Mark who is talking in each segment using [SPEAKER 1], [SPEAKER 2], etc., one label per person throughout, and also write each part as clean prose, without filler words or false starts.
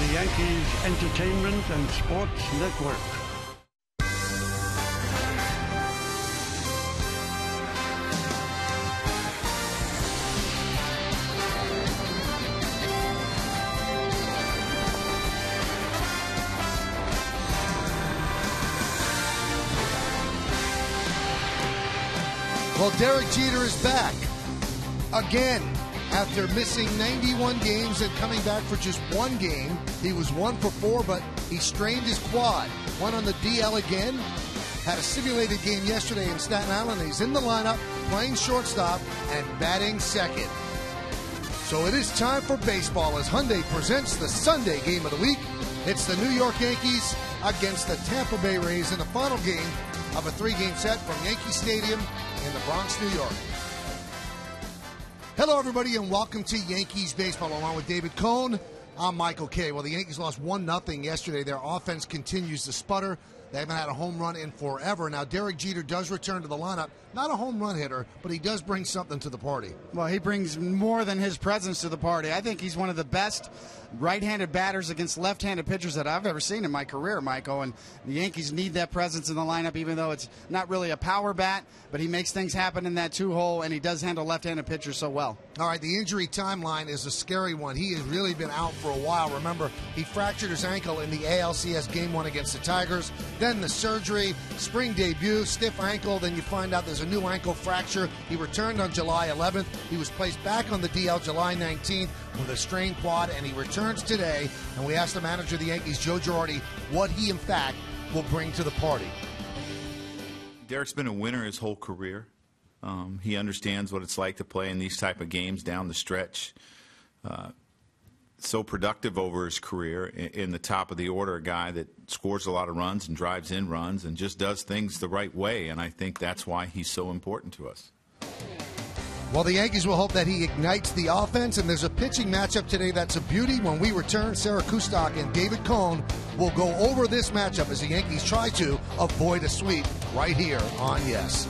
[SPEAKER 1] the Yankees Entertainment and Sports Network.
[SPEAKER 2] Well, Derek Jeter is back again after missing 91 games and coming back for just one game. He was 1 for 4, but he strained his quad. Went on the DL again. Had a simulated game yesterday in Staten Island. He's in the lineup, playing shortstop and batting second. So it is time for baseball as Hyundai presents the Sunday game of the week. It's the New York Yankees against the Tampa Bay Rays in the final game of a 3-game set from Yankee Stadium in the Bronx, New York. Hello, everybody, and welcome to Yankees Baseball. Along with David Cohn, I'm Michael Kay. Well, the Yankees lost 1-0 yesterday. Their offense continues to sputter. They haven't had a home run in forever. Now, Derek Jeter does return to the lineup. Not a home run hitter, but he does bring something to the party.
[SPEAKER 3] Well, he brings more than his presence to the party. I think he's one of the best right-handed batters against left-handed pitchers that I've ever seen in my career, Michael. And the Yankees need that presence in the lineup, even though it's not really a power bat. But he makes things happen in that two-hole, and he does handle left-handed pitchers so well. All
[SPEAKER 2] right, the injury timeline is a scary one. He has really been out for a while. Remember, he fractured his ankle in the ALCS Game 1 against the Tigers. Then the surgery, spring debut, stiff ankle. Then you find out there's a new ankle fracture. He returned on July 11th. He was placed back on the DL July 19th with a strained quad, and he returns today. And we asked the manager of the Yankees, Joe Girardi, what he, in fact, will bring to the party.
[SPEAKER 4] Derek's been a winner his whole career. He understands what it's like to play in these type of games down the stretch. So productive over his career in the top of the order, a guy that scores a lot of runs and drives in runs and just does things the right way, and I think that's why he's so important to us.
[SPEAKER 2] Well, the Yankees will hope that he ignites the offense, and there's a pitching matchup today that's a beauty. When we return, Sarah Kustok and David Cohn will go over this matchup as the Yankees try to avoid a sweep right here on Yes.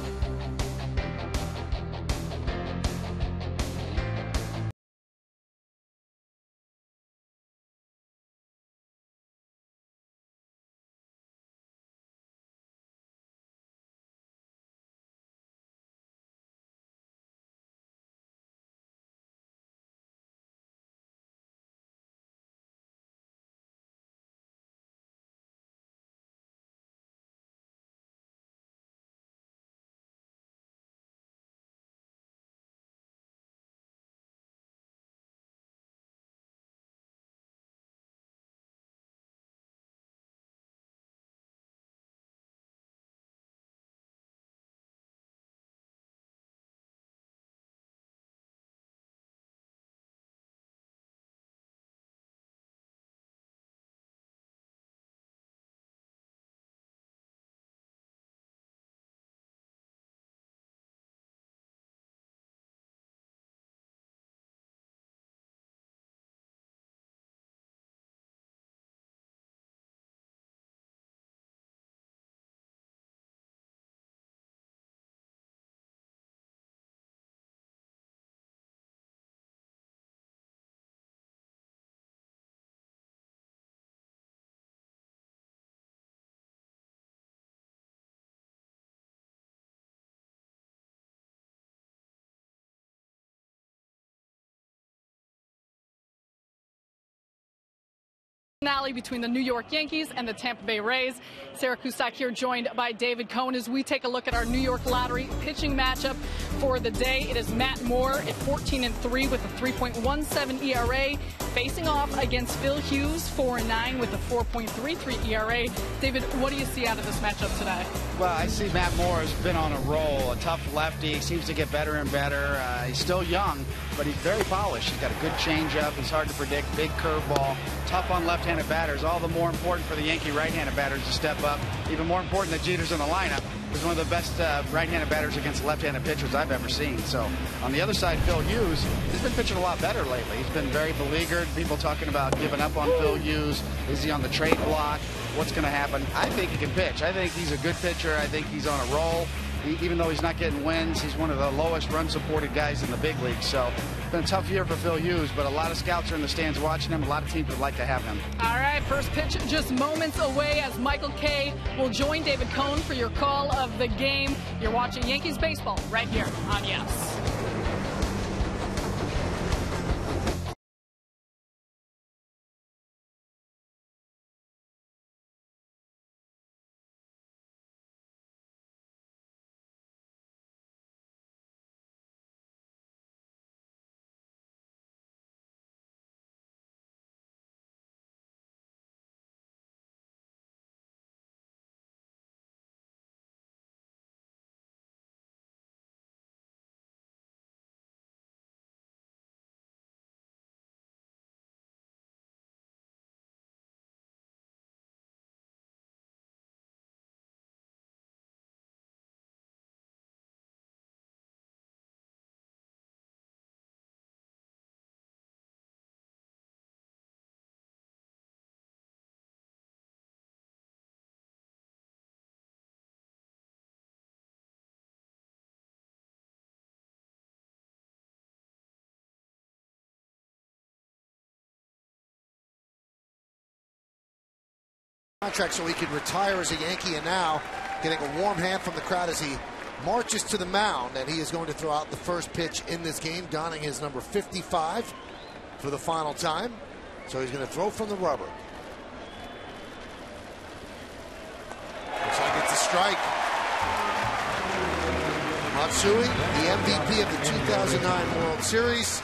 [SPEAKER 5] Finale between the New York Yankees and the Tampa Bay Rays. Sarah Kustok here, joined by David Cohn, as we take a look at our New York Lottery pitching matchup for the day. It is Matt Moore at 14-3 with a 3.17 ERA, facing off against Phil Hughes, 4-9 with a 4.33 ERA. David, what do you see out of this matchup today?
[SPEAKER 3] Well, I see Matt Moore has been on a roll, a tough lefty. He seems to get better and better. He's still young, but he's very polished. He's got a good changeup. He's hard to predict. Big curveball. Tough on left-handed batters. All the more important for the Yankee right-handed batters to step up. Even more important that Jeter's in the lineup. He's one of the best right-handed batters against left-handed pitchers I've ever seen. So on the other side, Phil Hughes, he's been pitching a lot better lately. He's been very beleaguered. People talking about giving up on Phil Hughes. Is he on the trade block? What's going to happen? I think he can pitch. I think he's a good pitcher. I think he's on a roll. even though he's not getting wins, he's one of the lowest run-supported guys in the big league. So it's been a tough year for Phil Hughes, but a lot of scouts are in the stands watching him. A lot of teams would like to have him.
[SPEAKER 5] All right, first pitch just moments away as Michael Kay will join David Cone for your call of the game. You're watching Yankees baseball right here on Yes.
[SPEAKER 2] Contract so he can retire as a Yankee, and now getting a warm hand from the crowd as he marches to the mound, and he is going to throw out the first pitch in this game, donning his number 55 for the final time. So he's going to throw from the rubber. Looks like it's a strike. Matsui, the MVP of the 2009 World Series,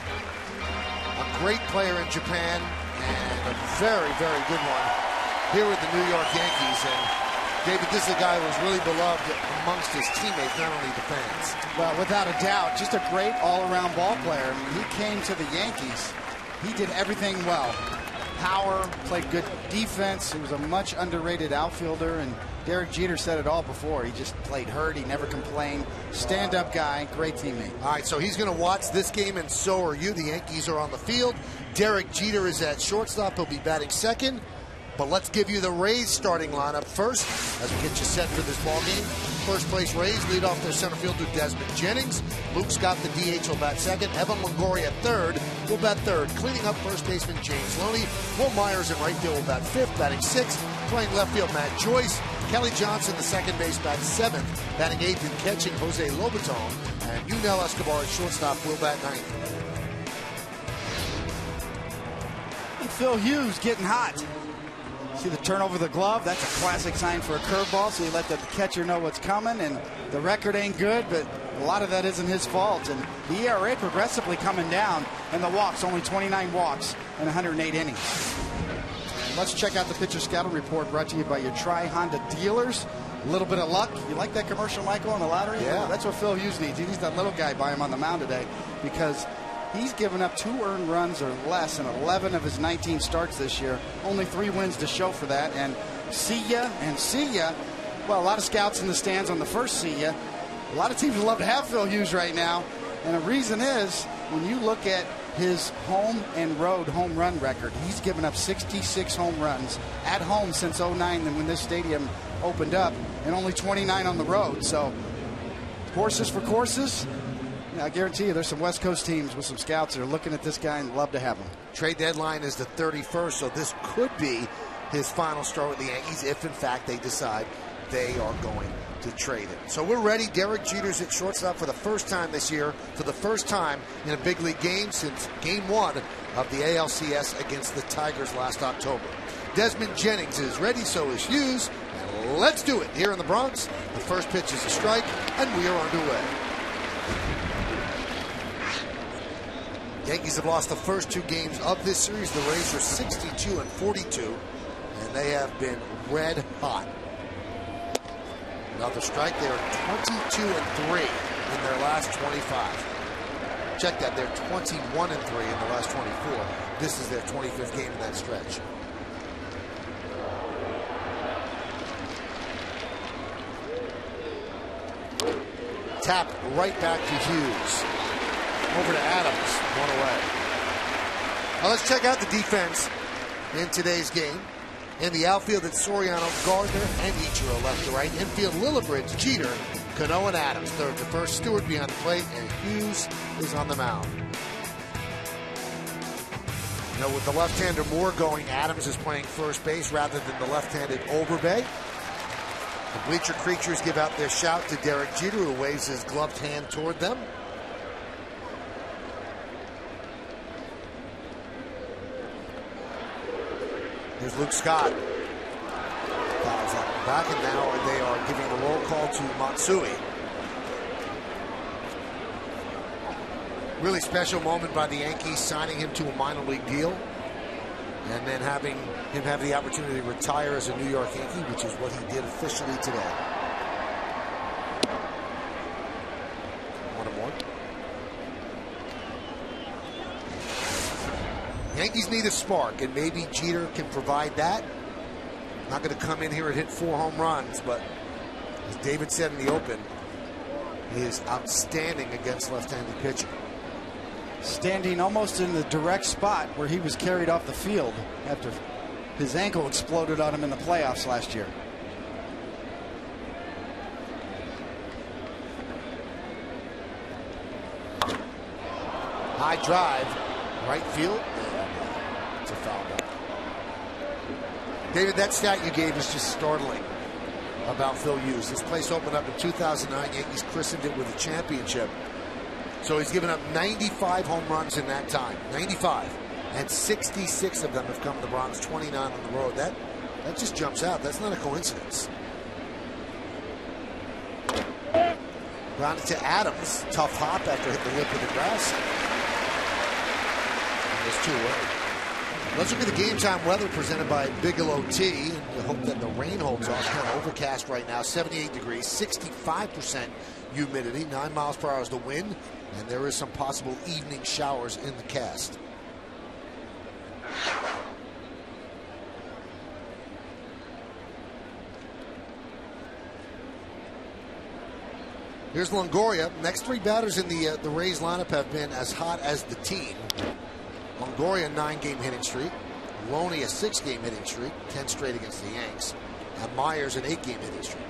[SPEAKER 2] a great player in Japan, and a very, very good one here with the New York Yankees. And David, this is a guy who was really beloved amongst his teammates, not only the fans.
[SPEAKER 3] Well, without a doubt, just a great all-around ball player. I mean, he came to the Yankees. He did everything well. Power, played good defense. He was a much underrated outfielder, and Derek Jeter said it all before. He just played hurt. He never complained. Stand-up guy, great teammate.
[SPEAKER 2] All right, so he's going to watch this game, and so are you. The Yankees are on the field. Derek Jeter is at shortstop. He'll be batting second. But let's give you the Rays starting lineup first as we get you set for this ball game. First place Rays lead off their center fielder Desmond Jennings. Luke Scott, the DH, will bat second. Evan Longoria, third, will bat third. Cleaning up first baseman James Loney. Wil Myers in right field will bat fifth, batting sixth. Playing left field Matt Joyce. Kelly Johnson, the second base, bats seventh. Batting eighth and catching Jose Lobaton. And Yunel Escobar at shortstop will bat ninth.
[SPEAKER 3] And Phil Hughes getting hot. See the turnover of the glove? That's a classic sign for a curveball, so you let the catcher know what's coming, and the record ain't good, but a lot of that isn't his fault. And the ERA progressively coming down, and the walks, only 29 walks in 108 innings. Let's check out the pitcher scouting report brought to you by your Tri-Honda dealers. A little bit of luck. You like that commercial, Michael, on the lottery?
[SPEAKER 2] Yeah.
[SPEAKER 3] That's what Phil Hughes needs. He needs that little guy by him on the mound today, because he's given up 2 earned runs or less in 11 of his 19 starts this year. Only 3 wins to show for that. And see ya. Well, a lot of scouts in the stands on the first see ya. A lot of teams would love to have Phil Hughes right now. And the reason is, when you look at his home and road home run record, he's given up 66 home runs at home since 09, when this stadium opened up, and only 29 on the road. So horses for courses. I guarantee you there's some West Coast teams with some scouts that are looking at this guy and love to have him.
[SPEAKER 2] Trade deadline is the 31st, so this could be his final start with the Yankees if, in fact, they decide they are going to trade him. So we're ready. Derek Jeter's at shortstop for the first time this year, for the first time in a big league game since Game 1 of the ALCS against the Tigers last October. Desmond Jennings is ready, so is Hughes. And let's do it here in the Bronx. The first pitch is a strike, and we are underway. Yankees have lost the first 2 games of this series. The Rays are 62 and 42, and they have been red hot. Another strike. They are 22 and 3 in their last 25. Check that. They're 21 and 3 in the last 24. This is their 25th game in that stretch. Tap right back to Hughes. Over to Adams, 1 away. Now let's check out the defense in today's game. In the outfield, it's Soriano, Gardner, and Ichiro left to right. Infield, Lillibridge, Jeter, Cano and Adams, third to first. Stewart behind the plate, and Hughes is on the mound. You know, with the left-hander Moore going, Adams is playing first base rather than the left-handed Overbay. The bleacher creatures give out their shout to Derek Jeter, who waves his gloved hand toward them. Here's Luke Scott. Fouls out back, and now they are giving a roll call to Matsui. Really special moment by the Yankees, signing him to a minor league deal, and then having him have the opportunity to retire as a New York Yankee, which is what he did officially today. 1-1. Yankees need a spark, and maybe Jeter can provide that. Not going to come in here and hit 4 home runs, but as David said in the open, he is outstanding against left-handed pitching.
[SPEAKER 3] Standing almost in the direct spot where he was carried off the field after his ankle exploded on him in the playoffs last year.
[SPEAKER 2] High drive, right field, and it's a foul ball. David, that stat you gave is just startling about Phil Hughes. This place opened up in 2009. Yankees christened it with a championship. So he's given up 95 home runs in that time. 95. And 66 of them have come to the Bronx, 29 on the road. That just jumps out. That's not a coincidence. Grounded to Adams. Tough hop after hitting the lip of the grass. And there's 2 away. Let's look at the game time weather presented by Bigelow Tea. And we hope that the rain holds off. Kind of overcast right now. 78 degrees, 65% humidity, 9 miles per hour is the wind. And there is some possible evening showers in the cast. Here's Longoria. Next 3 batters in the Rays lineup have been as hot as the team. Longoria, 9-game hitting streak. Loney, a 6-game hitting streak, 10 straight against the Yanks. And Myers, an 8-game hitting streak.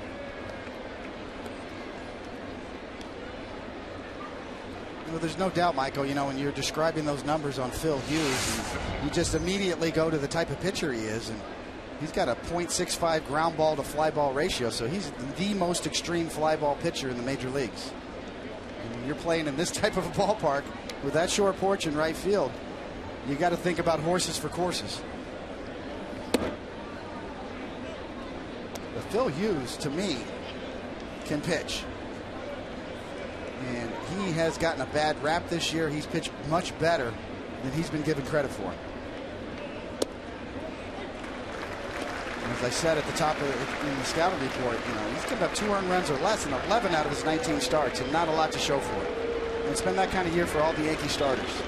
[SPEAKER 3] Well, there's no doubt, Michael, you know, when you're describing those numbers on Phil Hughes, you just immediately go to the type of pitcher he is. And he's got a .65 ground ball to fly ball ratio, so he's the most extreme fly ball pitcher in the major leagues. And when you're playing in this type of a ballpark with that short porch in right field, you got to think about horses for courses. But Phil Hughes, to me, can pitch. And he has gotten a bad rap this year. He's pitched much better than he's been given credit for. And as I said at the top of in the scouting report, you know, he's given up 2 earned runs or less in 11 out of his 19 starts, and not a lot to show for it. And it's been that kind of year for all the Yankee starters.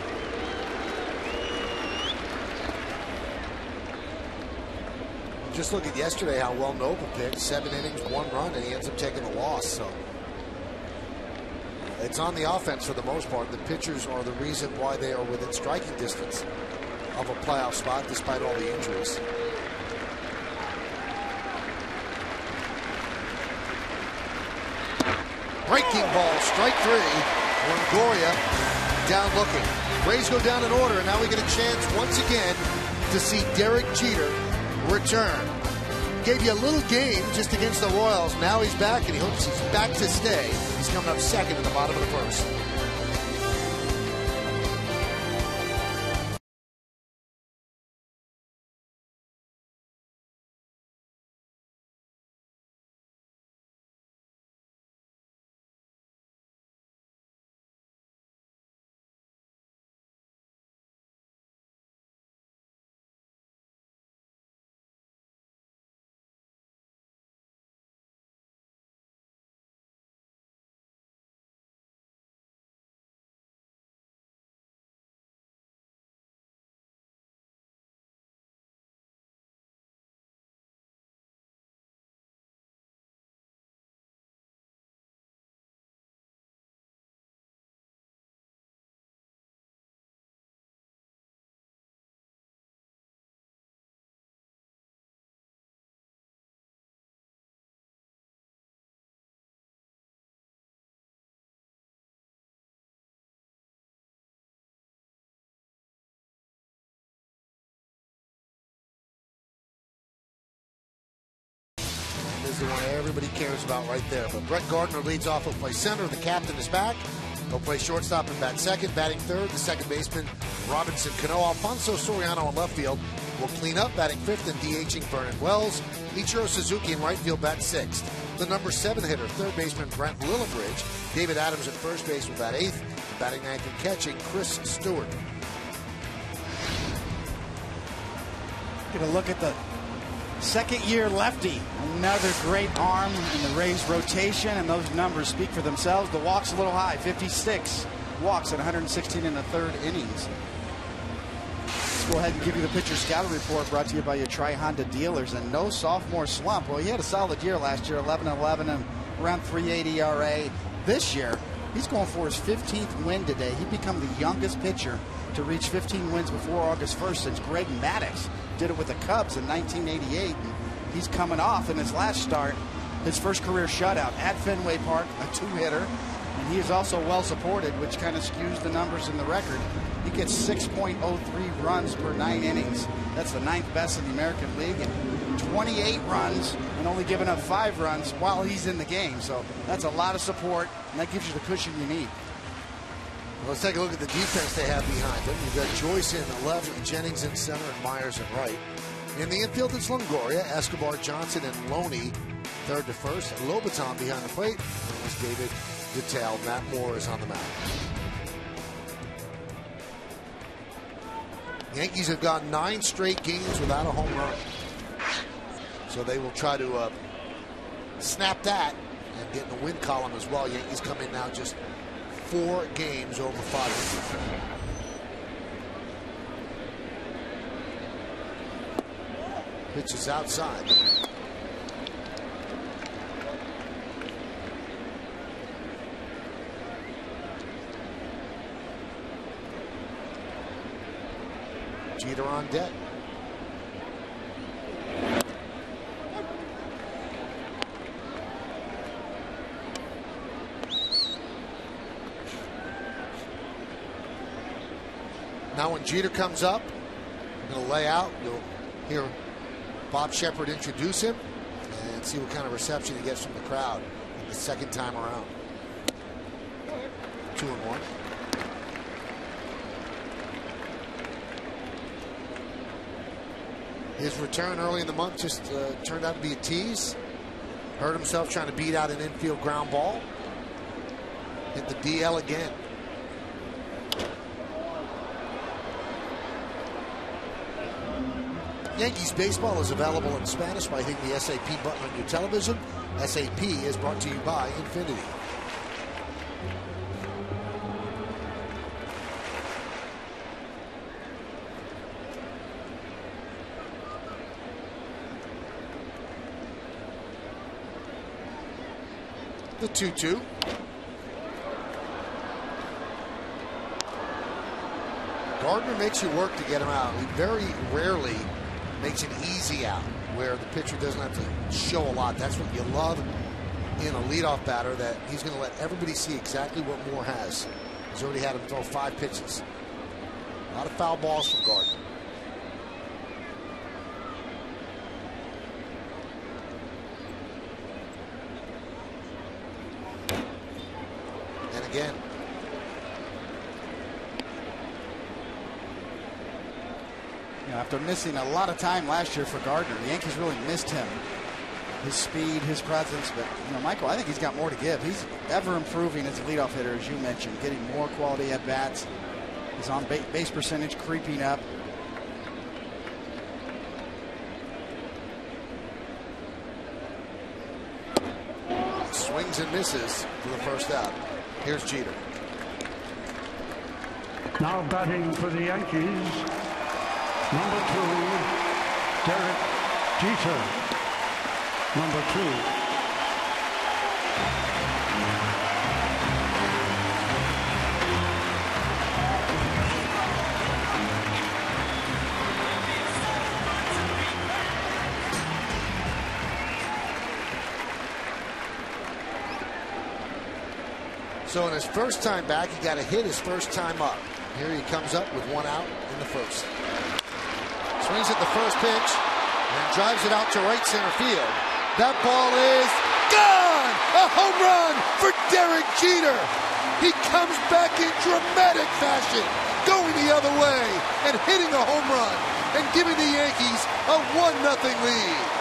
[SPEAKER 2] Just look at yesterday how well Nova pitched. 7 innings, 1 run, and he ends up taking the loss. So it's on the offense for the most part. The pitchers are the reason why they are within striking distance of a playoff spot despite all the injuries. Breaking ball, strike 3. Longoria down looking. Rays go down in order, and now we get a chance once again to see Derek Jeter return. Gave you a little game just against the Royals. Now he's back, and he hopes he's back to stay. He's coming up second in the bottom of the first. He's the one everybody cares about right there. But Brett Gardner leads off. He'll play center. The captain is back. He'll play shortstop and bat second. Batting third, the second baseman, Robinson Cano. Alfonso Soriano in left field will clean up, batting fifth and DHing Vernon Wells. Ichiro Suzuki in right field bat sixth. The number 7 hitter, third baseman Brent Lillibridge. David Adams at first base will bat eighth. Batting ninth and catching, Chris Stewart.
[SPEAKER 3] Going to look at the second-year lefty. Another great arm in the Rays rotation, and those numbers speak for themselves. The walk's a little high, 56 walks in 116 in the third innings. Let's go ahead and give you the pitcher scouting report brought to you by your Tri-Honda dealers. And no sophomore slump. Well, he had a solid year last year, 11-11 and around 3.80 ERA. This year, he's going for his 15th win today. He'd become the youngest pitcher to reach 15 wins before August 1st since Greg Maddux did it with the Cubs in 1988. And he's coming off in his last start, his first career shutout at Fenway Park, a 2-hitter. And he is also well supported, which kind of skews the numbers in the record. He gets 6.03 runs per 9 innings. That's the 9th best in the American League. And 28 runs and only giving up 5 runs while he's in the game. So that's a lot of support, and that gives you the cushion you need.
[SPEAKER 2] Well, let's take a look at the defense they have behind them. You've got Joyce in left, Jennings in center, and Myers in right. In the infield, it's Longoria, Escobar, Johnson, and Loney, third to first. Lobaton behind the plate. And as David detailed, Matt Moore is on the mound. Yankees have gone 9 straight games without a home run. So they will try to snap that and get in the win column as well. Yankees come in now just 4 games over 500. Pitch is outside. Jeter on deck. Now when Jeter comes up, he'll lay out. You'll hear Bob Shepard introduce him and see what kind of reception he gets from the crowd the second time around. 2-1. His return early in the month just turned out to be a tease. Hurt himself trying to beat out an infield ground ball. Hit the DL again. Yankees baseball is available in Spanish by hitting the SAP button on your television. SAP is brought to you by Infinity. The 2-2. Gardner makes you work to get him out. He very rarely makes an easy out where the pitcher doesn't have to show a lot. That's what you love in a leadoff batter, that he's going to let everybody see exactly what Moore has. He's already had him throw 5 pitches. A lot of foul balls from Gardner. And again.
[SPEAKER 3] After missing a lot of time last year for Gardner, the Yankees really missed him. His speed, his presence, but Michael, I think he's got more to give. He's ever improving as a leadoff hitter, as you mentioned, getting more quality at bats. His on base percentage creeping up.
[SPEAKER 2] Swings and misses for the first out. Here's Jeter.
[SPEAKER 1] Now batting for the Yankees, number 2, Derek Jeter. Number 2.
[SPEAKER 2] So in his first time back, he got a hit his first time up. Here he comes up with 1 out in the first. Swings at the first pitch and drives it out to right center field. That ball is gone! A home run for Derek Jeter. He comes back in dramatic fashion, going the other way and hitting a home run and giving the Yankees a 1-0 lead.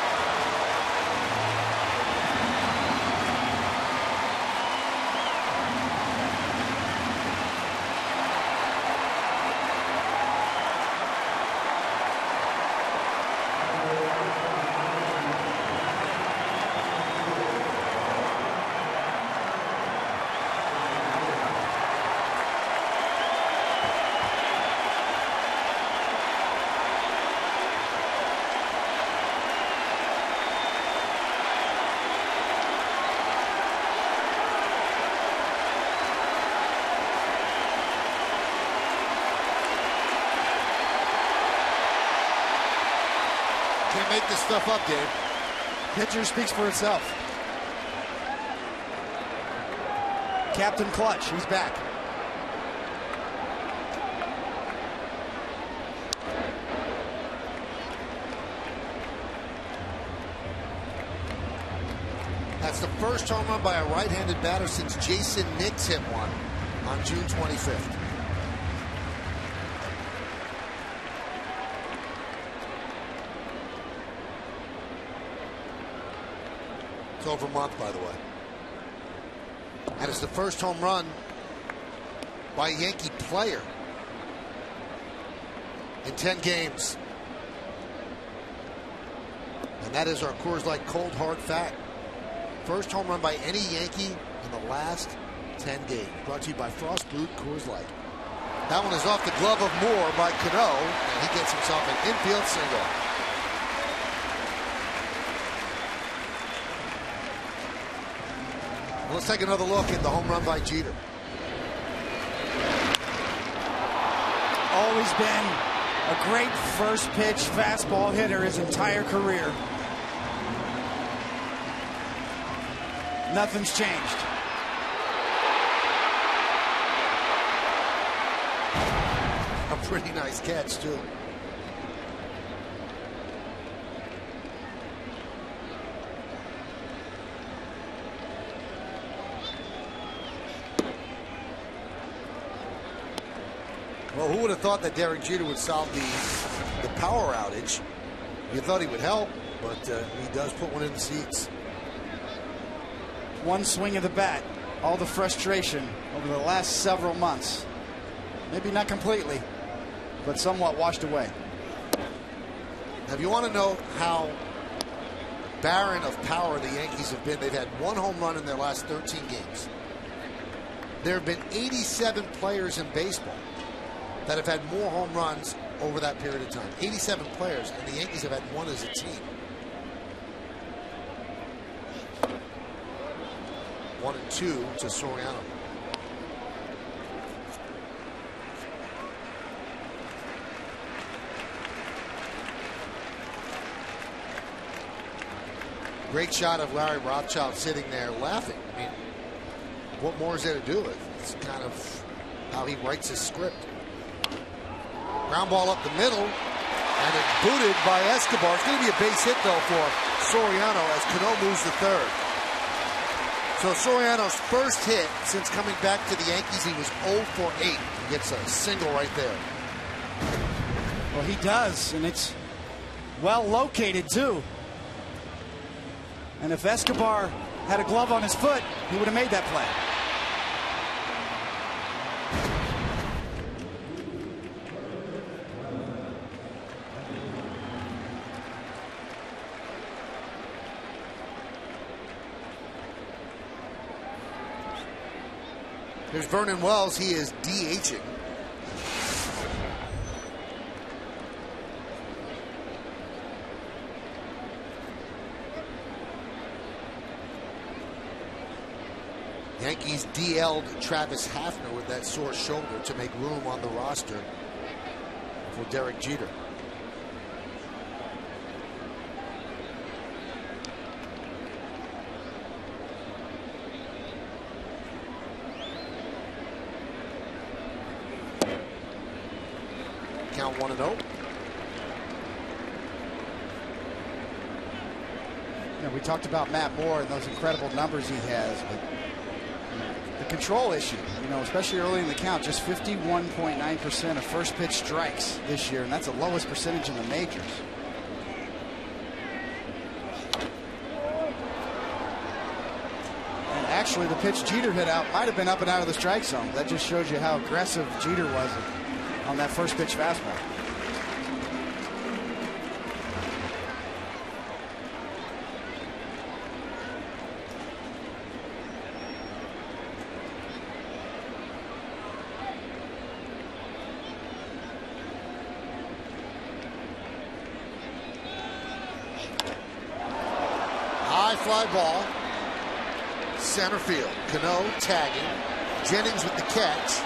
[SPEAKER 2] Can't make this stuff up, Dave.
[SPEAKER 3] Pitcher speaks for itself. Captain Clutch, he's back.
[SPEAKER 2] That's the first home run by a right-handed batter since Jason Nix hit one on June 25th. It's over a month, by the way. And it's the first home run by a Yankee player in 10 games. And that is our Coors Light cold hard fact. First home run by any Yankee in the last 10 games. Brought to you by Frostbrewed Coors Light. That one is off the glove of Moore by Cano, and he gets himself an infield single. Let's take another look at the home run by Jeter.
[SPEAKER 3] Always been a great first pitch fastball hitter his entire career. Nothing's changed.
[SPEAKER 2] A pretty nice catch, too. Well, who would have thought that Derek Jeter would solve the power outage? You thought he would help, but he does put one in the seats.
[SPEAKER 3] One swing of the bat, all the frustration over the last several months. Maybe not completely, but somewhat washed away.
[SPEAKER 2] Now, if you want to know how barren of power the Yankees have been, they've had one home run in their last 13 games. There have been 87 players in baseball that have had more home runs over that period of time. 87 players, and the Yankees have had one as a team. 1-2 to Soriano. Great shot of Larry Rothschild sitting there laughing. I mean, what more is there to do? It's kind of how he writes his script. Ground ball up the middle, and it's booted by Escobar. It's going to be a base hit, though, for Soriano as Cano moves to third. So Soriano's first hit since coming back to the Yankees, he was 0 for 8. He gets a single right there.
[SPEAKER 3] Well, he does, and it's well located, too. And if Escobar had a glove on his foot, he would have made that play.
[SPEAKER 2] There's Vernon Wells. He is DHing. Yankees DL'd Travis Hafner with that sore shoulder to make room on the roster for Derek Jeter. Count 1-0.
[SPEAKER 3] We talked about Matt Moore and those incredible numbers he has, but the control issue, especially early in the count, just 51.9% of first pitch strikes this year, and that's the lowest percentage in the majors. And actually, the pitch Jeter hit out might have been up and out of the strike zone. That just shows you how aggressive Jeter was on that first pitch fastball.
[SPEAKER 2] Fly ball, center field. Cano tagging, Jennings with the catch,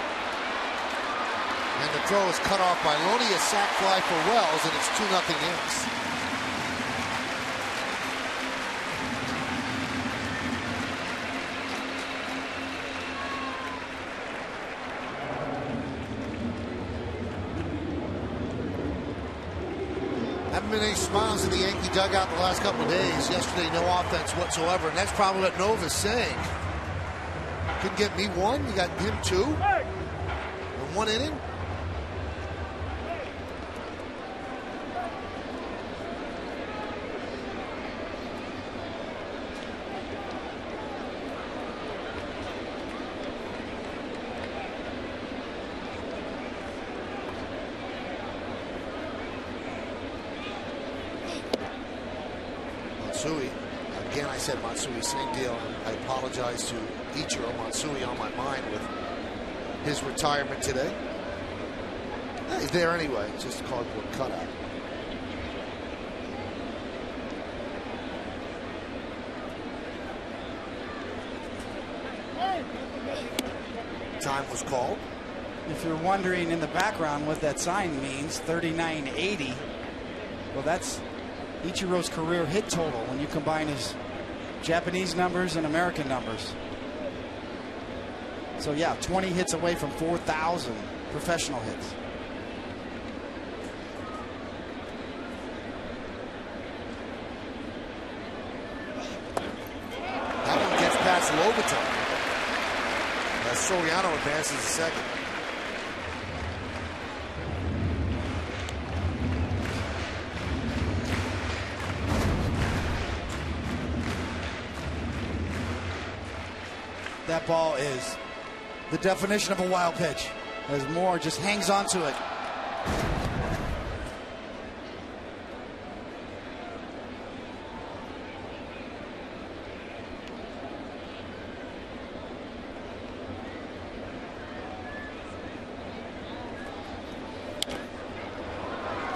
[SPEAKER 2] and the throw is cut off by Loney. A sac fly for Wells, and it's 2-0 Yanks. Haven't been any smiles in the Yankee dugout the last couple of days. Yesterday, no offense whatsoever, and that's probably what Nova's saying. Couldn't get me one, you got him two in 1 inning. Matsui. Again, I said Matsui, same deal. I apologize to Ichiro. Matsui on my mind with his retirement today. He's there anyway. It's just a cardboard cutout. Time was called.
[SPEAKER 3] If you're wondering in the background what that sign means, 3980. Well, that's Ichiro's career hit total when you combine his Japanese numbers and American numbers. So yeah, 20 hits away from 4,000 professional hits.
[SPEAKER 2] That one gets past Lobaton. As Soriano advances to second.
[SPEAKER 3] That ball is the definition of a wild pitch, as Moore just hangs on to it.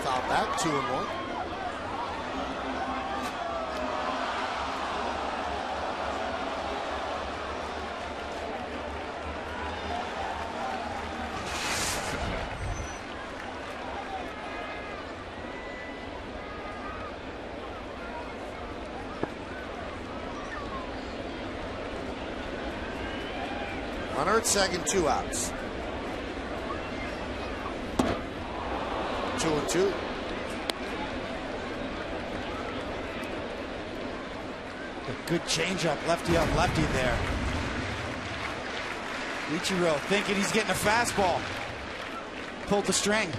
[SPEAKER 2] Foul back, 2-1. Runner at second, 2 outs. 2-2.
[SPEAKER 3] A good changeup, lefty on lefty there. Ichiro thinking he's getting a fastball. Pulled the string.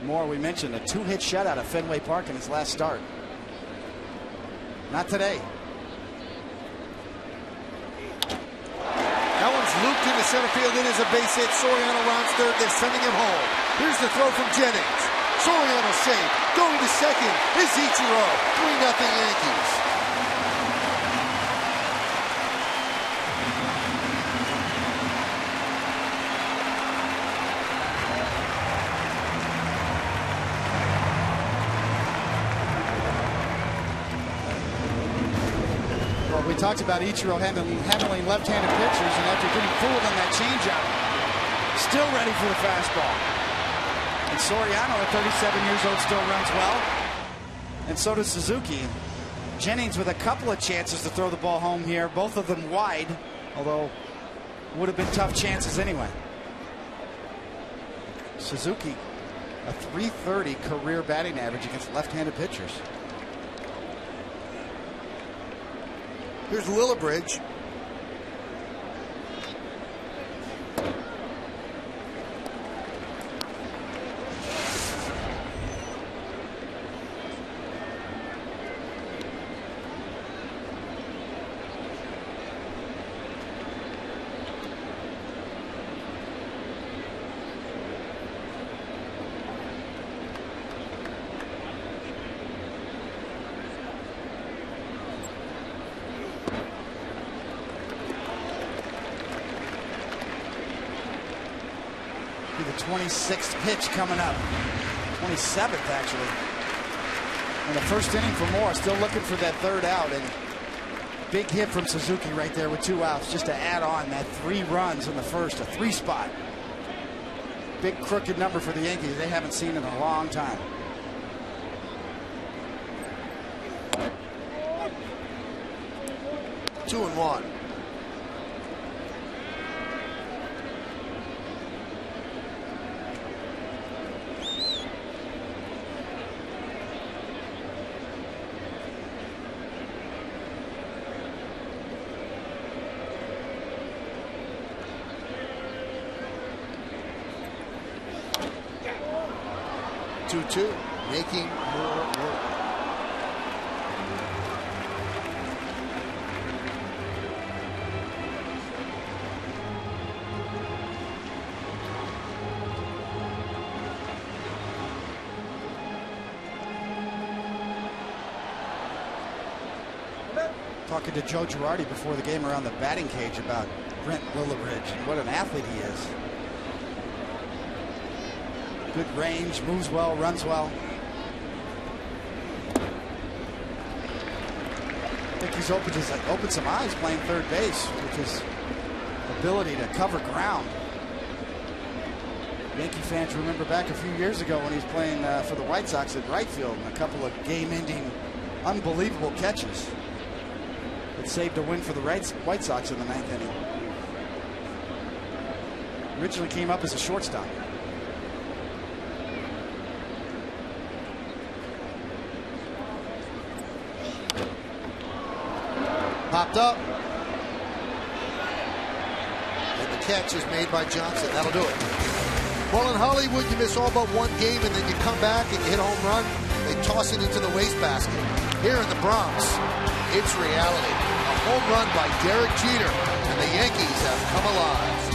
[SPEAKER 3] Moore, we mentioned, a 2-hit shutout at Fenway Park in his last start. Not today.
[SPEAKER 2] That one's looped into center field. It is a base hit. Soriano rounds third. They're sending him home. Here's the throw from Jennings. Soriano safe. Going to second is Ichiro. 3-0 Yankees.
[SPEAKER 3] We talked about Ichiro handling left-handed pitchers, and after getting fooled on that changeup, still ready for the fastball. And Soriano, at 37 years old, still runs well. And so does Suzuki. Jennings with a couple of chances to throw the ball home here, both of them wide, although would have been tough chances anyway. Suzuki, a .330 career batting average against left-handed pitchers.
[SPEAKER 2] Here's Lillibridge.
[SPEAKER 3] The 26th pitch coming up. 27th, actually. In the first inning for Moore. Still looking for that third out. And big hit from Suzuki right there with 2 outs. Just to add on that 3 runs in the first. A 3 spot. Big crooked number for the Yankees. They haven't seen in a long time.
[SPEAKER 2] Two and one. Making more work.
[SPEAKER 3] Talking to Joe Girardi before the game around the batting cage about Brent Lillibridge and what an athlete he is. Good range, moves well, runs well. I think he's opened some eyes playing third base with his ability to cover ground. Yankee fans remember back a few years ago when he was playing for the White Sox at right field and a couple of game-ending, unbelievable catches that saved a win for the White Sox in the 9th inning. Originally came up as a shortstop.
[SPEAKER 2] Popped up. And the catch is made by Johnson. That'll do it. Well, in Hollywood, you miss all but one game, and then you come back and you hit a home run. They toss it into the wastebasket. Here in the Bronx, it's reality. A home run by Derek Jeter, and the Yankees have come alive.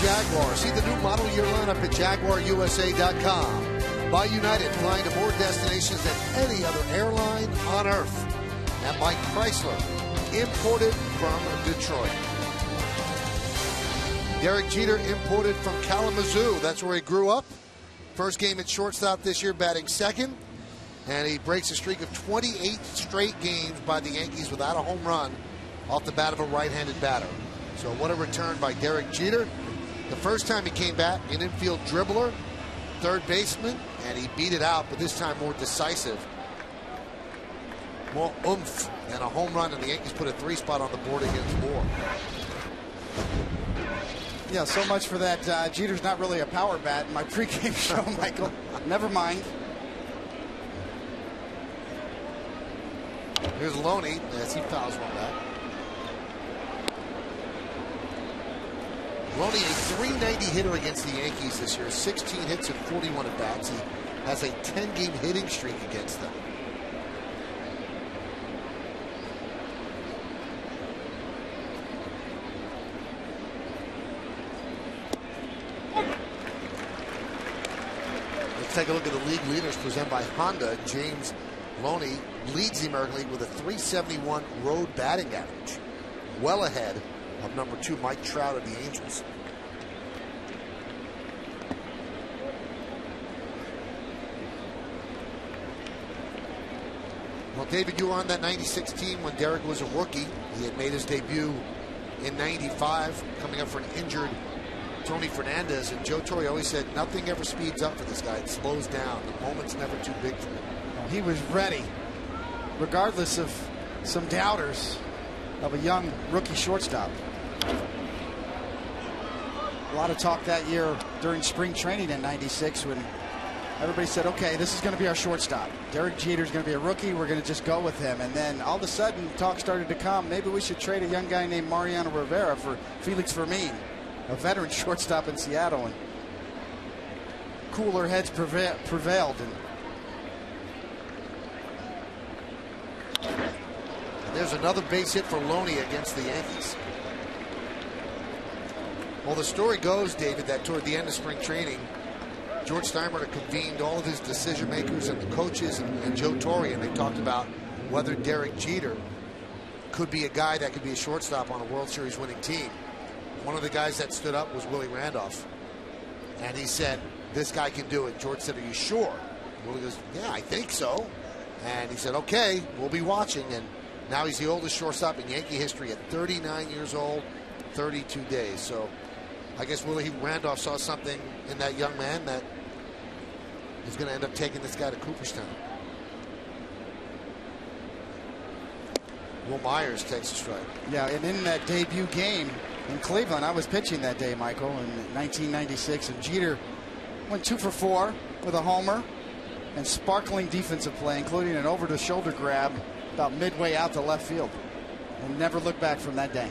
[SPEAKER 2] Jaguar. See the new model year lineup at JaguarUSA.com. By United, flying to more destinations than any other airline on Earth. And by Chrysler, imported from Detroit. Derek Jeter, imported from Kalamazoo. That's where he grew up. First game at shortstop this year, batting second. And he breaks a streak of 28 straight games by the Yankees without a home run off the bat of a right-handed batter. So what a return by Derek Jeter. The first time he came back, an infield dribbler, third baseman, and he beat it out, but this time more decisive. More oomph and a home run, and the Yankees put a 3-spot on the board against Moore.
[SPEAKER 3] Yeah, so much for that. Jeter's not really a power bat in my pregame show, Michael. Never mind.
[SPEAKER 2] Here's Loney as he fouls one back. Loney, a .390 hitter against the Yankees this year. 16 hits and 41 at bats. He has a 10-game hitting streak against them. Let's take a look at the league leaders presented by Honda. James Loney leads the American League with a .371 road batting average, well ahead of number 2 Mike Trout of the Angels. Well, David, you were on that 96 team when Derek was a rookie. He had made his debut in 95, coming up for an injured Tony Fernandez. And Joe Torre always said nothing ever speeds up for this guy. It slows down. The moment's never too big for him.
[SPEAKER 3] He was ready, regardless of some doubters of a young rookie shortstop. A lot of talk that year during spring training in 96 when everybody said, okay, this is going to be our shortstop. Derek Jeter's going to be a rookie. We're going to just go with him. And then all of a sudden, talk started to come. Maybe we should trade a young guy named Mariano Rivera for Felix Fermin, a veteran shortstop in Seattle. And cooler heads prevailed.
[SPEAKER 2] And there's another base hit for Loney against the Yankees. Well, the story goes, David, that toward the end of spring training, George Steinbrenner convened all of his decision makers and the coaches and Joe Torre, and they talked about whether Derek Jeter could be a guy that could be a shortstop on a World Series winning team. One of the guys that stood up was Willie Randolph, and he said, this guy can do it. George said, are you sure? Willie goes, yeah, I think so. And he said, okay, we'll be watching. And now he's the oldest shortstop in Yankee history at 39 years old, 32 days. So I guess Willie Randolph saw something in that young man that is going to end up taking this guy to Cooperstown. Wil Myers takes a strike.
[SPEAKER 3] Yeah, and in that debut game in Cleveland, I was pitching that day, Michael, in 1996, and Jeter went 2 for 4 with a homer and sparkling defensive play, including an over-the-shoulder grab about midway out to left field, and never looked back from that day.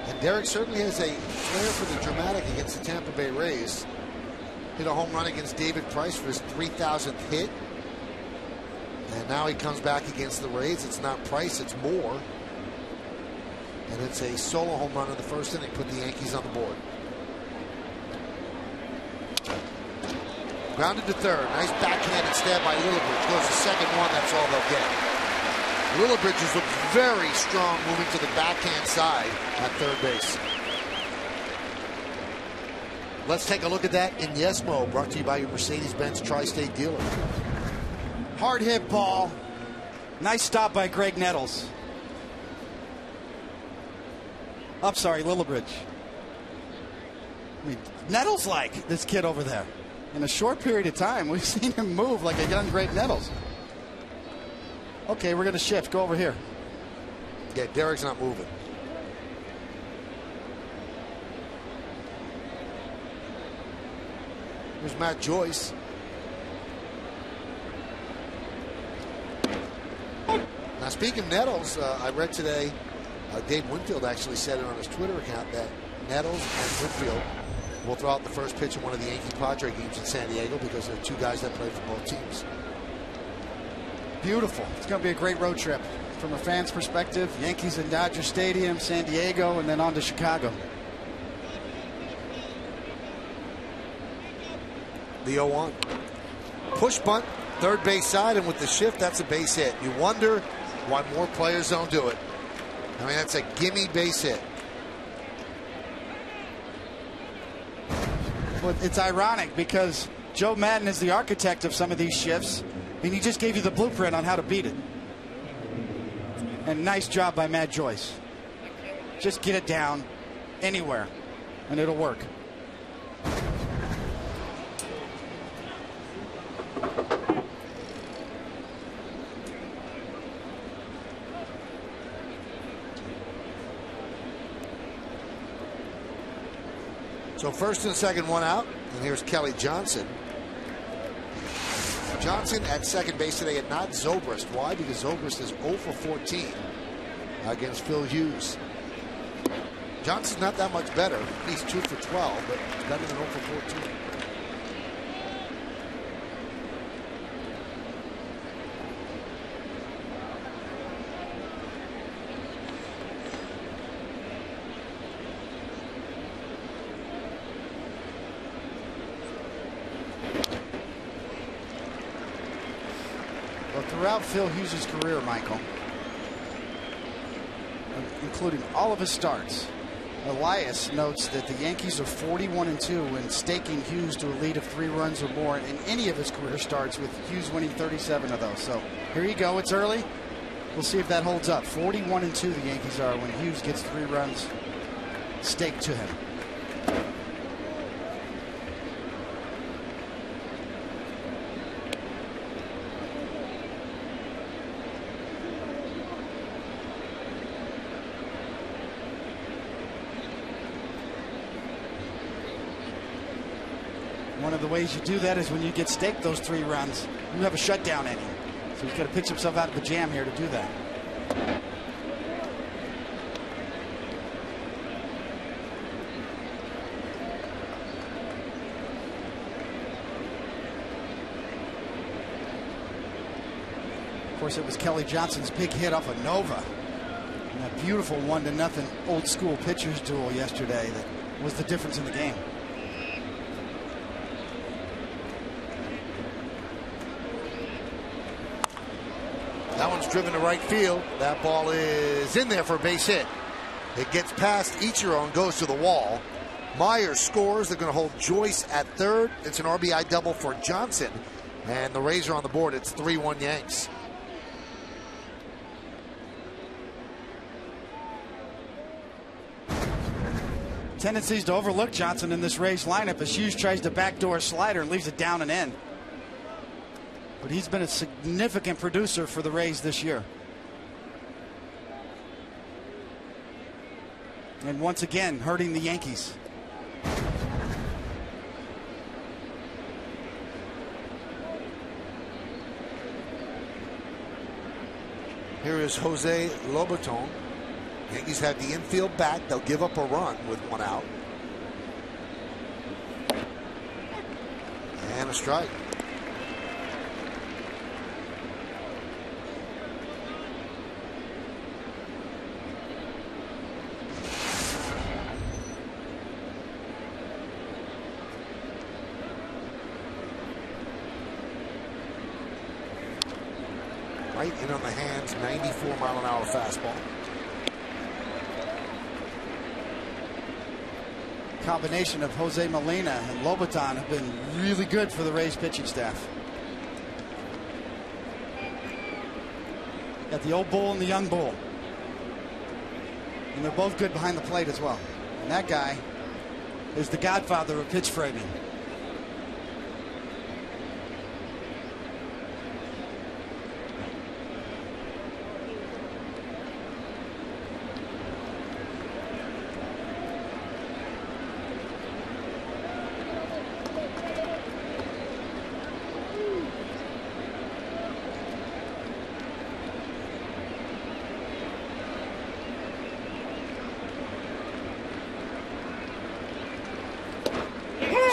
[SPEAKER 2] And Derek certainly has a flair for the dramatic against the Tampa Bay Rays. Hit a home run against David Price for his 3,000th hit. And now he comes back against the Rays. It's not Price, it's Moore. And it's a solo home run in the first inning, put the Yankees on the board. Grounded to third. Nice backhanded stab by Lillibridge. Goes to second one, that's all they'll get. Lillibridge has looked very strong moving to the backhand side at third base. Let's take a look at that in Yes Mo, brought to you by your Mercedes-Benz Tri-State dealer.
[SPEAKER 3] Hard hit ball. Nice stop by Greg Nettles. I'm sorry, Lillibridge. I mean, Nettles like this kid over there. In a short period of time, we've seen him move like a young Greg Nettles. Okay, we're going to shift. Go over here.
[SPEAKER 2] Yeah, Derek's not moving. Here's Matt Joyce. Now, speaking of Nettles, I read today, Dave Winfield actually said it on his Twitter account that Nettles and Winfield will throw out the first pitch in one of the Yankee Padre games in San Diego because they're two guys that play for both teams.
[SPEAKER 3] Beautiful. It's going to be a great road trip from a fan's perspective. Yankees in Dodger Stadium, San Diego, and then on to Chicago.
[SPEAKER 2] The 0-1. Push bunt, third base side, and with the shift, that's a base hit. You wonder why more players don't do it. I mean, that's a gimme base hit.
[SPEAKER 3] Well, it's ironic because Joe Madden is the architect of some of these shifts. And he just gave you the blueprint on how to beat it. And nice job by Matt Joyce. Just get it down anywhere, and it'll work.
[SPEAKER 2] So first and second, one out. And here's Kelly Johnson. Johnson at second base today and not Zobrist. Why? Because Zobrist is 0 for 14 against Phil Hughes. Johnson's not that much better. He's 2 for 12, but better than 0 for 14.
[SPEAKER 3] Throughout Phil Hughes' career, Michael, including all of his starts, Elias notes that the Yankees are 41-2 when staking Hughes to a lead of 3 runs or more in any of his career starts, with Hughes winning 37 of those. So here you go. It's early. We'll see if that holds up. 41-2 the Yankees are when Hughes gets 3 runs staked to him. One of the ways you do that is when you get staked those 3 runs, you have a shutdown inning. So he's got to pitch himself out of the jam here to do that. Of course, it was Kelly Johnson's big hit off of Nova. And that beautiful 1-0 old school pitchers duel yesterday that was the difference in the game.
[SPEAKER 2] That one's driven to right field. That ball is in there for a base hit. It gets past Ichiro and goes to the wall. Myers scores. They're going to hold Joyce at third. It's an RBI double for Johnson. And the Rays are on the board. It's 3-1 Yanks.
[SPEAKER 3] Tendencies to overlook Johnson in this Rays lineup as Hughes tries to backdoor slider and leaves it down and in. But he's been a significant producer for the Rays this year. And once again, hurting the Yankees.
[SPEAKER 2] Here is Jose Lobaton. Yankees have the infield back. They'll give up a run with 1 out. And a strike. Right in on the hands, 94-mile-an-hour fastball.
[SPEAKER 3] Combination of Jose Molina and Lobaton have been really good for the Rays pitching staff. Got the old bull and the young bull. And they're both good behind the plate as well. And that guy is the godfather of pitch framing.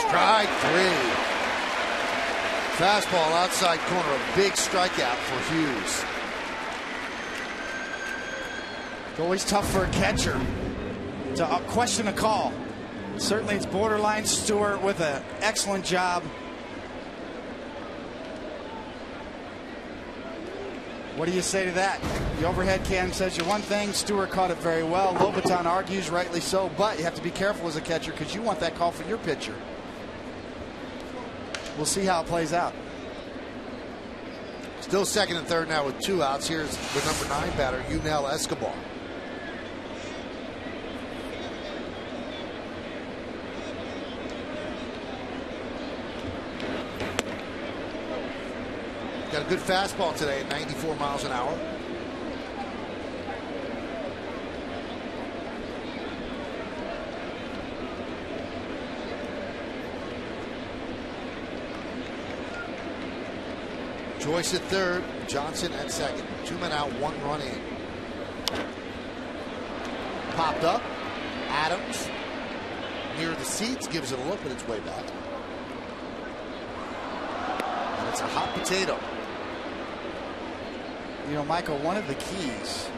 [SPEAKER 2] Strike 3. Fastball outside corner, a big strikeout for Hughes.
[SPEAKER 3] It's always tough for a catcher to question a call. Certainly it's borderline. Stewart with an excellent job. What do you say to that? The overhead cam says you one thing. Stewart caught it very well. Lobaton argues, rightly so, but you have to be careful as a catcher because you want that call for your pitcher. We'll see how it plays out.
[SPEAKER 2] Still second and third now with 2 outs. Here's the number 9 batter, Yunel Escobar. Got a good fastball today at 94 miles an hour. Joyce at third, Johnson at second. 2 men out, 1 run in. Popped up. Adams near the seats, gives it a look, but it's way back. And it's a hot potato.
[SPEAKER 3] You know, Michael, one of the keys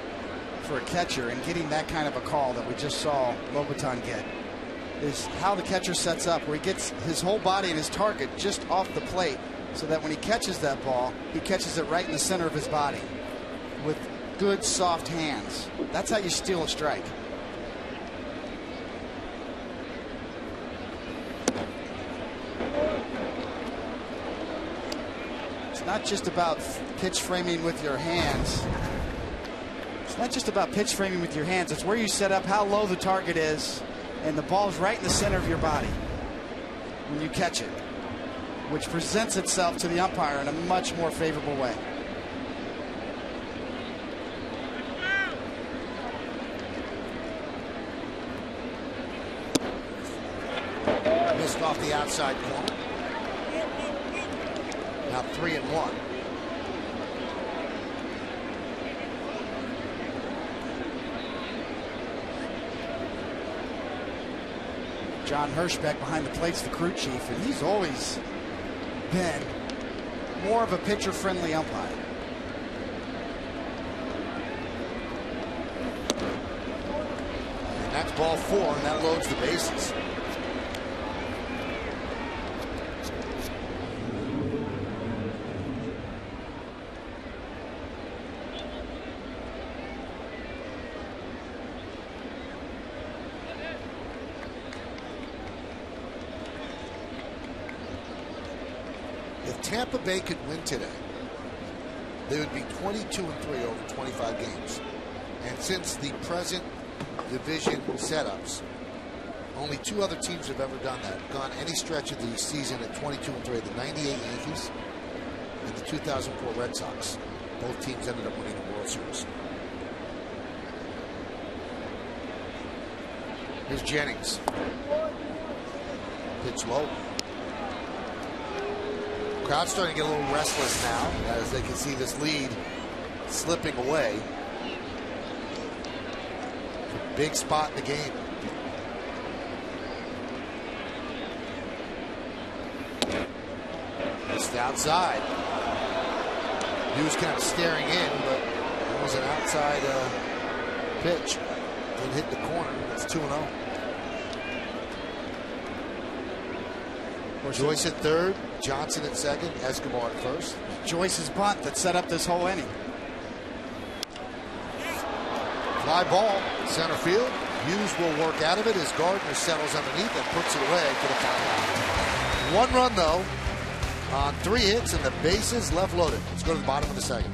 [SPEAKER 3] for a catcher in getting that kind of a call that we just saw Lobaton get is how the catcher sets up, where he gets his whole body and his target just off the plate, so that when he catches that ball, he catches it right in the center of his body with good, soft hands. That's how you steal a strike. It's not just about pitch framing with your hands. It's not just about pitch framing with your hands. It's where you set up, how low the target is, and the ball's right in the center of your body when you catch it, which presents itself to the umpire in a much more favorable way.
[SPEAKER 2] Missed off the outside corner. Now 3-1.
[SPEAKER 3] John Hirschbeck behind the plate's the crew chief, and he's always been more of a pitcher-friendly umpire.
[SPEAKER 2] And that's ball 4, and that loads the bases. Tampa Bay could win today, they would be 22-3 over 25 games. And since the present division setups, only 2 other teams have ever done that, gone any stretch of the season at 22-3, the 98 Yankees and the 2004 Red Sox. Both teams ended up winning the World Series. Here's Jennings. Pitch low. Crowd's starting to get a little restless now as they can see this lead slipping away. It's a big spot in the game. Just outside. He was kind of staring in, but it was an outside pitch. Didn't hit the corner. It's 2-0. Joyce at third, Johnson at second, Escobar at first.
[SPEAKER 3] Joyce's bunt that set up this whole inning.
[SPEAKER 2] Fly ball, center field. Hughes will work out of it as Gardner settles underneath and puts it away for the foul. 1 run, though, on 3 hits, and the bases left loaded. Let's go to the bottom of the second.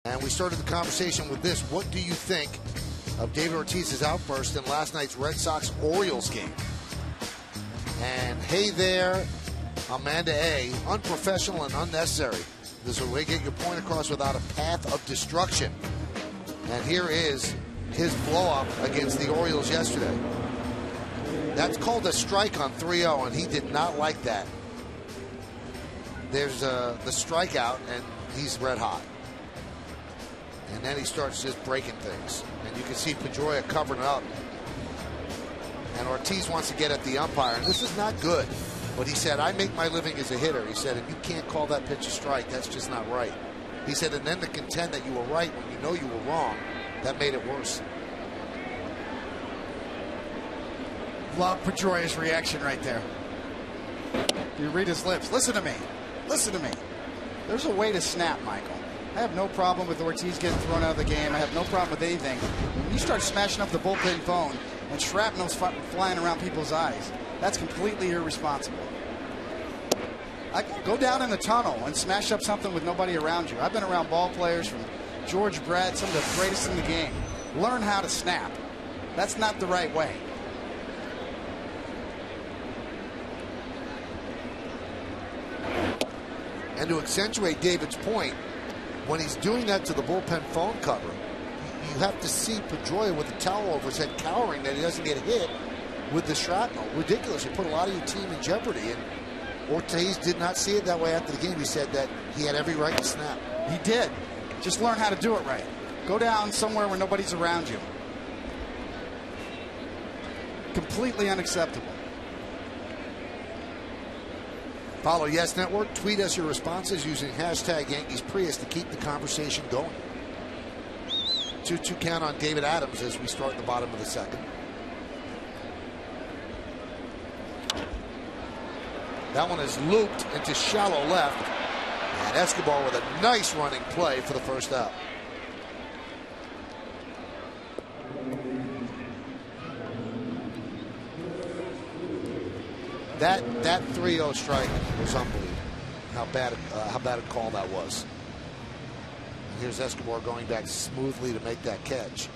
[SPEAKER 2] And we started the conversation with this. What do you think of David Ortiz's outburst in last night's Red Sox-Orioles game? And hey there, Amanda A., unprofessional and unnecessary. This is a way to get your point across without a path of destruction. And here is his blow-up against the Orioles yesterday. That's called a strike on 3-0, and he did not like that. There's the strikeout, and he's red hot. And then he starts just breaking things. And you can see Pedroia covering up. And Ortiz wants to get at the umpire. And this is not good. But he said, I make my living as a hitter. He said, and you can't call that pitch a strike. That's just not right. He said, and then to contend that you were right when you know you were wrong, that made it worse.
[SPEAKER 3] Love Pedroia's reaction right there. You read his lips. Listen to me. Listen to me. There's a way to snap, Michael. I have no problem with Ortiz getting thrown out of the game. I have no problem with anything. When you start smashing up the bullpen phone and shrapnel's flying around people's eyes, that's completely irresponsible. Go down in the tunnel and smash up something with nobody around you. I've been around ball players from George Brett, some of the greatest in the game. Learn how to snap. That's not the right way.
[SPEAKER 2] And to accentuate David's point, when he's doing that to the bullpen phone cover, you have to see Pedroia with the towel over his head cowering that he doesn't get hit with the shrapnel. Ridiculous. You put a lot of your team in jeopardy. And Ortiz did not see it that way after the game. He said that he had every right to snap.
[SPEAKER 3] He did. Just learn how to do it right. Go down somewhere where nobody's around you. Completely unacceptable.
[SPEAKER 2] Follow Yes Network. Tweet us your responses using hashtag Yankees Prius to keep the conversation going. 2-2 count on David Adams as we start the bottom of the second. That one is looped into shallow left. And Escobar with a nice running play for the first out. That 3-0 strike was unbelievable. How bad a call that was. And here's Escobar going back smoothly to make that catch.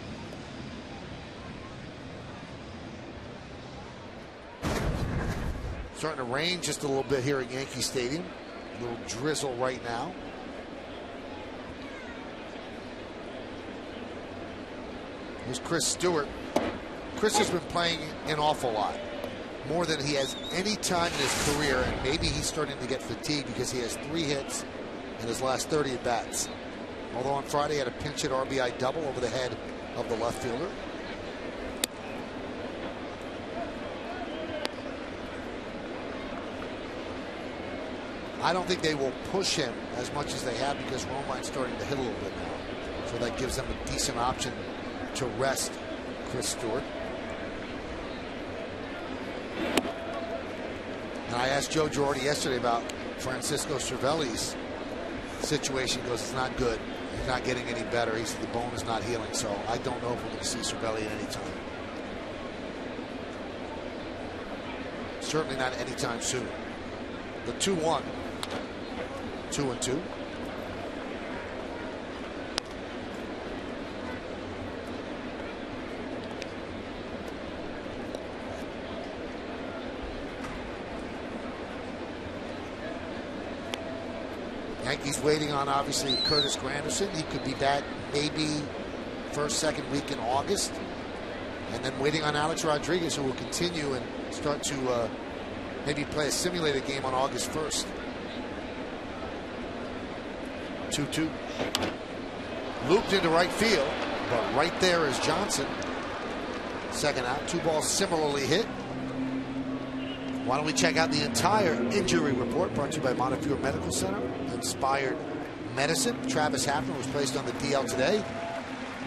[SPEAKER 2] Starting to rain just a little bit here at Yankee Stadium. A little drizzle right now. Here's Chris Stewart. Chris has been playing an awful lot. More than he has any time in his career, and maybe he's starting to get fatigued because he has 3 hits in his last 30 at-bats. Although on Friday he had a pinch hit RBI double over the head of the left fielder. I don't think they will push him as much as they have because Romine's starting to hit a little bit now. So that gives them a decent option to rest Chris Stewart. And I asked Joe Girardi yesterday about Francisco Cervelli's situation. He goes, it's not good. He's not getting any better. He said the bone is not healing. So I don't know if we're going to see Cervelli at any time. Certainly not anytime soon. The 2-1. 2-2. Yankees waiting on, obviously, Curtis Granderson. He could be back maybe first, second week in August. And then waiting on Alex Rodriguez, who will continue and start to maybe play a simulated game on August 1st. 2-2. Looped into right field, but right there is Johnson. Second out. 2 balls similarly hit. Why don't we check out the entire injury report brought to you by Montefiore Medical Center, Inspired Medicine. Travis Hafner was placed on the DL today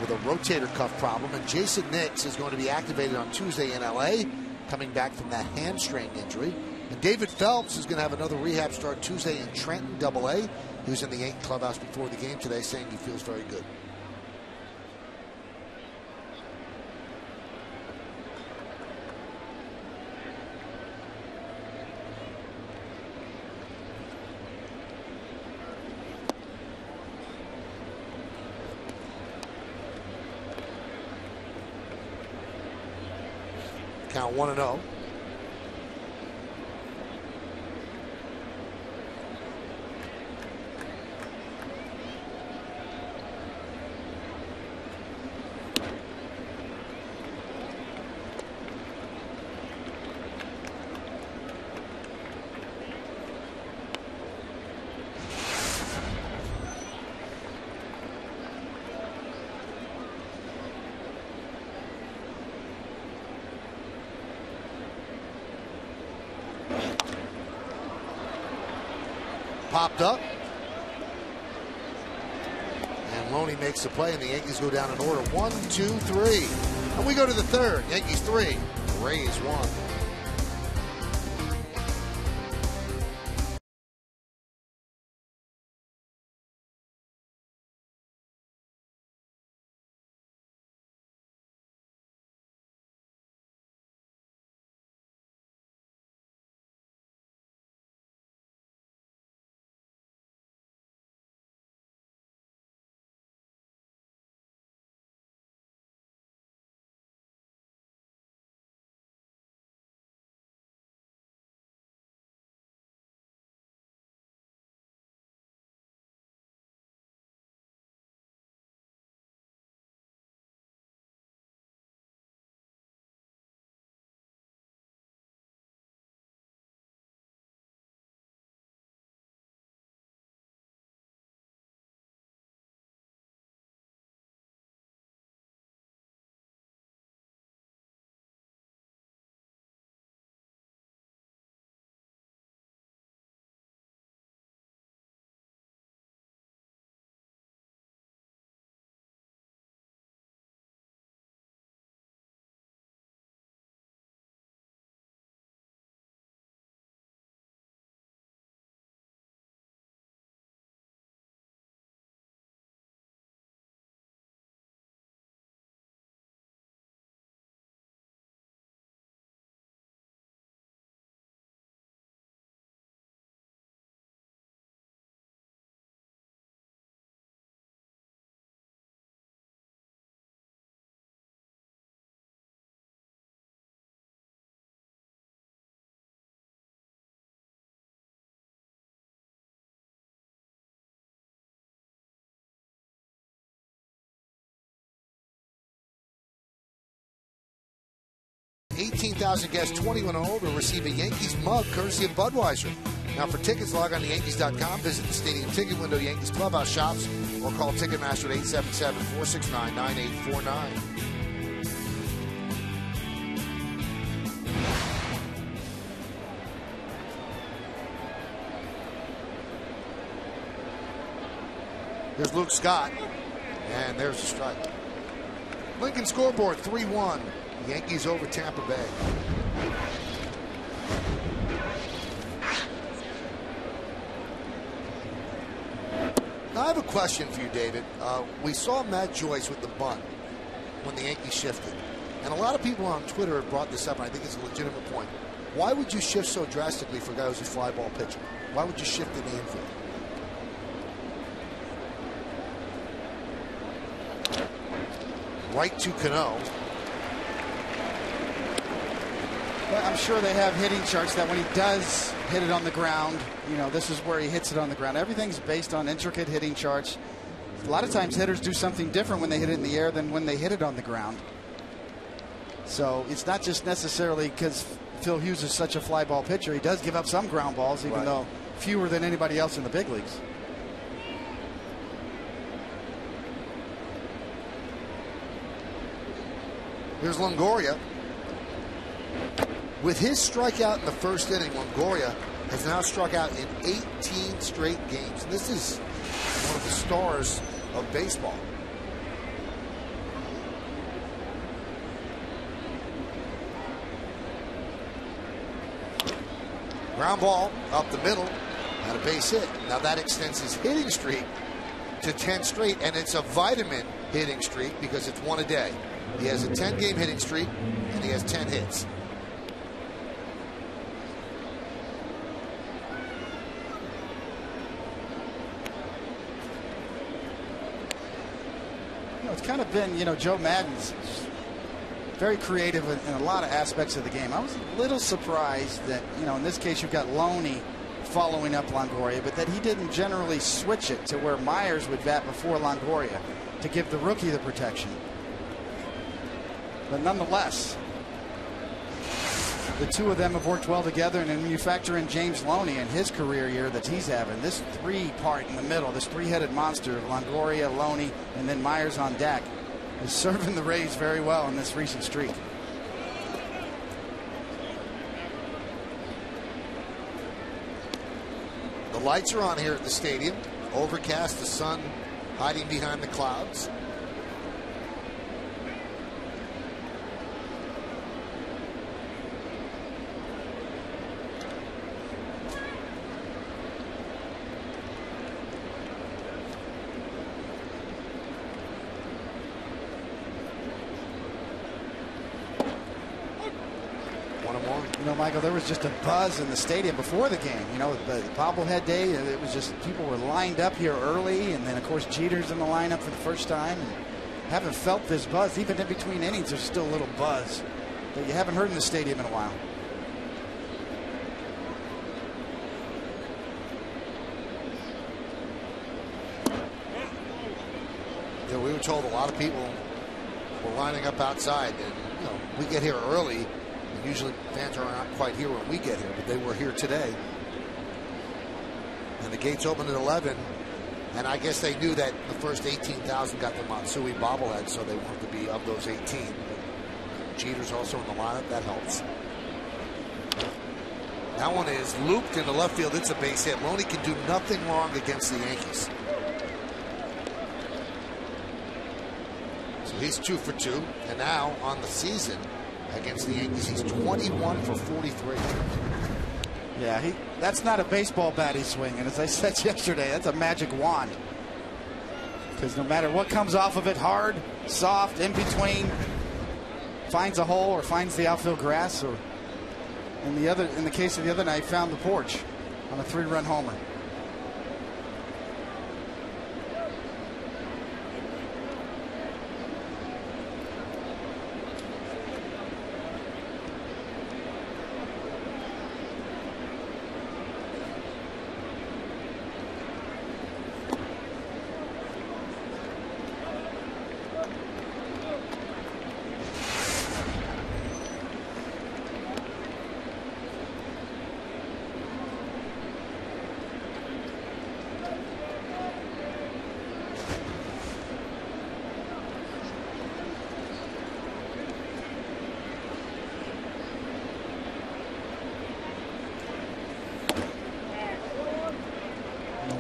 [SPEAKER 2] with a rotator cuff problem, and Jason Nix is going to be activated on Tuesday in LA, coming back from that hamstring injury. And David Phelps is going to have another rehab start Tuesday in Trenton AA. He was in the Yankee clubhouse before the game today saying he feels very good. now 1-0. Popped up. And Loney makes the play, and the Yankees go down in order 1, 2, 3. And we go to the third. Yankees 3, Rays 1. $18,000 guests 21 and older receive a Yankees mug courtesy of Budweiser. Now for tickets, log on to Yankees.com, visit the stadium ticket window, Yankees clubhouse shops, or call Ticketmaster at 877-469-9849. There's Luke Scott, and there's the strike. Lincoln scoreboard 3-1. Yankees over Tampa Bay. Now I have a question for you, David. We saw Matt Joyce with the bunt when the Yankees shifted. And a lot of people on Twitter have brought this up, and I think it's a legitimate point. Why would you shift so drastically for a guy who's a fly ball pitcher? Why would you shift in the infield? Right to Cano.
[SPEAKER 3] But I'm sure they have hitting charts that when he does hit it on the ground, you know, this is where he hits it on the ground. Everything's based on intricate hitting charts. A lot of times hitters do something different when they hit it in the air than when they hit it on the ground. So it's not just necessarily because Phil Hughes is such a fly ball pitcher. He does give up some ground balls, even though fewer than anybody else in the big leagues.
[SPEAKER 2] Here's Longoria. With his strikeout in the first inning, Longoria has now struck out in 18 straight games. And this is one of the stars of baseball. Ground ball up the middle and a base hit. Now that extends his hitting streak to 10 straight, and it's a vitamin hitting streak because it's one a day. He has a 10-game hitting streak, and he has 10 hits.
[SPEAKER 3] You know, it's kind of been, you know, Joe Maddon's very creative in a lot of aspects of the game. I was a little surprised that, you know, in this case you've got Loney following up Longoria, but that he didn't generally switch it to where Myers would bat before Longoria to give the rookie the protection. But nonetheless, the two of them have worked well together, and then when you factor in James Loney and his career year that he's having, this three-part in the middle, this three-headed monster of Longoria, Loney, and then Myers on deck is serving the Rays very well in this recent streak.
[SPEAKER 2] The lights are on here at the stadium. Overcast, the sun hiding behind the clouds.
[SPEAKER 3] You know, Michael, there was just a buzz in the stadium before the game. You know, the bobblehead day, it was just people were lined up here early, and then, of course, Jeter's in the lineup for the first time. And haven't felt this buzz. Even in between innings, there's still a little buzz that you haven't heard in the stadium in a while.
[SPEAKER 2] Yeah, we were told a lot of people were lining up outside. And, you know, we get here early. Usually fans are not quite here when we get here, but they were here today. And the gates opened at 11, and I guess they knew that the first 18,000 got the Matsui bobblehead, so they wanted to be of those 18. But Jeter's also in the lineup. That helps. That one is looped into left field. It's a base hit. Loney can do nothing wrong against the Yankees. So he's 2 for 2, and now on the season against the Yankees, he's 21 for 43.
[SPEAKER 3] Yeah, that's not a baseball bat he's swinging. As I said yesterday, that's a magic wand. Because no matter what comes off of it, hard, soft, in between, finds a hole or finds the outfield grass, or in the case of the other night, found the porch on a 3-run homer.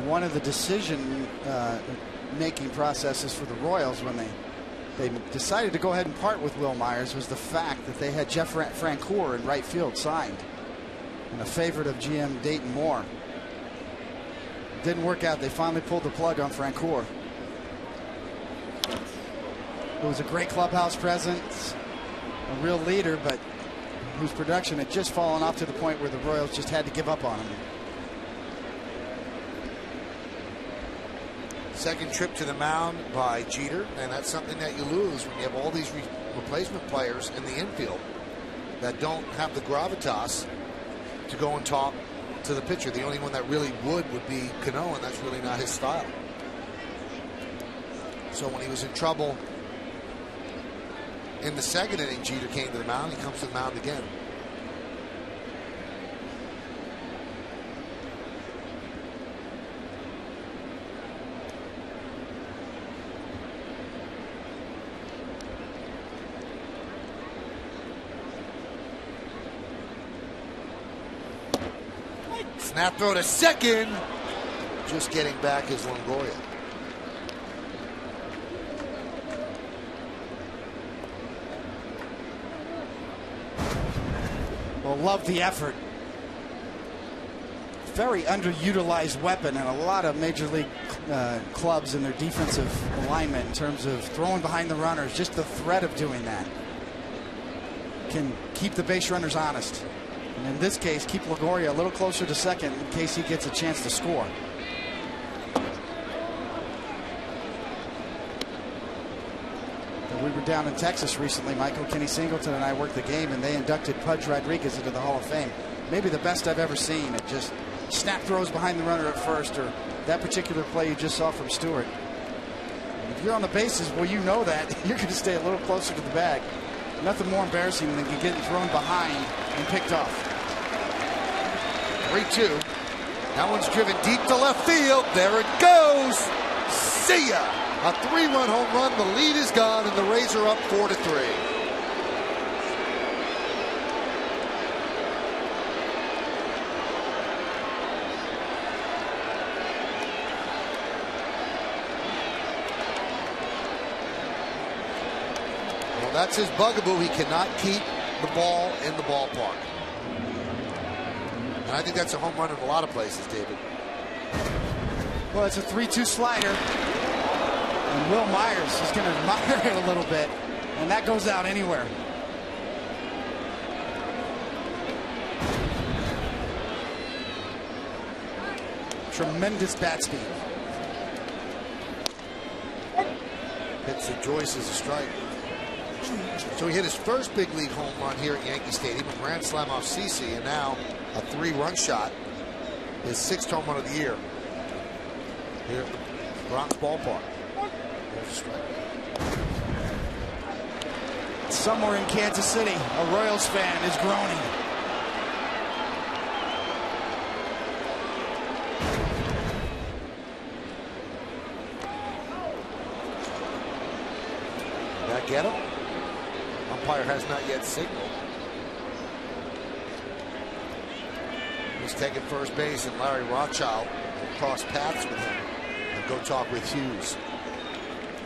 [SPEAKER 3] One of the decision-making processes for the Royals when they decided to go ahead and part with Wil Myers was the fact that they had Jeff Francoeur in right field signed, and a favorite of GM Dayton Moore. It didn't work out. They finally pulled the plug on Francoeur. It was a great clubhouse presence, a real leader, but whose production had just fallen off to the point where the Royals just had to give up on him.
[SPEAKER 2] Second trip to the mound by Jeter, and that's something that you lose when you have all these replacement players in the infield that don't have the gravitas to go and talk to the pitcher. The only one that really would be Cano, and that's really not his style. So when he was in trouble in the second inning, Jeter came to the mound. He comes to the mound again. Snap throw to second. Just getting back is Longoria.
[SPEAKER 3] Well, love the effort. Very underutilized weapon in a lot of major league clubs in their defensive alignment in terms of throwing behind the runners. Just the threat of doing that can keep the base runners honest. And in this case, keep Longoria a little closer to second in case he gets a chance to score. We were down in Texas recently, Michael. Kenny Singleton and I worked the game, and they inducted Pudge Rodriguez into the Hall of Fame. Maybe the best I've ever seen. It just snap throws behind the runner at first, or that particular play you just saw from Stewart. If you're on the bases, well, you know that. You're going to stay a little closer to the bag. Nothing more embarrassing than getting thrown behind and picked off.
[SPEAKER 2] 3-2. That one's driven deep to left field. There it goes. See ya. A 3-run home run. The lead is gone, and the Rays are up 4-3. That's his bugaboo. He cannot keep the ball in the ballpark. And I think that's a home run in a lot of places, David.
[SPEAKER 3] Well, it's a 3-2 slider. And Wil Myers is going to admire it a little bit. And that goes out anywhere. Tremendous bat speed.
[SPEAKER 2] Hits to Joyce as a strike. So he hit his first big league home run here at Yankee Stadium, a grand slam off CC, and now a 3-run shot. His 6th home run of the year here at the Bronx Ballpark. There's a strike.
[SPEAKER 3] Somewhere in Kansas City, a Royals fan is groaning.
[SPEAKER 2] That get him? Umpire has not yet signaled. He's taking first base, and Larry Rothschild will cross paths with him and go talk with Hughes.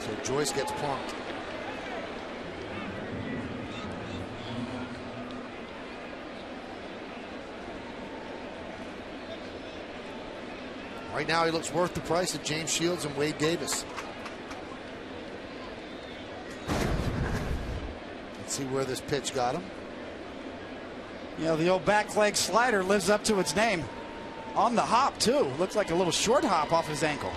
[SPEAKER 2] So Joyce gets punked. Right now, he looks worth the price of James Shields and Wade Davis. See where this pitch got him.
[SPEAKER 3] You know, the old back leg slider lives up to its name. On the hop, too. Looks like a little short hop off his ankle.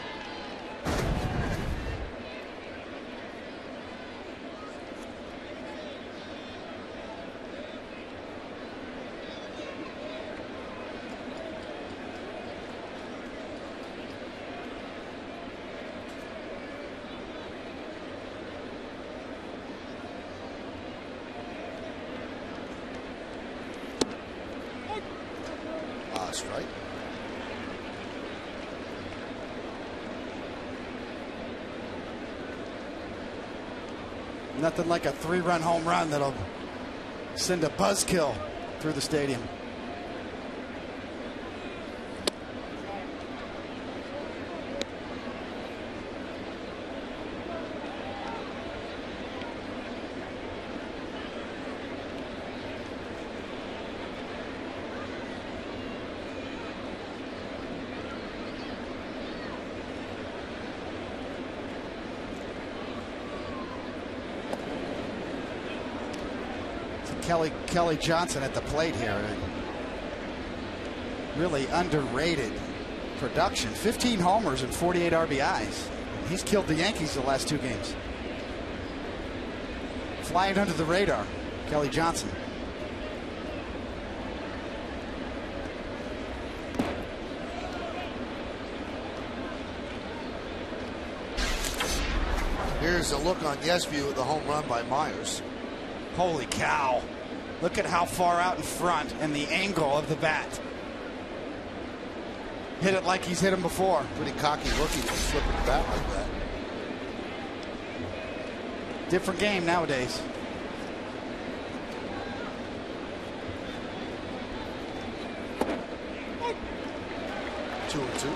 [SPEAKER 2] Right.
[SPEAKER 3] Nothing like a 3-run home run that'll send a buzzkill through the stadium. Kelly Johnson at the plate here. Really underrated production. 15 homers and 48 RBIs. He's killed the Yankees the last 2 games. Flying under the radar, Kelly Johnson.
[SPEAKER 2] Here's a look on Yes View at the home run by Myers.
[SPEAKER 3] Holy cow. Look at how far out in front and the angle of the bat. Hit it like he's hit him before.
[SPEAKER 2] Pretty cocky rookie to slip the bat like that.
[SPEAKER 3] Different game nowadays.
[SPEAKER 2] Two and two.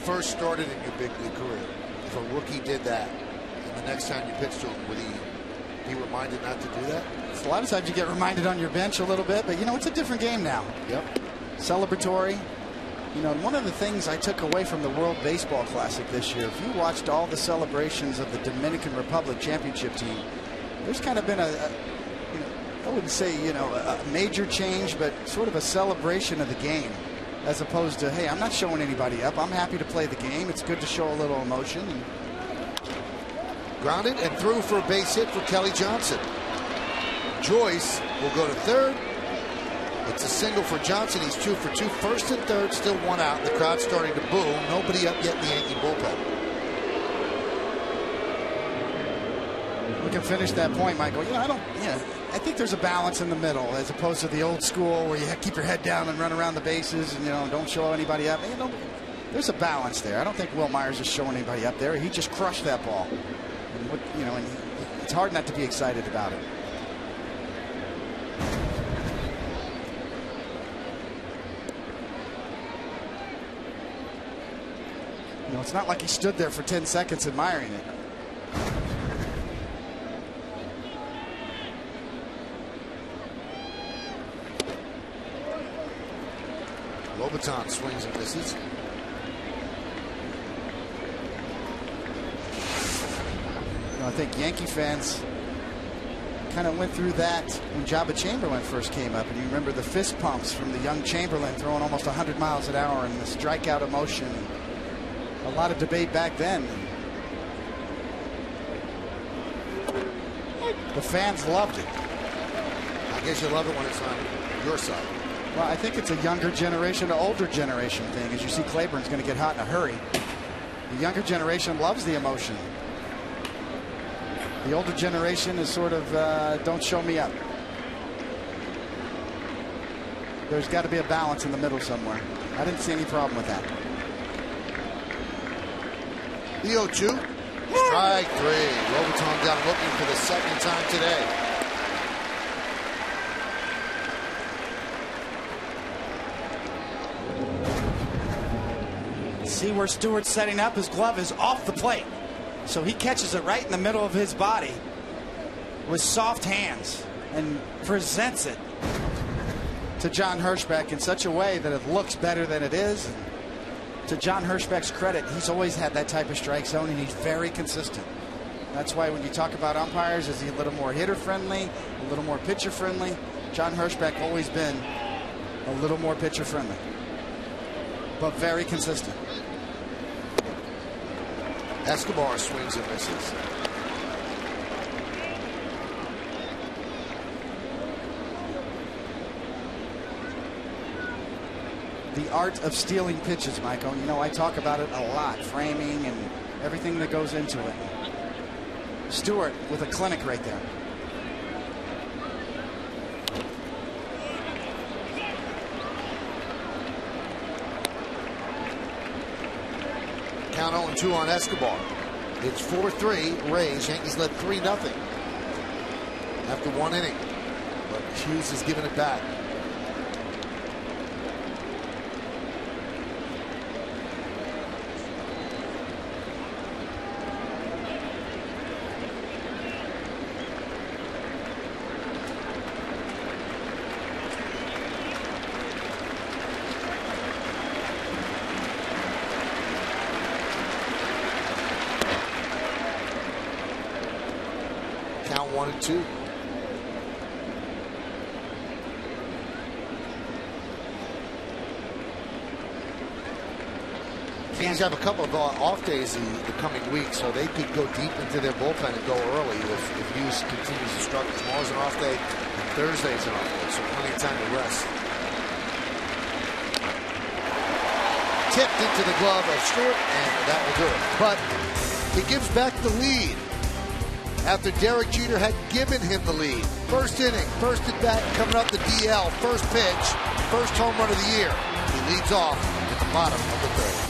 [SPEAKER 2] First started in your big league career, if a rookie did that, and the next time you pitched to him, would he be reminded not to do that?
[SPEAKER 3] A lot of times you get reminded on your bench a little bit, but you know, it's a different game now.
[SPEAKER 2] Yep.
[SPEAKER 3] Celebratory. You know, one of the things I took away from the World Baseball Classic this year, if you watched all the celebrations of the Dominican Republic championship team, there's kind of been a you know, I wouldn't say, you know, a major change, but sort of a celebration of the game. as opposed to, hey, I'm not showing anybody up. I'm happy to play the game. It's good to show a little emotion. And
[SPEAKER 2] grounded and through for a base hit for Kelly Johnson. Joyce will go to third. It's a single for Johnson. He's 2 for 2. First and third, still 1 out. The crowd's starting to boo. Nobody up yet in the Yankee bullpen.
[SPEAKER 3] We can finish that point, Michael. I think there's a balance in the middle as opposed to the old school where you keep your head down and run around the bases and don't show anybody up. There's a balance there. I don't think Wil Myers is showing anybody up there. He just crushed that ball. And it's hard not to be excited about it. It's not like he stood there for 10 seconds admiring it.
[SPEAKER 2] Lobaton swings and misses.
[SPEAKER 3] I think Yankee fans kind of went through that when Jabba Chamberlain first came up, and you remember the fist pumps from the young Chamberlain throwing almost 100 miles an hour and the strikeout emotion. A lot of debate back then. The fans loved it.
[SPEAKER 2] I guess you love it when it's on your side.
[SPEAKER 3] Well, I think it's a younger generation to older generation thing. As you see, Claiborne's going to get hot in a hurry. The younger generation loves the emotion. The older generation is sort of, don't show me up. There's got to be a balance in the middle somewhere. I didn't see any problem with that.
[SPEAKER 2] The 0-2. Strike 3. Lobaton down looking for the second time today.
[SPEAKER 3] See where Stewart's setting up? His glove is off the plate. So he catches it right in the middle of his body with soft hands and presents it to John Hirschbeck in such a way that it looks better than it is. To John Hirschbeck's credit, he's always had that type of strike zone, and he's very consistent. That's why when you talk about umpires, is he a little more hitter friendly, a little more pitcher friendly? John Hirschbeck always been a little more pitcher friendly, but very consistent.
[SPEAKER 2] Escobar swings and misses.
[SPEAKER 3] The art of stealing pitches, Michael. I talk about it a lot, framing and everything that goes into it. Stewart with a clinic right there.
[SPEAKER 2] Count 0-2 on Escobar. It's 4-3 Rays. Yankees led 3-0 after 1 inning. But Hughes has given it back. Count 1-2. Yankees have a couple of off days the coming week, so they could go deep into their bullpen and go early if Hughes continues to struggle. Tomorrow's an off day, and Thursday's an off day, so plenty of time to rest. Tipped into the glove of Stewart, and that will do it. But he gives back the lead after Derek Jeter had given him the lead. First inning, first at bat, coming up the DL, first pitch, first home run of the year. He leads off at the bottom of the third.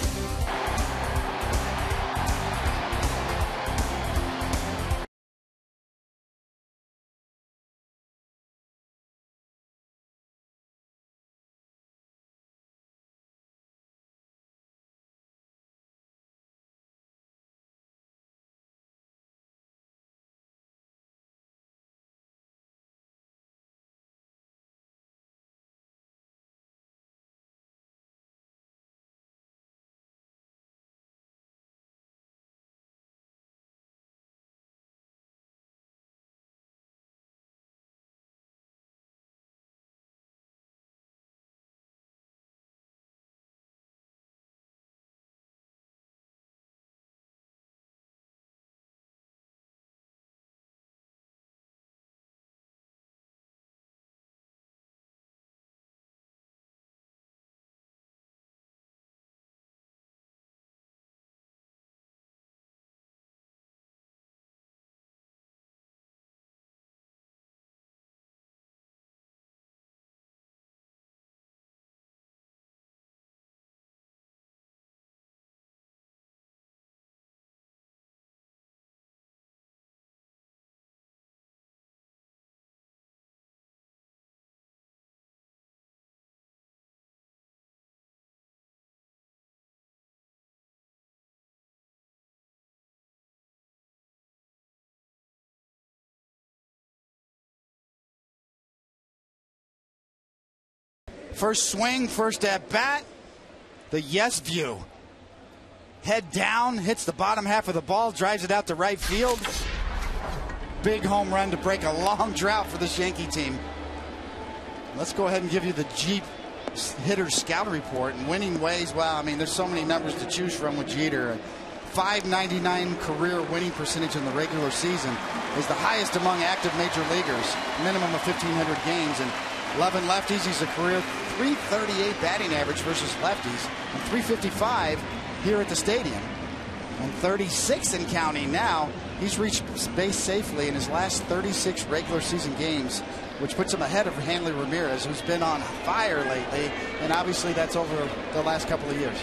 [SPEAKER 3] First swing, first at bat. The yes view. Head down, hits the bottom half of the ball, drives it out to right field. Big home run to break a long drought for this Yankee team. Let's go ahead and give you the Jeep hitter scout report. And winning ways, well, I mean, there's so many numbers to choose from with Jeter. .599 career winning percentage in the regular season is the highest among active major leaguers, minimum of 1,500 games, and 11 lefties. He's a career .338 batting average versus lefties, and .355 here at the stadium, and 36 and counting now. He's reached base safely in his last 36 regular season games, which puts him ahead of Hanley Ramirez, who's been on fire lately, and obviously that's over the last couple of years.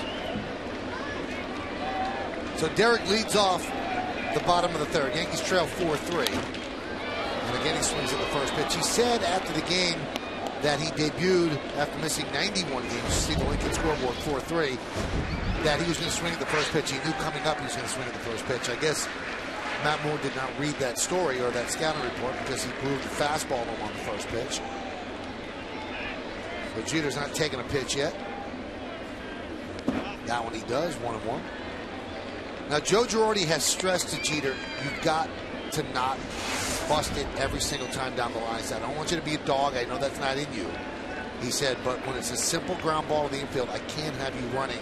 [SPEAKER 2] So Derek leads off the bottom of the third. Yankees trail 4-3. And again, he swings at the first pitch. He said after the game that he debuted after missing 91 games, you see the Lincoln scoreboard 4-3, that he was going to swing at the first pitch. He knew coming up he was going to swing at the first pitch. I guess Matt Moore did not read that story or that scouting report because he proved the fastball on the first pitch. So Jeter's not taking a pitch yet. That one he does, 1-1. Now, Joe Girardi has stressed to Jeter, you've got to not bust it every single time down the line. He said, I don't want you to be a dog. I know that's not in you. He said, but when it's a simple ground ball to the infield, I can't have you running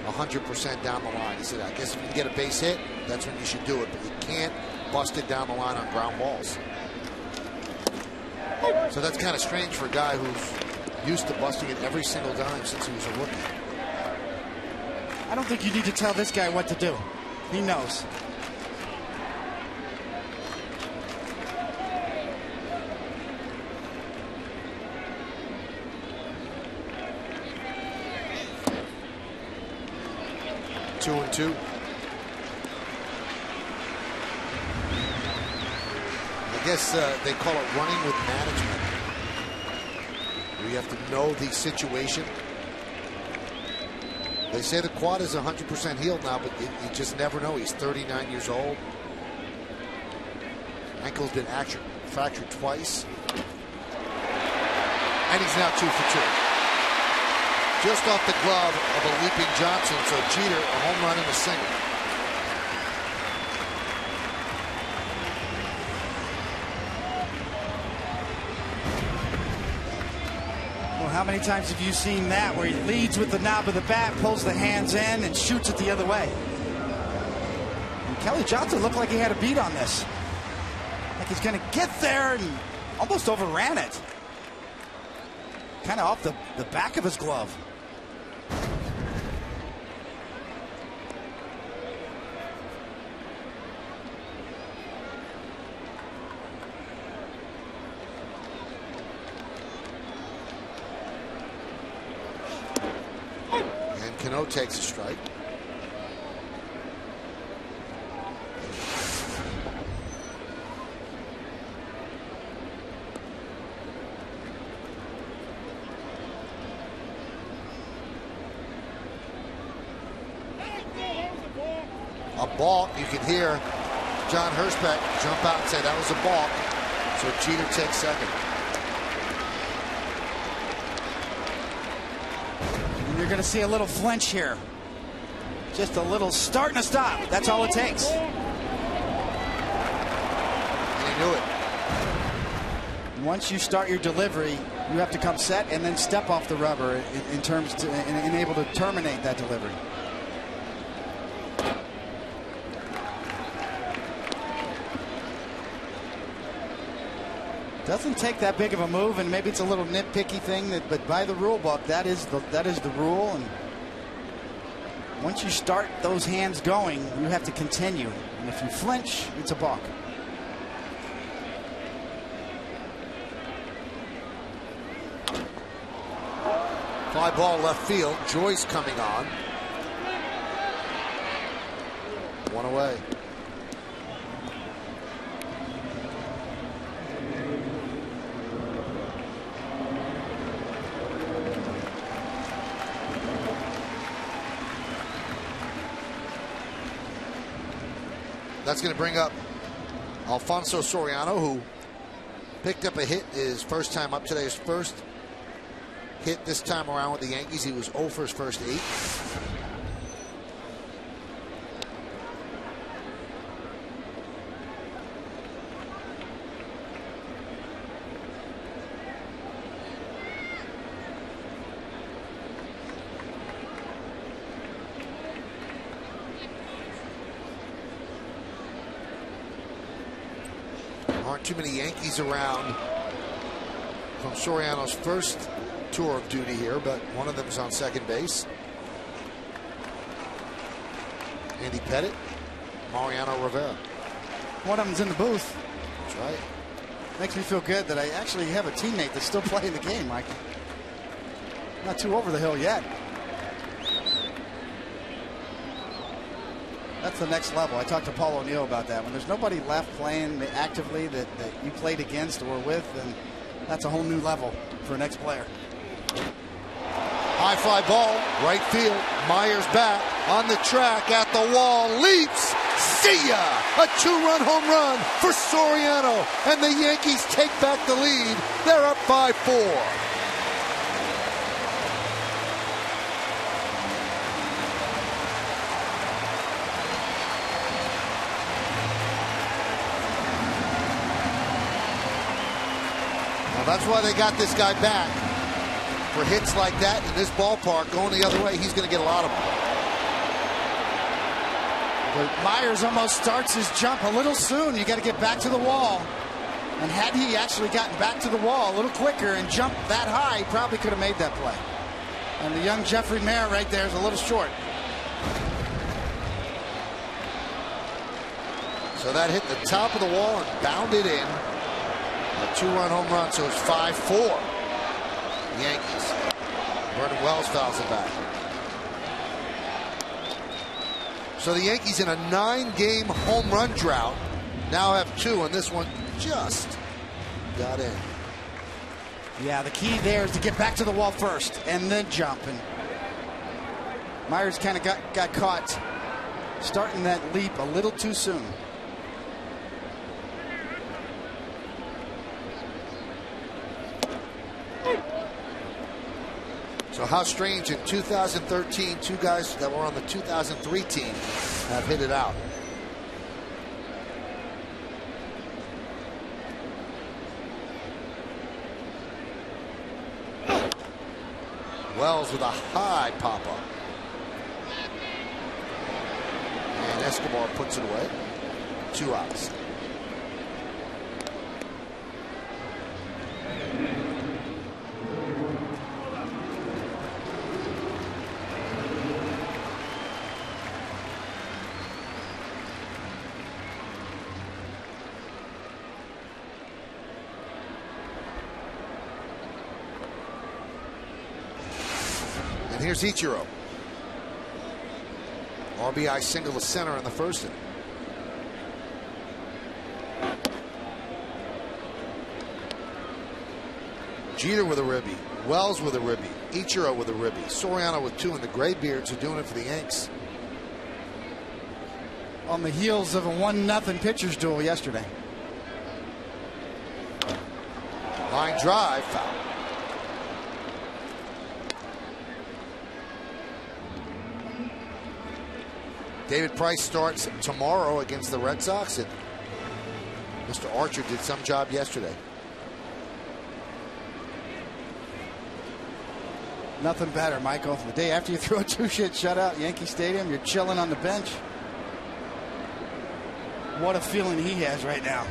[SPEAKER 2] 100% down the line. He said, I guess if you can get a base hit, that's when you should do it. But you can't bust it down the line on ground balls. So that's kind of strange for a guy who's used to busting it every single time since he was a rookie.
[SPEAKER 3] I don't think you need to tell this guy what to do. He knows.
[SPEAKER 2] Two and two. I guess they call it running with management. You have to know the situation. They say the quad is 100% healed now, but you just never know. He's 39 years old. Ankle's been fractured twice. And he's now 2 for 2. Just off the glove of a leaping Johnson. So Jeter, a home run and a single.
[SPEAKER 3] How many times have you seen that where he leads with the knob of the bat, pulls the hands in, and shoots it the other way? And Kelly Johnson looked like he had a beat on this. Like he's going to get there and almost overran it. Kind of off the back of his glove.
[SPEAKER 2] Cano takes a strike. A balk. You can hear John Hirschbeck jump out and say that was a balk. So Jeter takes second.
[SPEAKER 3] You're going to see a little flinch here. Just a little start and a stop. That's all it takes.
[SPEAKER 2] And he knew it.
[SPEAKER 3] Once you start your delivery, you have to come set and then step off the rubber in terms to and able to terminate that delivery. Doesn't take that big of a move, and maybe it's a little nitpicky thing, but by the rule book, that is the rule. And once you start those hands going, you have to continue. And if you flinch, it's a balk.
[SPEAKER 2] Fly ball left field. Joyce coming on. One away. That's going to bring up Alfonso Soriano, who picked up a hit his first time up today, his first hit this time around with the Yankees. He was 0 for his first 8. Aren't too many Yankees around from Soriano's first tour of duty here, but one of them is on second base. Andy Pettit, Mariano Rivera.
[SPEAKER 6] One of them's in the booth.
[SPEAKER 2] That's right.
[SPEAKER 6] Makes me feel good that I actually have a teammate that's still playing the game, Mike. Not too over the hill yet. That's the next level. I talked to Paul O'Neill about that. When there's nobody left playing actively that you played against or with, then that's a whole new level for the next player.
[SPEAKER 2] High fly ball, right field. Myers back on the track at the wall, leaps. See ya! A 2-run home run for Soriano, and the Yankees take back the lead. They're up 5-4. That's why they got this guy back. For hits like that in this ballpark going the other way, he's going to get a lot of them.
[SPEAKER 6] But Myers almost starts his jump a little soon. You got to get back to the wall. And had he actually gotten back to the wall a little quicker and jumped that high, he probably could have made that play. And the young Jeffrey Mayer right there is a little short.
[SPEAKER 2] So that hit the top of the wall and bounded in. A 2-run home run, so it's 5-4. Yankees. Vernon Wells fouls it back. So the Yankees in a 9-game home run drought now have 2, and this one just got in.
[SPEAKER 6] Yeah, the key there is to get back to the wall first and then jump. And Myers kind of got caught starting that leap a little too soon.
[SPEAKER 2] So how strange, in 2013, 2 guys that were on the 2003 team have hit it out. Wells with a high pop-up. And Escobar puts it away. 2 outs. And here's Ichiro. RBI single to center in the first inning. Jeter with a ribby. Wells with a ribby. Ichiro with a ribby. Soriano with 2, and the Graybeards are doing it for the Yanks.
[SPEAKER 6] On the heels of a 1-0 pitchers duel yesterday.
[SPEAKER 2] Line drive, foul. David Price starts tomorrow against the Red Sox, and Mr. Archer did some job yesterday.
[SPEAKER 6] Nothing better, Michael. The day after you throw a 2-hit shutout at Yankee Stadium, you're chilling on the bench. What a feeling he has right now.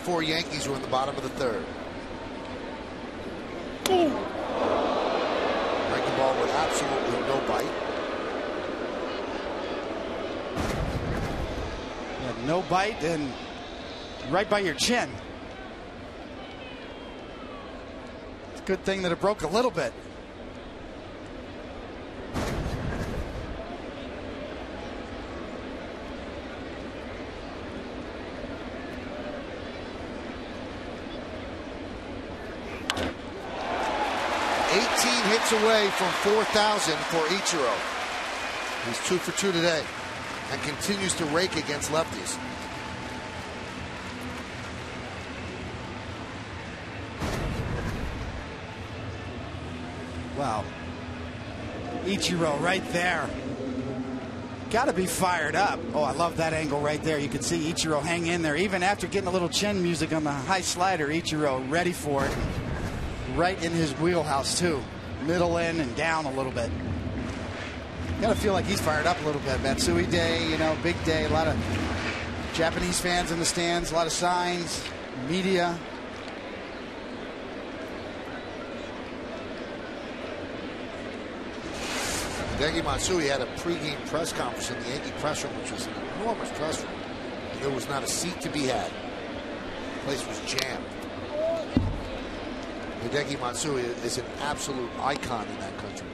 [SPEAKER 2] Four Yankees were in the bottom of the third. Breaking ball with absolutely no bite.
[SPEAKER 6] Yeah, no bite and right by your chin. It's a good thing that it broke a little bit.
[SPEAKER 2] hits away from 4,000 for Ichiro. He's 2 for 2 today and continues to rake against lefties.
[SPEAKER 6] Wow. Ichiro right there. Got to be fired up. Oh, I love that angle right there. You can see Ichiro hang in there. Even after getting a little chin music on the high slider, Ichiro ready for it. Right in his wheelhouse, too. Middle in and down a little bit. Got to feel like he's fired up a little bit. Matsui day, you know, big day. A lot of Japanese fans in the stands, a lot of signs, media.
[SPEAKER 2] Hideki Matsui had a pregame press conference in the Yankee press room, which was an enormous press room. And there was not a seat to be had. The place was jammed. Hideki Matsui is an absolute icon in that country.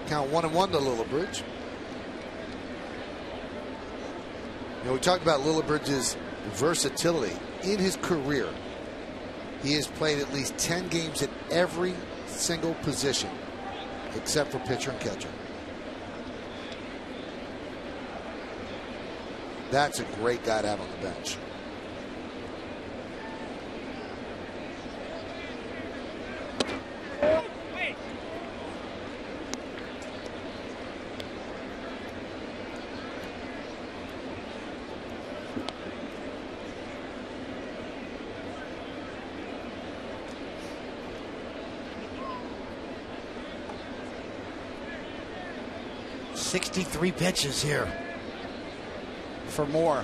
[SPEAKER 2] Count 1-1 to Lillibridge. You know, we talked about Lillibridge's versatility. In his career, he has played at least 10 games at every single position except for pitcher and catcher. That's a great guy to have on the bench.
[SPEAKER 6] Three pitches here for Moore.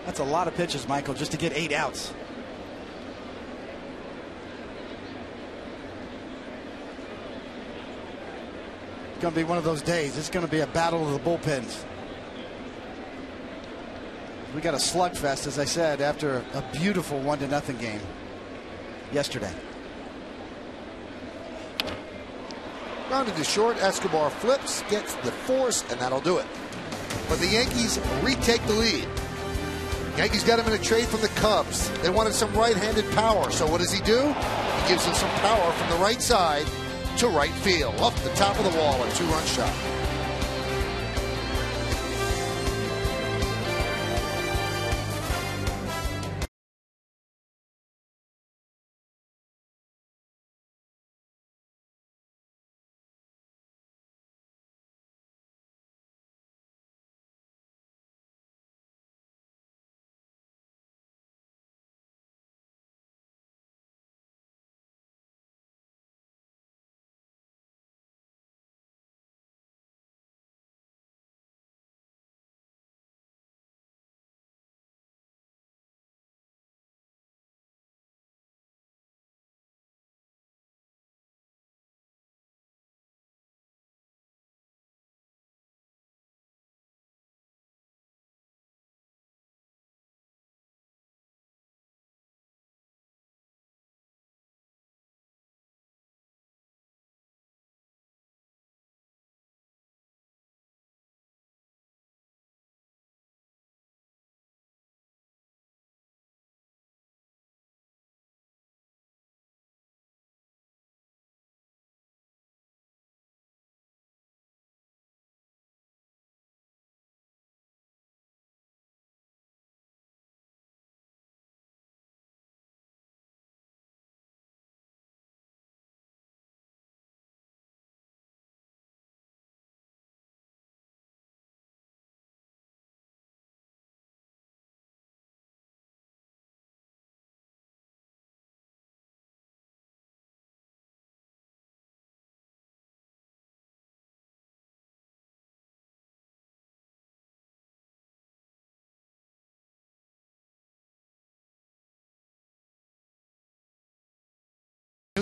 [SPEAKER 6] That's a lot of pitches, Michael, just to get 8 outs. Going to be one of those days. It's going to be a battle of the bullpens. We got a slugfest, as I said, after a beautiful 1-0 game yesterday.
[SPEAKER 2] Grounded to short, Escobar flips, gets the force, and that'll do it. But the Yankees retake the lead. Yankees got him in a trade from the Cubs. They wanted some right-handed power, so what does he do? He gives him some power from the right side to right field, off the top of the wall, a 2-run shot.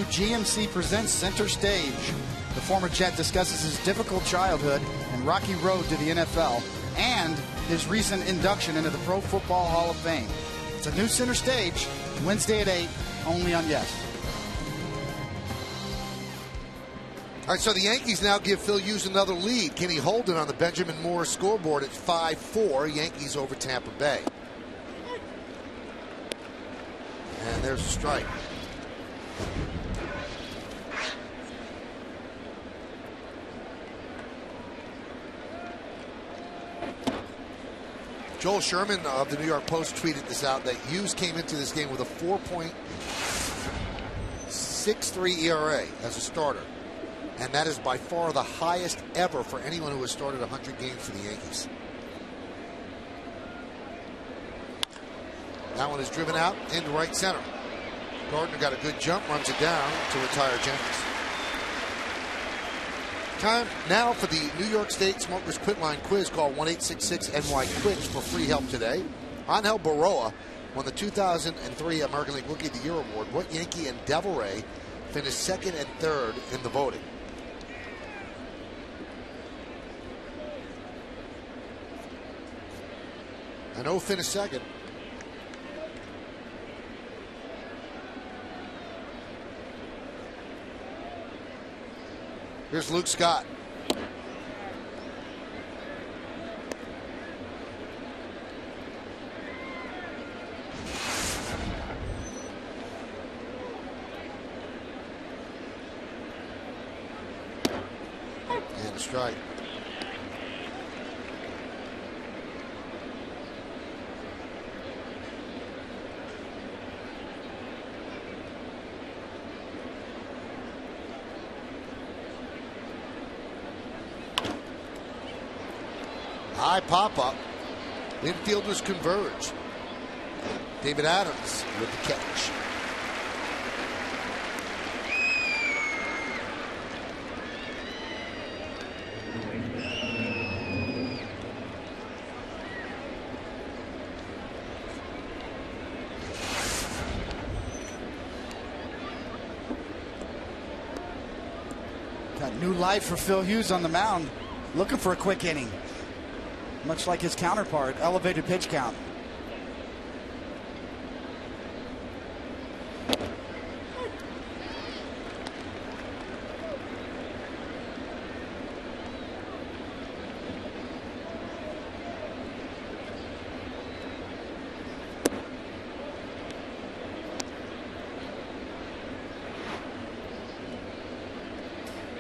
[SPEAKER 6] GMC presents Center Stage. The former Jet discusses his difficult childhood and rocky road to the NFL and his recent induction into the Pro Football Hall of Fame. It's a new Center Stage, Wednesday at 8, only on Yes.
[SPEAKER 2] All right, so the Yankees now give Phil Hughes another lead. Can he hold it on the Benjamin Moore scoreboard at 5-4? Yankees over Tampa Bay. And there's a strike. Joel Sherman of the New York Post tweeted this out, that Hughes came into this game with a 4.63 ERA as a starter. And that is by far the highest ever for anyone who has started 100 games for the Yankees. That one is driven out into right center. Gardner got a good jump, runs it down to retire Jenkins. Time now for the New York State Smokers Quit Line quiz. Call 1-866-NY-QUIT for free help today. Angel Baroa won the 2003 American League Rookie of the Year award. What Yankee and Devil Ray finished second and third in the voting? I know who finished second. Here's Luke Scott. And a strike. High pop-up. Infielders converge. David Adams with the catch.
[SPEAKER 6] Got new life for Phil Hughes on the mound. Looking for a quick inning. Much like his counterpart, elevated pitch count.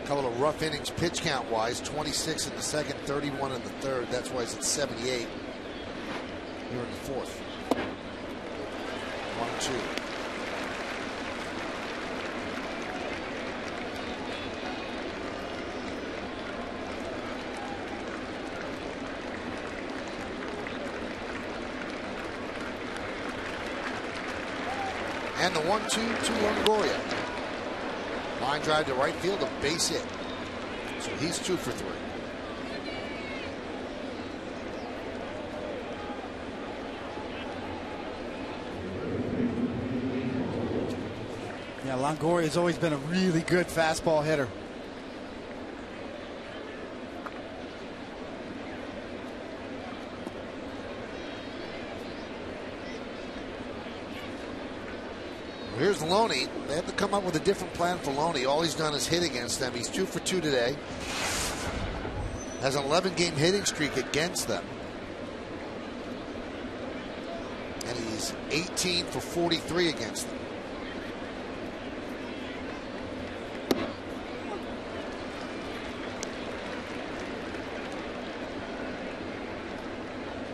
[SPEAKER 2] Couple of rough innings pitch count wise, 26 in the second, 31 in the third. That's why he's at 78 here in the fourth. 1-2. And the 1-2 to Longoria. Line drive to right field, a base hit. So he's 2 for 3.
[SPEAKER 6] Yeah, Longoria has always been a really good fastball hitter.
[SPEAKER 2] Here's Loney. They have to come up with a different plan for Loney. All he's done is hit against them. He's 2 for 2 today. Has an 11-game hitting streak against them. And he's 18 for 43 against them.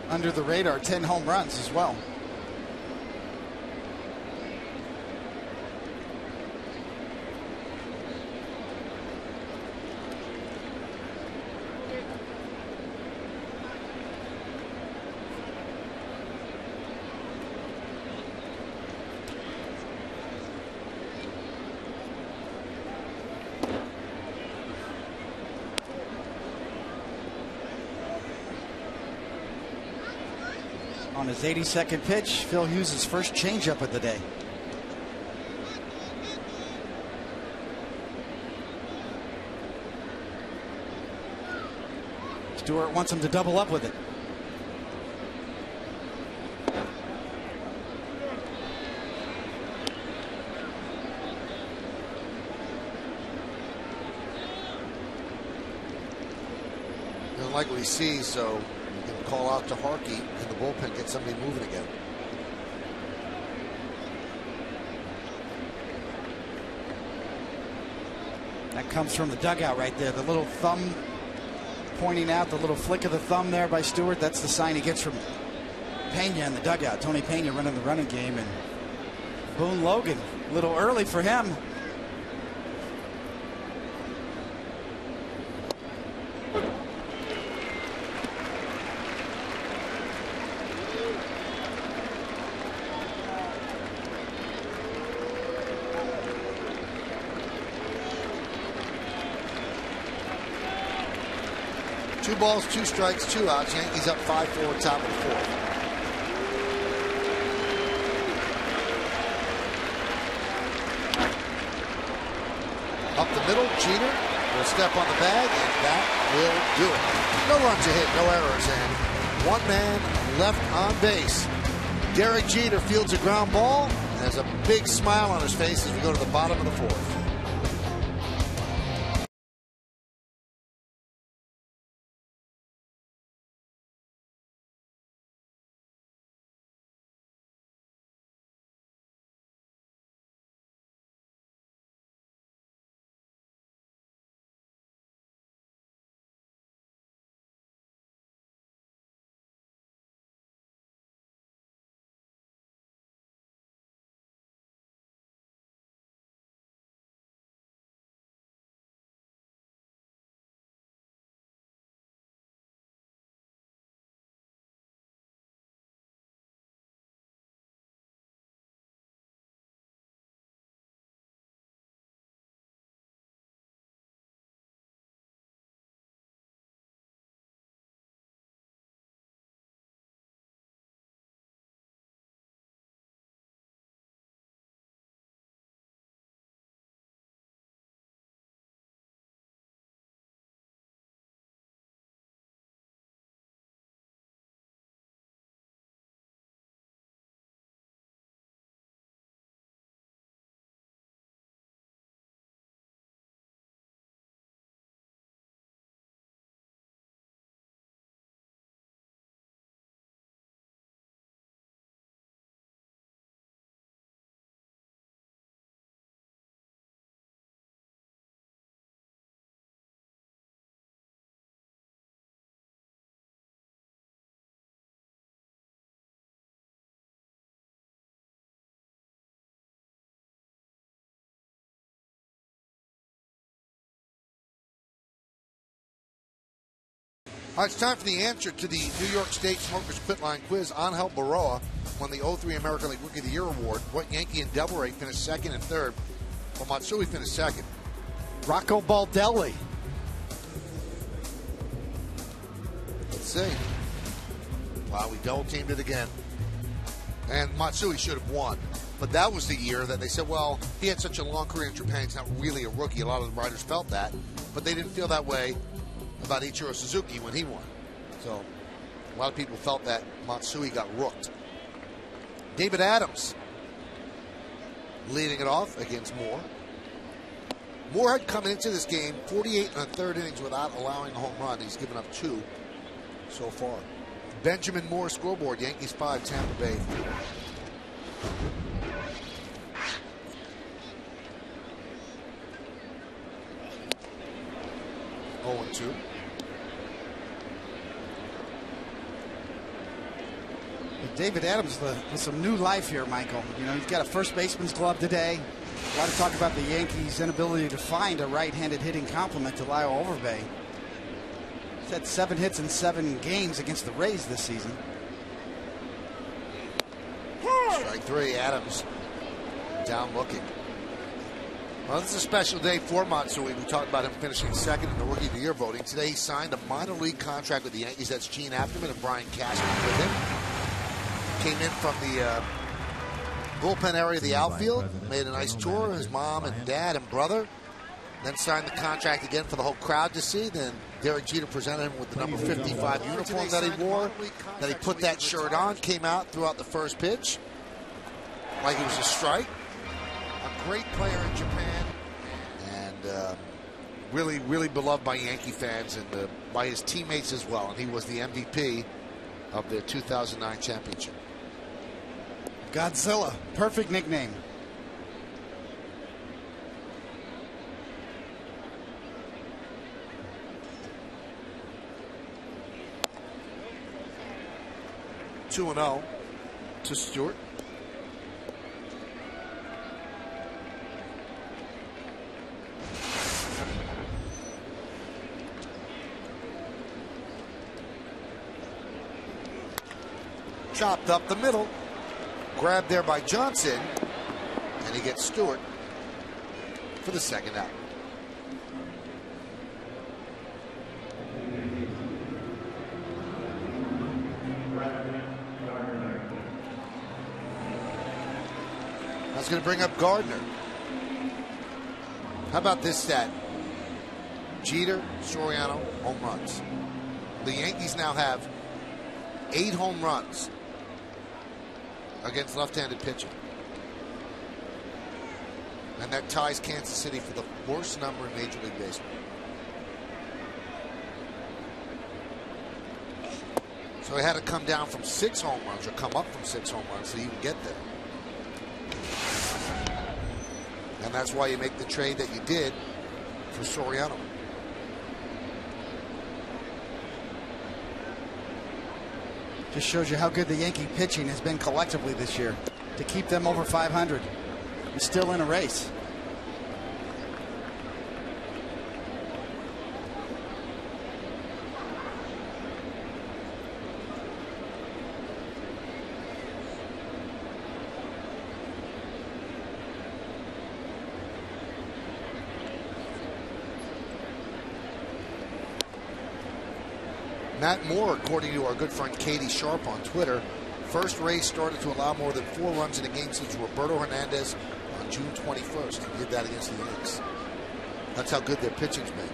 [SPEAKER 6] Under the radar, 10 home runs as well. On his 82nd pitch, Phil Hughes' first changeup of the day. Stewart wants him to double up with it.
[SPEAKER 2] Doesn't like what he sees, so he can call out to Harkey in the bullpen, get somebody moving again.
[SPEAKER 6] That comes from the dugout right there. The little thumb pointing out, the little flick of the thumb there by Stewart. That's the sign he gets from Pena in the dugout. Tony Pena running the running game, and Boone Logan, a little early for him.
[SPEAKER 2] Two balls, 2 strikes, 2 outs. Yankees up 5-4, top of the 4th. Up the middle, Jeter will step on the bag, and that will do it. No runs ahead, no errors, and 1 man left on base. Derek Jeter fields a ground ball and has a big smile on his face as we go to the bottom of the 4th. All right, it's time for the answer to the New York State Smokers Pit Line Quiz. Angel Baroa won the 03 American League Rookie of the Year award. What Yankee and Devil Ray finished second and third, while Matsui finished second.
[SPEAKER 6] Rocco Baldelli.
[SPEAKER 2] Let's see. Wow, we double-teamed it again. And Matsui should have won. But that was the year that they said, well, he had such a long career in Japan, he's not really a rookie. A lot of the writers felt that. But they didn't feel that way about Ichiro Suzuki when he won. So a lot of people felt that Matsui got rooked. David Adams leading it off against Moore. Moore had come into this game 48 in the third innings without allowing a home run. He's given up 2 so far. Benjamin Moore scoreboard, Yankees 5, Tampa Bay 3. Oh, 2.
[SPEAKER 6] David Adams with some new life here, Michael. You know, he's got a first baseman's glove today. A lot of talk about the Yankees' inability to find a right-handed hitting complement to Lyle Overbay. He's had 7 hits in 7 games against the Rays this season.
[SPEAKER 2] Strike 3, Adams down looking. Well, this is a special day for Matsui. We talked about him finishing second in the Rookie of the Year voting. Today he signed a minor league contract with the Yankees. That's Gene Afterman and Brian Cashman with him. Came in from the bullpen area of the outfield. Made a nice tour. His mom and dad and brother then signed the contract again for the whole crowd to see. Then Derek Jeter presented him with the number 55 uniform that he wore. Then he put that shirt on, came out, threw out the first pitch like it was a strike. A great player in Japan, and really, really beloved by Yankee fans and by his teammates as well. And he was the MVP of their 2009 championship.
[SPEAKER 6] Godzilla, perfect nickname.
[SPEAKER 2] Two and 0 to Stewart. Chopped up the middle. Grabbed there by Johnson. And he gets Stewart for the second out. That's going to bring up Gardner. How about this stat? Jeter, Soriano, home runs. The Yankees now have 8 home runs against left-handed pitching. And that ties Kansas City for the worst number in Major League Baseball. So he had to come down from 6 home runs or come up from 6 home runs to even get there. And that's why you make the trade that you did for Soriano.
[SPEAKER 6] Just shows you how good the Yankee pitching has been collectively this year to keep them over 500 and still in a race.
[SPEAKER 2] Matt Moore, according to our good friend Katie Sharp on Twitter, first race started to allow more than 4 runs in a game since Roberto Hernandez on June 21st. He did that against the Yanks. That's how good their pitching's been.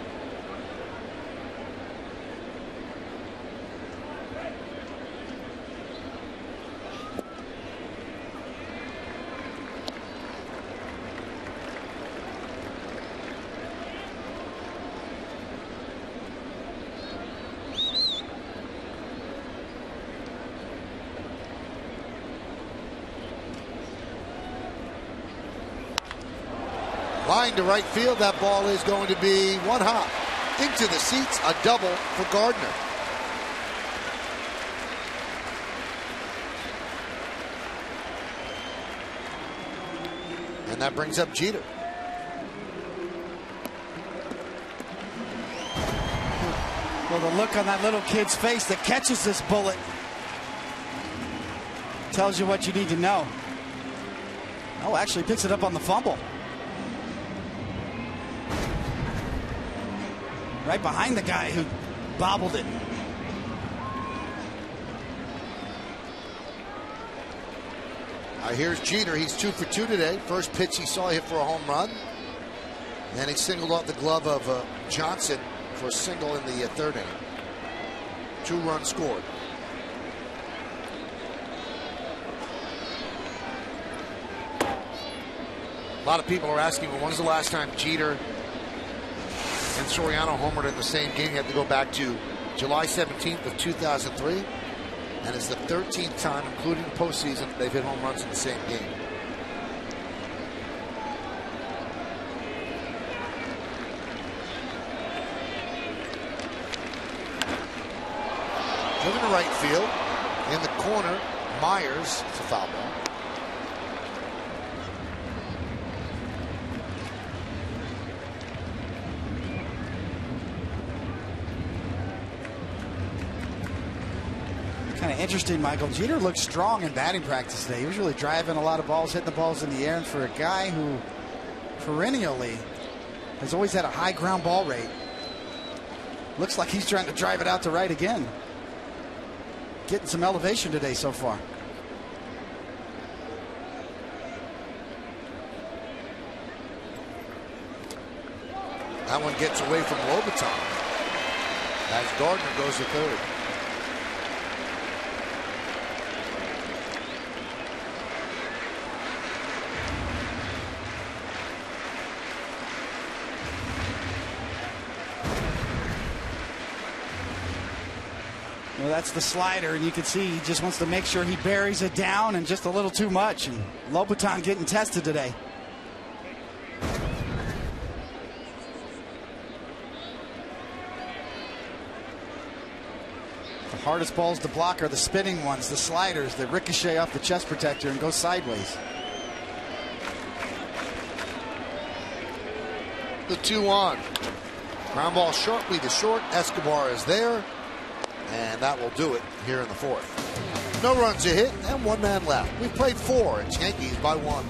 [SPEAKER 2] Line to right field. That ball is going to be one hop into the seats. A double for Gardner. And that brings up Jeter.
[SPEAKER 6] Well, the look on that little kid's face that catches this bullet tells you what you need to know. Oh, actually picks it up on the fumble. Right behind the guy who bobbled it.
[SPEAKER 2] Here's Jeter. He's 2 for 2 today. First pitch he saw hit for a home run. Then he singled off the glove of Johnson for a single in the 3rd inning. 2 runs scored. A lot of people are asking, well, when's the last time Jeter and Soriano homered in the same game? You have to go back to July 17th of 2003. And it's the 13th time, including the postseason, they've hit home runs in the same game. Driven to right field. In the corner, Myers. It's a foul ball.
[SPEAKER 6] Kind of interesting, Michael. Jeter looked strong in batting practice today. He was really driving a lot of balls, hitting the balls in the air. And for a guy who perennially has always had a high ground ball rate, looks like he's trying to drive it out to right again. Getting some elevation today so far.
[SPEAKER 2] That one gets away from Lobaton as Gardner goes to third.
[SPEAKER 6] Well, that's the slider, and you can see he just wants to make sure he buries it down and just a little too much. And Lobaton getting tested today. The hardest balls to block are the spinning ones, the sliders that ricochet off the chest protector and go sideways.
[SPEAKER 2] The 2-1. Ground ball sharply to short. Escobar is there. And that will do it here in the fourth. No runs a hit and 1 man left. We've played 4. It's Yankees by 1.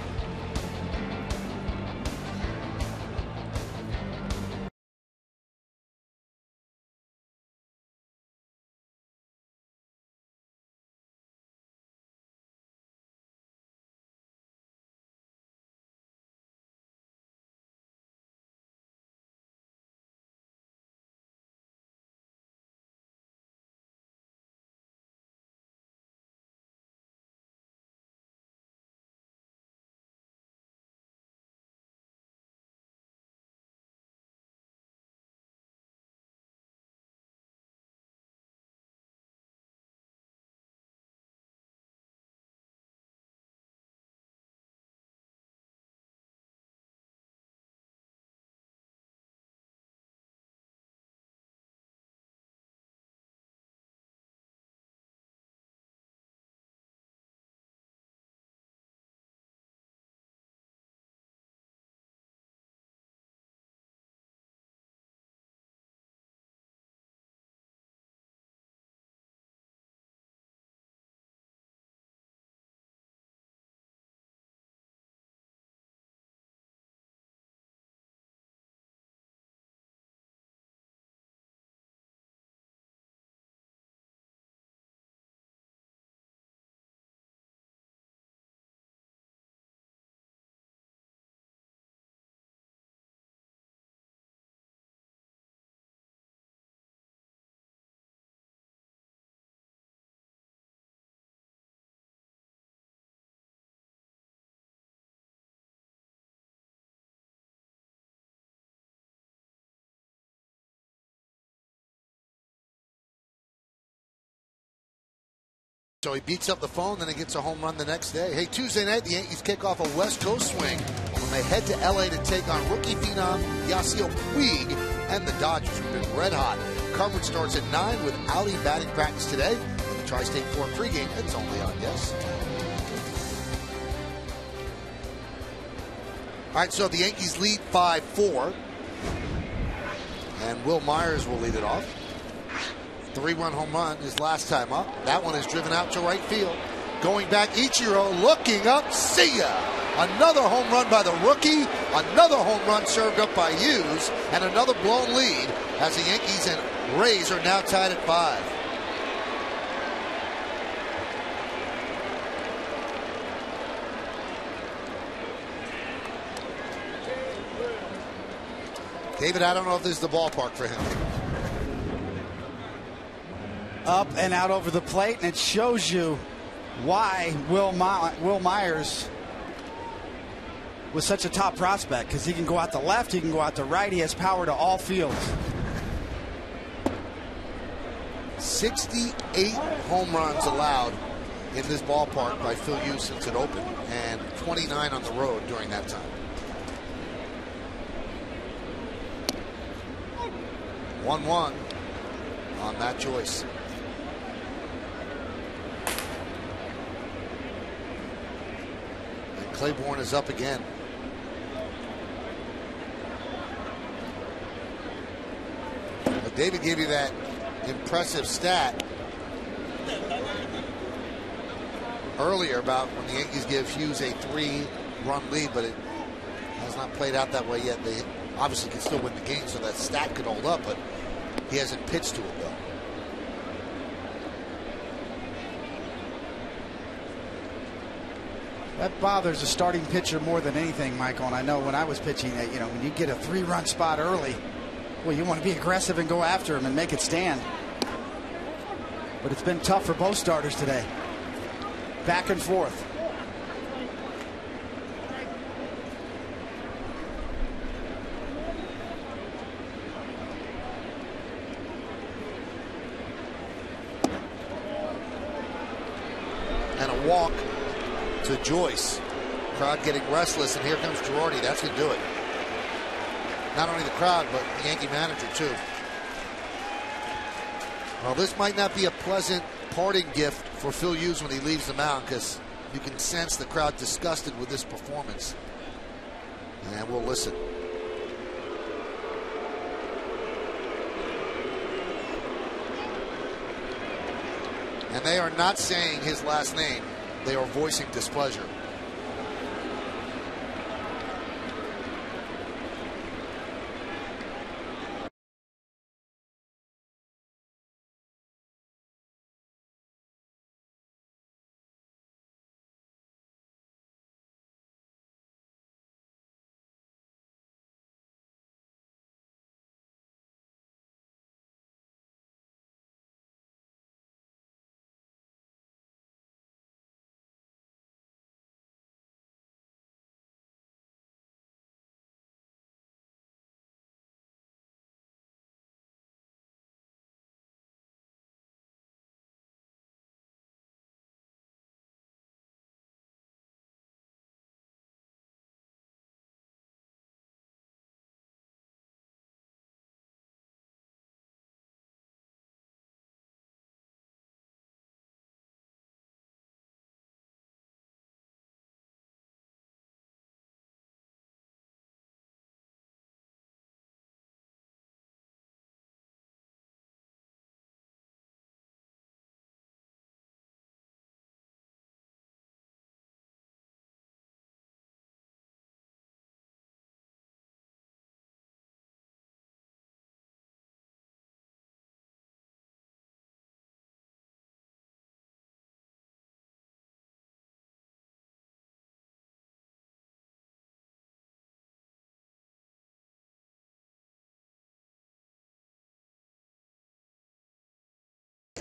[SPEAKER 2] So he beats up the phone, then he gets a home run the next day. Hey, Tuesday night, the Yankees kick off a West Coast swing when they head to L.A. to take on rookie phenom Yasiel Puig and the Dodgers, who've been red hot. Coverage starts at 9 with Audi batting practice today. And the Tri-State Forum pregame, it's only on Yes. All right, so the Yankees lead 5-4. And Wil Myers will lead it off. 3-run home run his last time up. That one is driven out to right field. Going back, Ichiro looking up. See ya! Another home run by the rookie. Another home run served up by Hughes. And another blown lead as the Yankees and Rays are now tied at 5. David, I don't know if this is the ballpark for him.
[SPEAKER 6] Up and out over the plate, and it shows you why Wil Myers was such a top prospect, because he can go out to left, he can go out to right, he has power to all fields.
[SPEAKER 2] 68 home runs allowed in this ballpark by Phil Hughes since it opened, and 29 on the road during that time. 1-1 on Matt Joyce. And Claiborne is up again. But David gave you that impressive stat earlier about when the Yankees give Hughes a 3-run lead, but it has not played out that way yet. They obviously can still win the game, so that stat could hold up, but he hasn't pitched to it though.
[SPEAKER 6] That bothers a starting pitcher more than anything, Michael. And I know when I was pitching, that when you get a 3-run spot early, well, you want to be aggressive and go after him and make it stand. But it's been tough for both starters today. Back and forth.
[SPEAKER 2] And a walk to Joyce. Crowd getting restless, and here comes Girardi. That's going to do it. Not only the crowd, but the Yankee manager, too. Well, this might not be a pleasant parting gift for Phil Hughes when he leaves the mound, because you can sense the crowd disgusted with this performance. And we'll listen. And they are not saying his last name. They are voicing displeasure.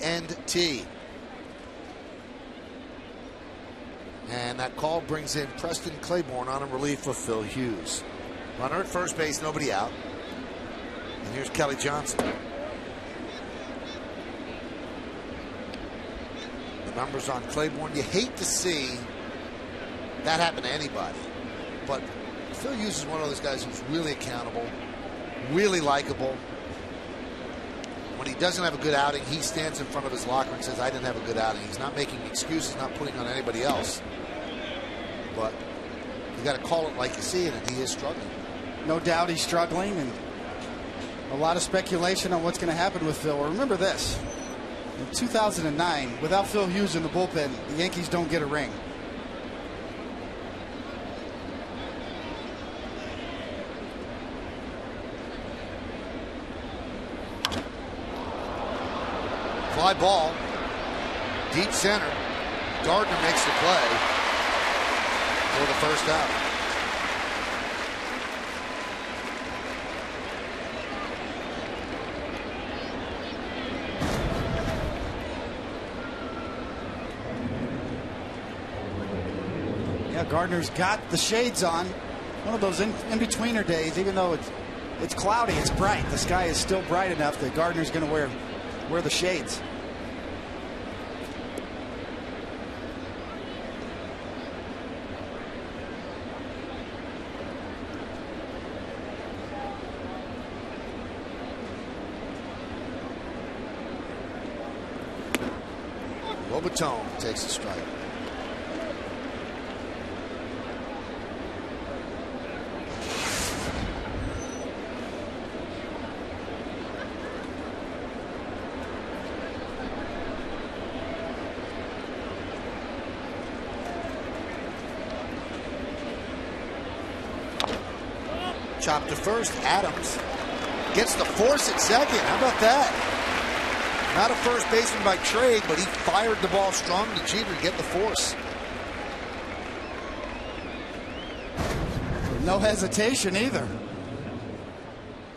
[SPEAKER 2] And T. And that call brings in Preston Claiborne on a relief for Phil Hughes. Runner at first base, nobody out. And here's Kelly Johnson. The numbers on Claiborne. You hate to see that happen to anybody. But Phil Hughes is one of those guys who's really accountable, really likable. When he doesn't have a good outing, he stands in front of his locker and says, I didn't have a good outing. He's not making excuses, not putting on anybody else. But you got to call it like you see it, and he is struggling.
[SPEAKER 6] No doubt he's struggling, and a lot of speculation on what's going to happen with Phil. Well, remember this. In 2009, without Phil Hughes in the bullpen, the Yankees don't get a ring.
[SPEAKER 2] Fly ball, deep center. Gardner makes the play for the first out.
[SPEAKER 6] Yeah, Gardner's got the shades on. One of those in-betweener days, even though it's cloudy, it's bright. The sky is still bright enough that Gardner's going to wear the shades.
[SPEAKER 2] Robertone takes a strike. Chop to first. Adams gets the force at second. How about that? Not a first baseman by trade, but he fired the ball strong to Jeter to get the force.
[SPEAKER 6] No hesitation either.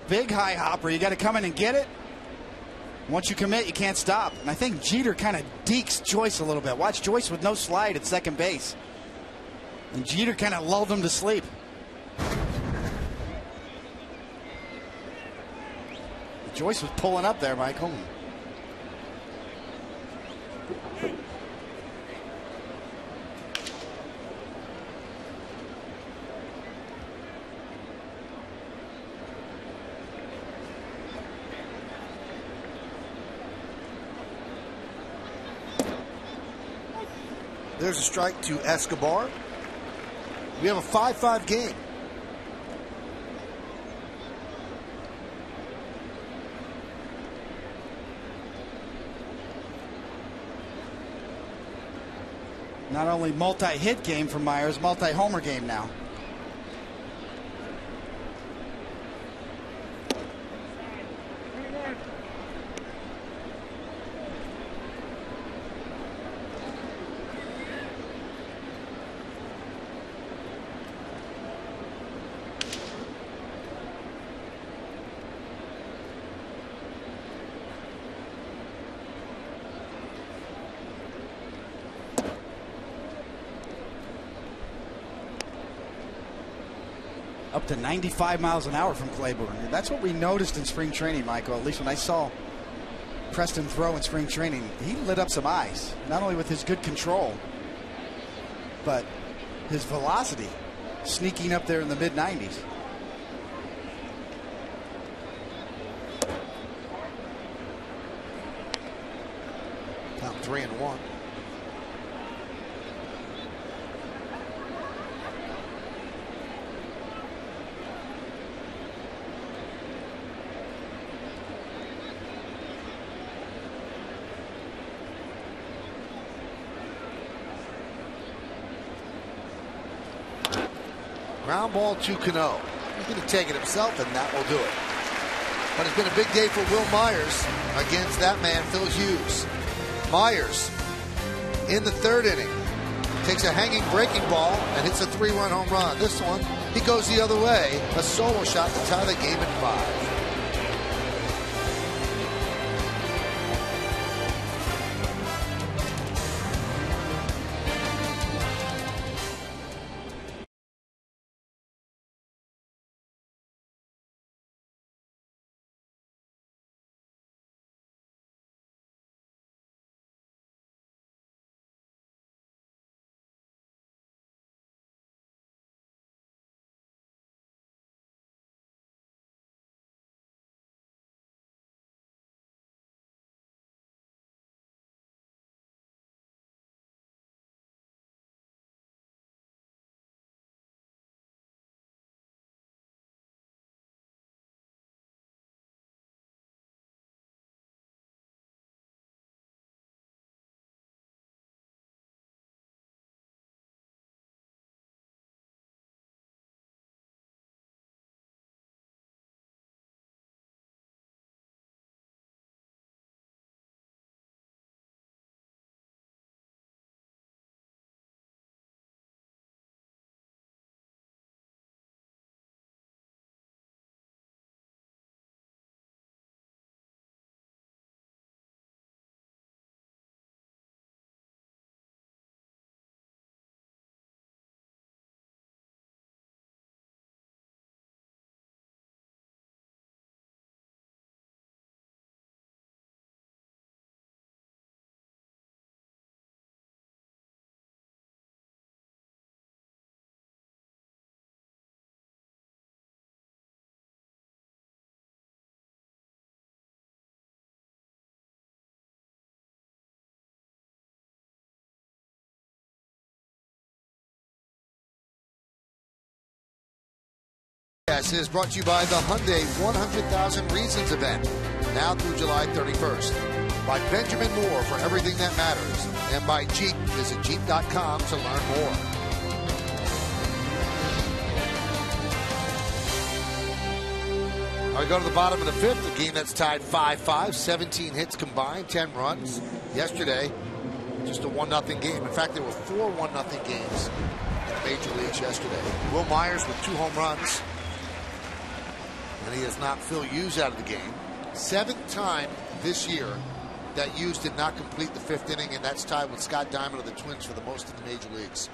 [SPEAKER 6] Big high hopper. You got to come in and get it. Once you commit, you can't stop. And I think Jeter kind of dekes Joyce a little bit. Watch Joyce with no slide at second base. And Jeter kind of lulled him to sleep. Joyce was pulling up there, Michael.
[SPEAKER 2] There's a strike to Escobar. We have a 5-5 game.
[SPEAKER 6] Not only multi-hit game for Myers, multi-homer game now. Up to 95 miles an hour from Claiborne. That's what we noticed in spring training, Michael. At least when I saw Preston throw in spring training, he lit up some eyes. Not only with his good control, but his velocity sneaking up there in the mid-90s.
[SPEAKER 2] Count 3-1. Ground ball to Cano. He's going to take it himself, and that will do it. But it's been a big day for Wil Myers against that man, Phil Hughes. Myers, in the third inning, takes a hanging breaking ball and hits a 3-run home run. This one, he goes the other way, a solo shot to tie the game at 5. Is brought to you by the Hyundai 100,000 Reasons event, now through July 31st. By Benjamin Moore for everything that matters, and by Jeep. Visit Jeep.com to learn more. I go to the bottom of the fifth, a game that's tied 5-5, 17 hits combined, 10 runs. Yesterday, just a 1-0 game. In fact, there were 4 1-0 games major leagues yesterday. Wil Myers with 2 home runs. And he has knocked Phil Hughes out of the game. 7th time this year that Hughes did not complete the 5th inning, and that's tied with Scott Diamond of the Twins for the most in the major leagues.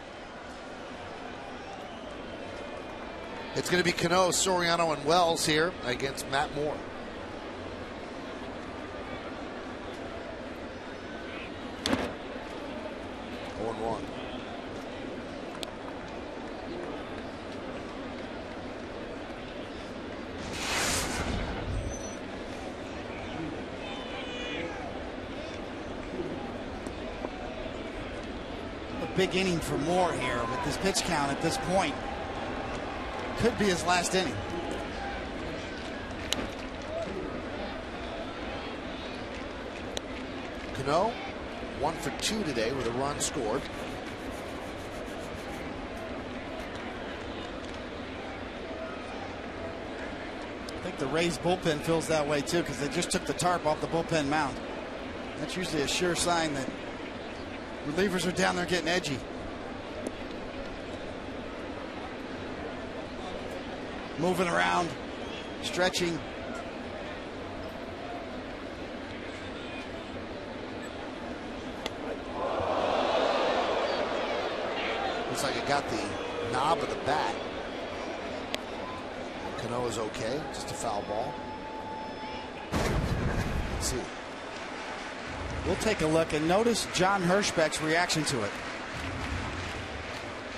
[SPEAKER 2] It's going to be Cano, Soriano, and Wells here against Matt Moore. One.
[SPEAKER 6] A big inning for Moore here with this pitch count at this point. Could be his last inning.
[SPEAKER 2] Cano, 1 for 2 today with a run scored.
[SPEAKER 6] I think the Rays bullpen feels that way too, because they just took the tarp off the bullpen mound. That's usually a sure sign that relievers are down there getting edgy. Moving around, stretching.
[SPEAKER 2] Looks like it got the knob of the bat. Cano is okay, just a foul ball. Let's see.
[SPEAKER 6] We'll take a look and notice John Hirschbeck's reaction to it.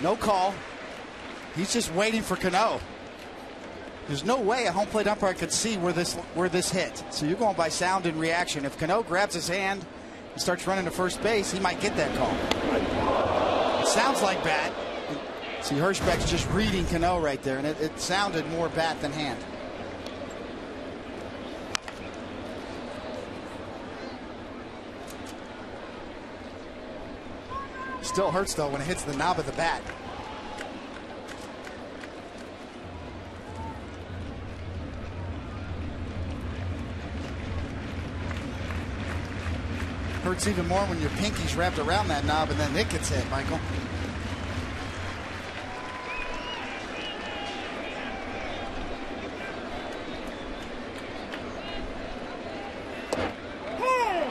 [SPEAKER 6] No call. He's just waiting for Cano. There's no way a home plate umpire could see where this hit. So you're going by sound and reaction. If Cano grabs his hand and starts running to first base, he might get that call. It sounds like bat. See, Hirschbeck's just reading Cano right there, and it sounded more bat than hand. Still hurts, though, when it hits the knob of the bat. Hurts even more when your pinky's wrapped around that knob and then it gets hit, Michael.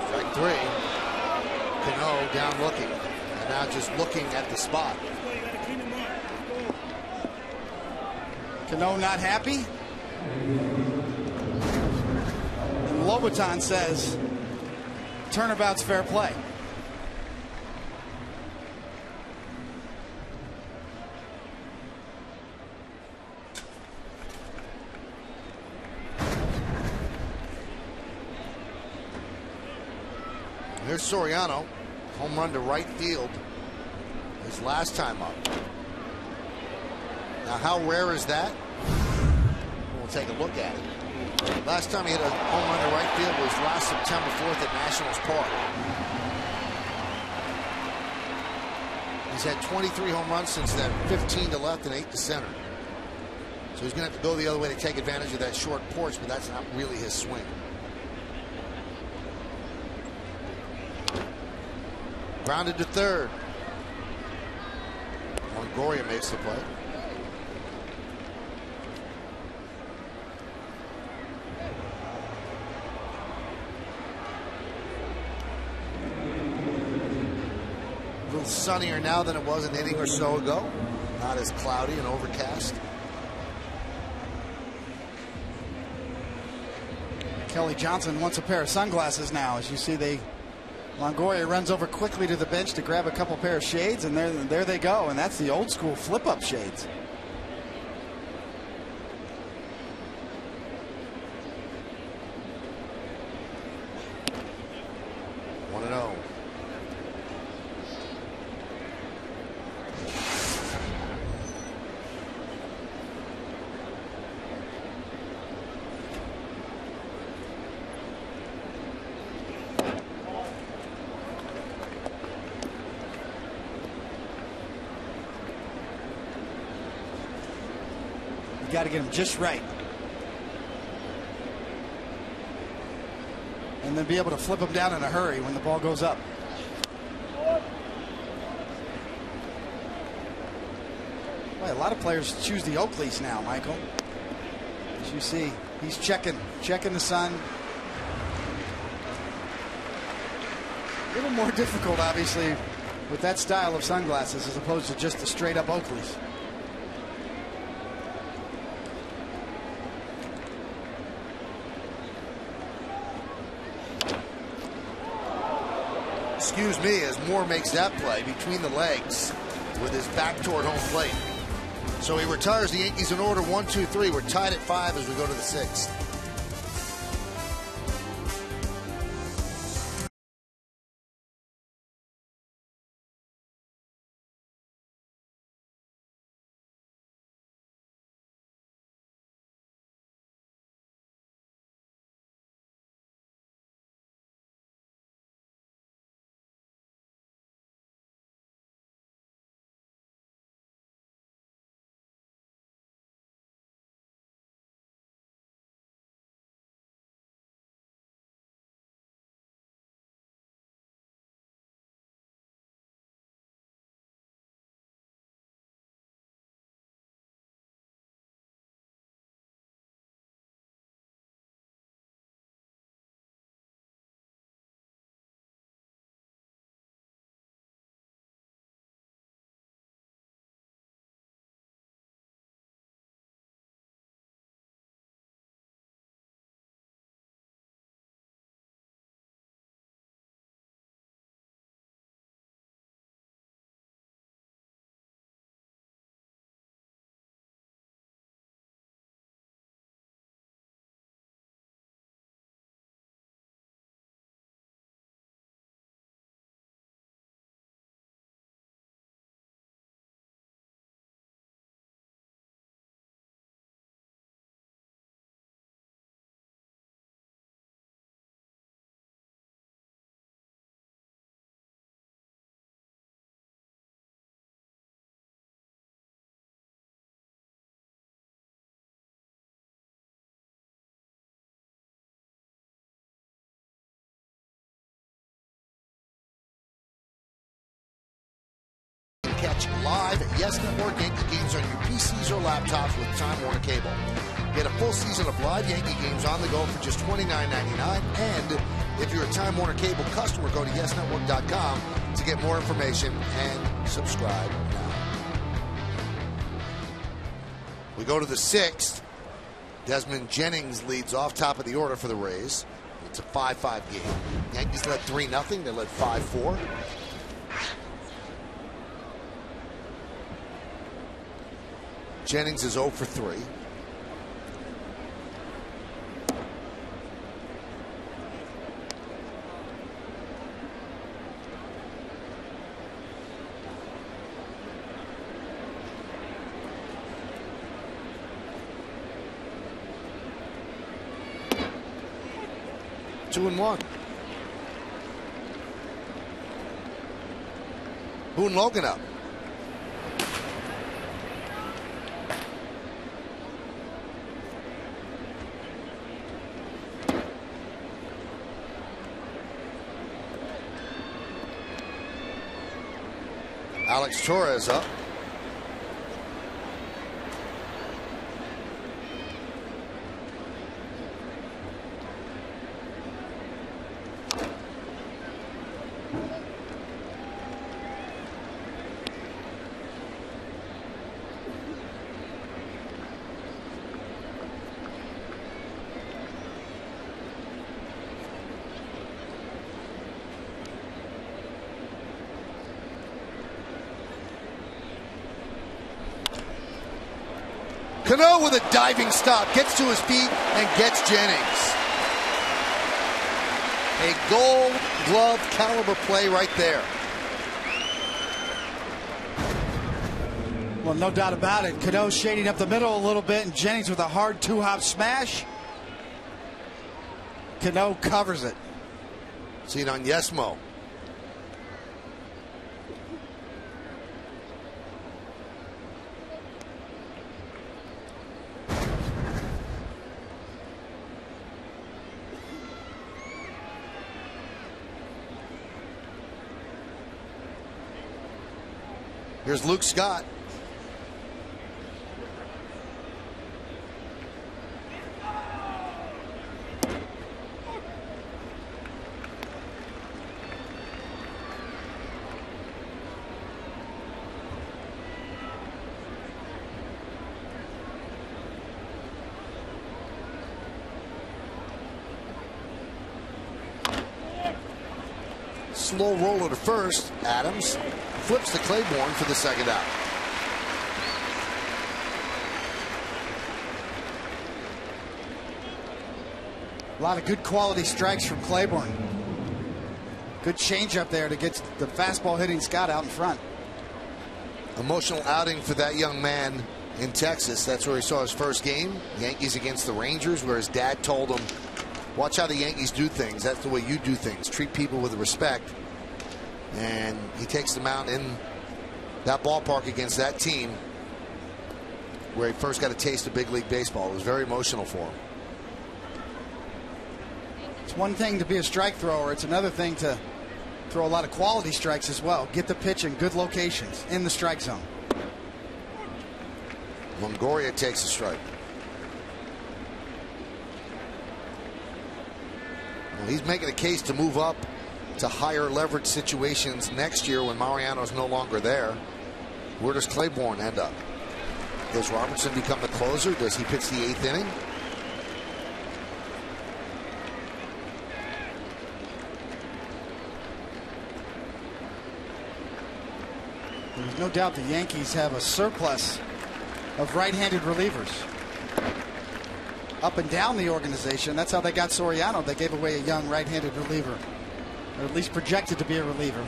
[SPEAKER 2] Strike 3. Cano down looking. And now just looking at the spot.
[SPEAKER 6] Cano not happy. And Lobaton says turnabout's fair play.
[SPEAKER 2] Here's Soriano, home run to right field his last time up. Now, how rare is that? We'll take a look at it. Last time he hit a home run to right field was last September 4th at Nationals Park. He's had 23 home runs since then, 15 to left and 8 to center. So he's going to have to go the other way to take advantage of that short porch, but that's not really his swing. Grounded to third. Longoria makes the play. A little sunnier now than it was an inning or so ago. Not as cloudy and overcast.
[SPEAKER 6] Kelly Johnson wants a pair of sunglasses now. As you see, Longoria runs over quickly to the bench to grab a couple pair of shades, and there they go. And that's the old school flip up shades. Got to get him just right, and then be able to flip him down in a hurry when the ball goes up. Boy, a lot of players choose the Oakleys now, Michael. As you see, he's checking the sun. A little more difficult, obviously, with that style of sunglasses as opposed to just the straight up Oakleys.
[SPEAKER 2] Excuse me, as Moore makes that play between the legs with his back toward home plate. So he retires the Yankees in order 1, 2, 3. We're tied at 5 as we go to the 6th. Catch live Yes Network Yankee games on your PCs or laptops with Time Warner Cable. Get a full season of live Yankee games on the go for just $29.99. And if you're a Time Warner Cable customer, go to yesnetwork.com to get more information and subscribe now. We go to the 6th. Desmond Jennings leads off top of the order for the Rays. It's a 5-5 game. Yankees led 3-0. They led 5-4. Jennings is 0 for 3. Two and one. Boone Logan up. Alex Torres up. Cano with a diving stop, gets to his feet and gets Jennings. A Gold Glove caliber play right there.
[SPEAKER 6] Well, no doubt about it. Cano shading up the middle a little bit, and Jennings with a hard two-hop smash. Cano covers it.
[SPEAKER 2] See it on Yesmo. Here's Luke Scott. slow roller to first. Adams flips to Claiborne for the second out.
[SPEAKER 6] A lot of good quality strikes from Claiborne. Good changeup there to get the fastball hitting Scott out in front.
[SPEAKER 2] Emotional outing for that young man in Texas. That's where he saw his first game. Yankees against the Rangers, where his dad told him, watch how the Yankees do things. That's the way you do things. Treat people with respect. And he takes the mound in that ballpark against that team where he first got a taste of big league baseball. It was very emotional for him.
[SPEAKER 6] It's one thing to be a strike thrower. It's another thing to throw a lot of quality strikes as well. Get the pitch in good locations in the strike zone.
[SPEAKER 2] Longoria takes a strike. Well, he's making a case to move up to higher leverage situations next year when Mariano's no longer there. Where does Claiborne end up? Does Robertson become the closer? Does he pitch the 8th inning?
[SPEAKER 6] There's no doubt the Yankees have a surplus of right-handed relievers. Up and down the organization, that's how they got Soriano. They gave away a young right-handed reliever, or at least projected to be a reliever,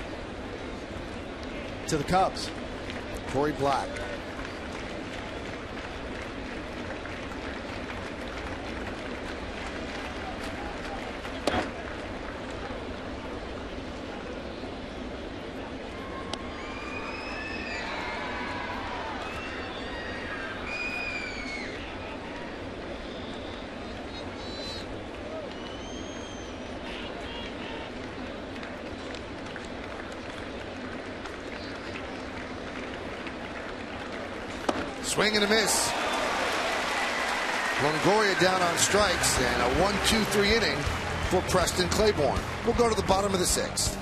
[SPEAKER 6] to the Cubs.
[SPEAKER 2] Corey Black. Swing and a miss. Longoria down on strikes, and a 1-2-3 inning for Preston Claiborne. We'll go to the bottom of the 6th.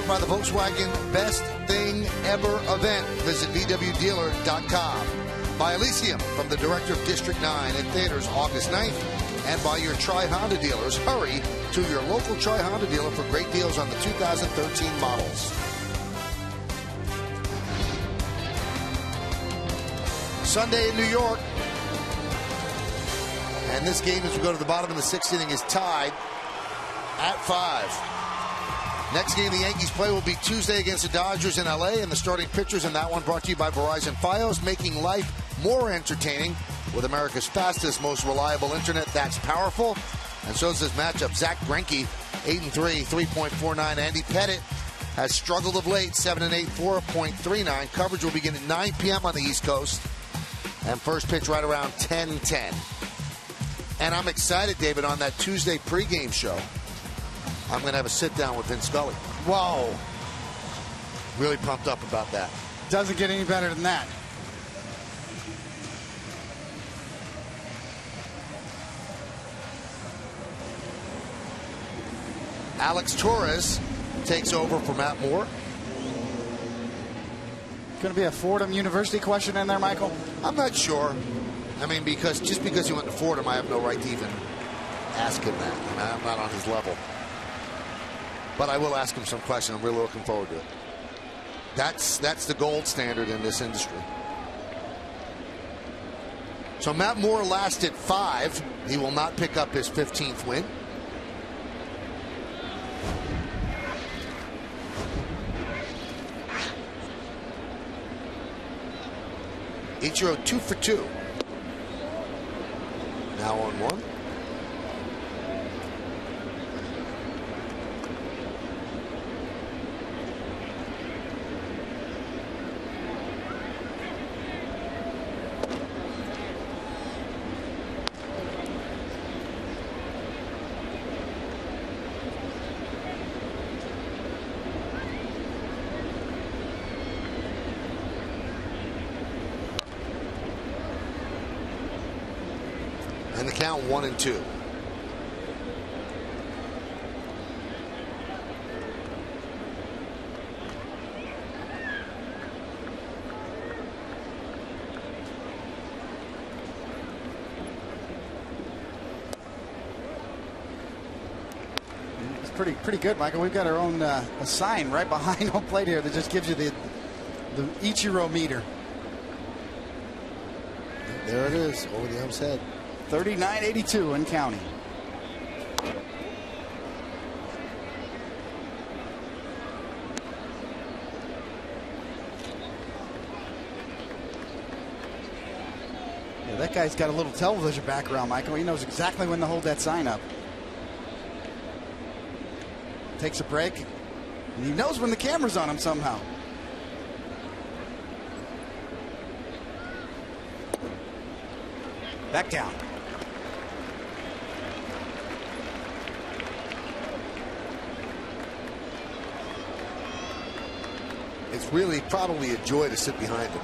[SPEAKER 2] By the Volkswagen Best Thing Ever event. Visit VWDealer.com. By Elysium from the director of District 9 in theaters August 9th. And by your Tri-Honda dealers. Hurry to your local Tri-Honda dealer for great deals on the 2013 models. Sunday in New York. And this game, as we go to the bottom of the 6th inning, is tied at 5. Next game the Yankees play will be Tuesday against the Dodgers in LA, and the starting pitchers in that one brought to you by Verizon Fios, making life more entertaining with America's fastest, most reliable internet that's powerful. And so is this matchup. Zach Greinke, 8-3, 3.49. Andy Pettit, has struggled of late. 7-8, 4.39. Coverage will begin at 9 p.m. on the East Coast. And first pitch right around 10:10. And I'm excited, David, on that Tuesday pregame show. I'm going to have a sit-down with Vince Scully.
[SPEAKER 6] Whoa.
[SPEAKER 2] Really pumped up about that.
[SPEAKER 6] Doesn't get any better than that.
[SPEAKER 2] Alex Torres takes over for Matt Moore.
[SPEAKER 6] Going to be a Fordham University question in there, Michael?
[SPEAKER 2] I'm not sure. I mean, just because he went to Fordham, I have no right to even ask him that. I mean, I'm not on his level. But I will ask him some question. I'm really looking forward to it. That's the gold standard in this industry. So Matt Moore lasted 5. He will not pick up his 15th win. Ichiro 2 for 2. Now on 1. And the count 1-2.
[SPEAKER 6] It's pretty good, Michael. We've got our own a sign right behind home plate here that just gives you the Ichiro meter.
[SPEAKER 2] There it is, over the ump's head.
[SPEAKER 6] 39.82 and counting. Yeah, that guy's got a little television background, Michael. He knows exactly when to hold that sign up. Takes a break, and he knows when the camera's on him somehow. Back down.
[SPEAKER 2] It's really probably a joy to sit behind him.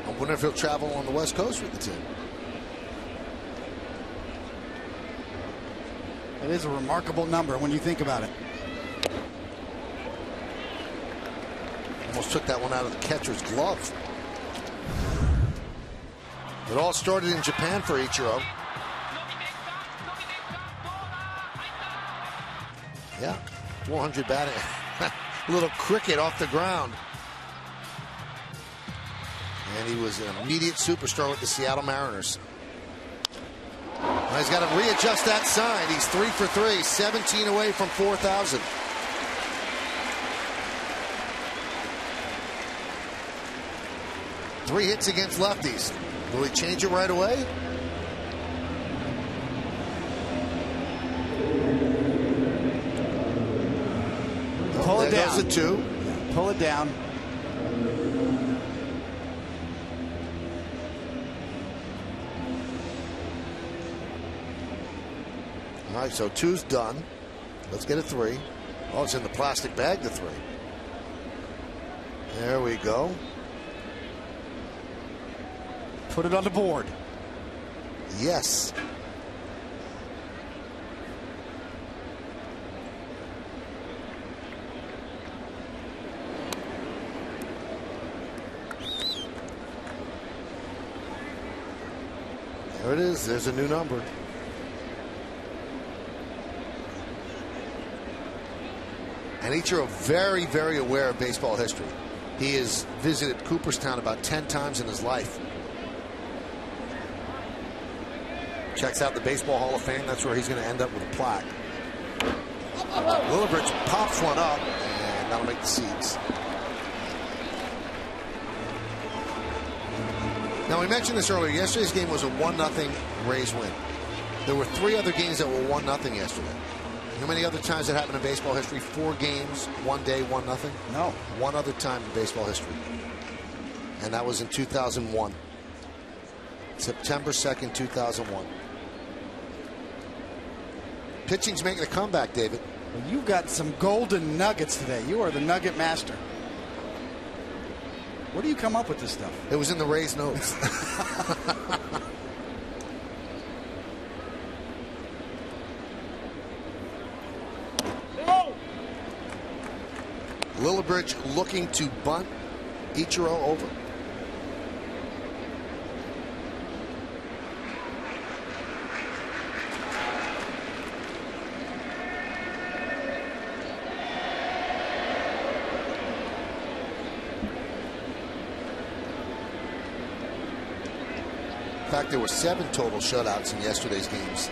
[SPEAKER 2] I wonder if he'll travel on the West Coast with the team.
[SPEAKER 6] It is a remarkable number when you think about it.
[SPEAKER 2] Almost took that one out of the catcher's glove. It all started in Japan for Ichiro. Yeah, 400 batting. A little cricket off the ground. And he was an immediate superstar with the Seattle Mariners. Well, he's got to readjust that sign. He's 3 for 3, 17 away from 4,000. Three hits against lefties. Will he change it right away?
[SPEAKER 6] Pull it down.
[SPEAKER 2] There goes a 2.
[SPEAKER 6] Pull it down.
[SPEAKER 2] All right, so 2's done. Let's get a 3. Oh, it's in the plastic bag, the 3. There we go.
[SPEAKER 6] Put it on the board.
[SPEAKER 2] Yes. There it is. There's a new number. And Ichiro very, very aware of baseball history. He has visited Cooperstown about 10 times in his life. Checks out the Baseball Hall of Fame. That's where he's going to end up with a plaque. Lillibridge pops one up, and That'll make the seeds. Now, we mentioned this earlier. Yesterday's game was a 1-0 Rays win. There were 3 other games that were 1-0 yesterday. How many other times that happened in baseball history? 4 games, 1 day, 1-0?
[SPEAKER 6] No.
[SPEAKER 2] One other time in baseball history. And that was in 2001. September 2nd, 2001. Pitching's making a comeback, David.
[SPEAKER 6] Well, you've got some golden nuggets today. You are the nugget master. Where do you come up with this stuff?
[SPEAKER 2] It was in the Rays notes. Lillibridge looking to bunt Ichiro over. In fact, there were 7 total shutouts in yesterday's games.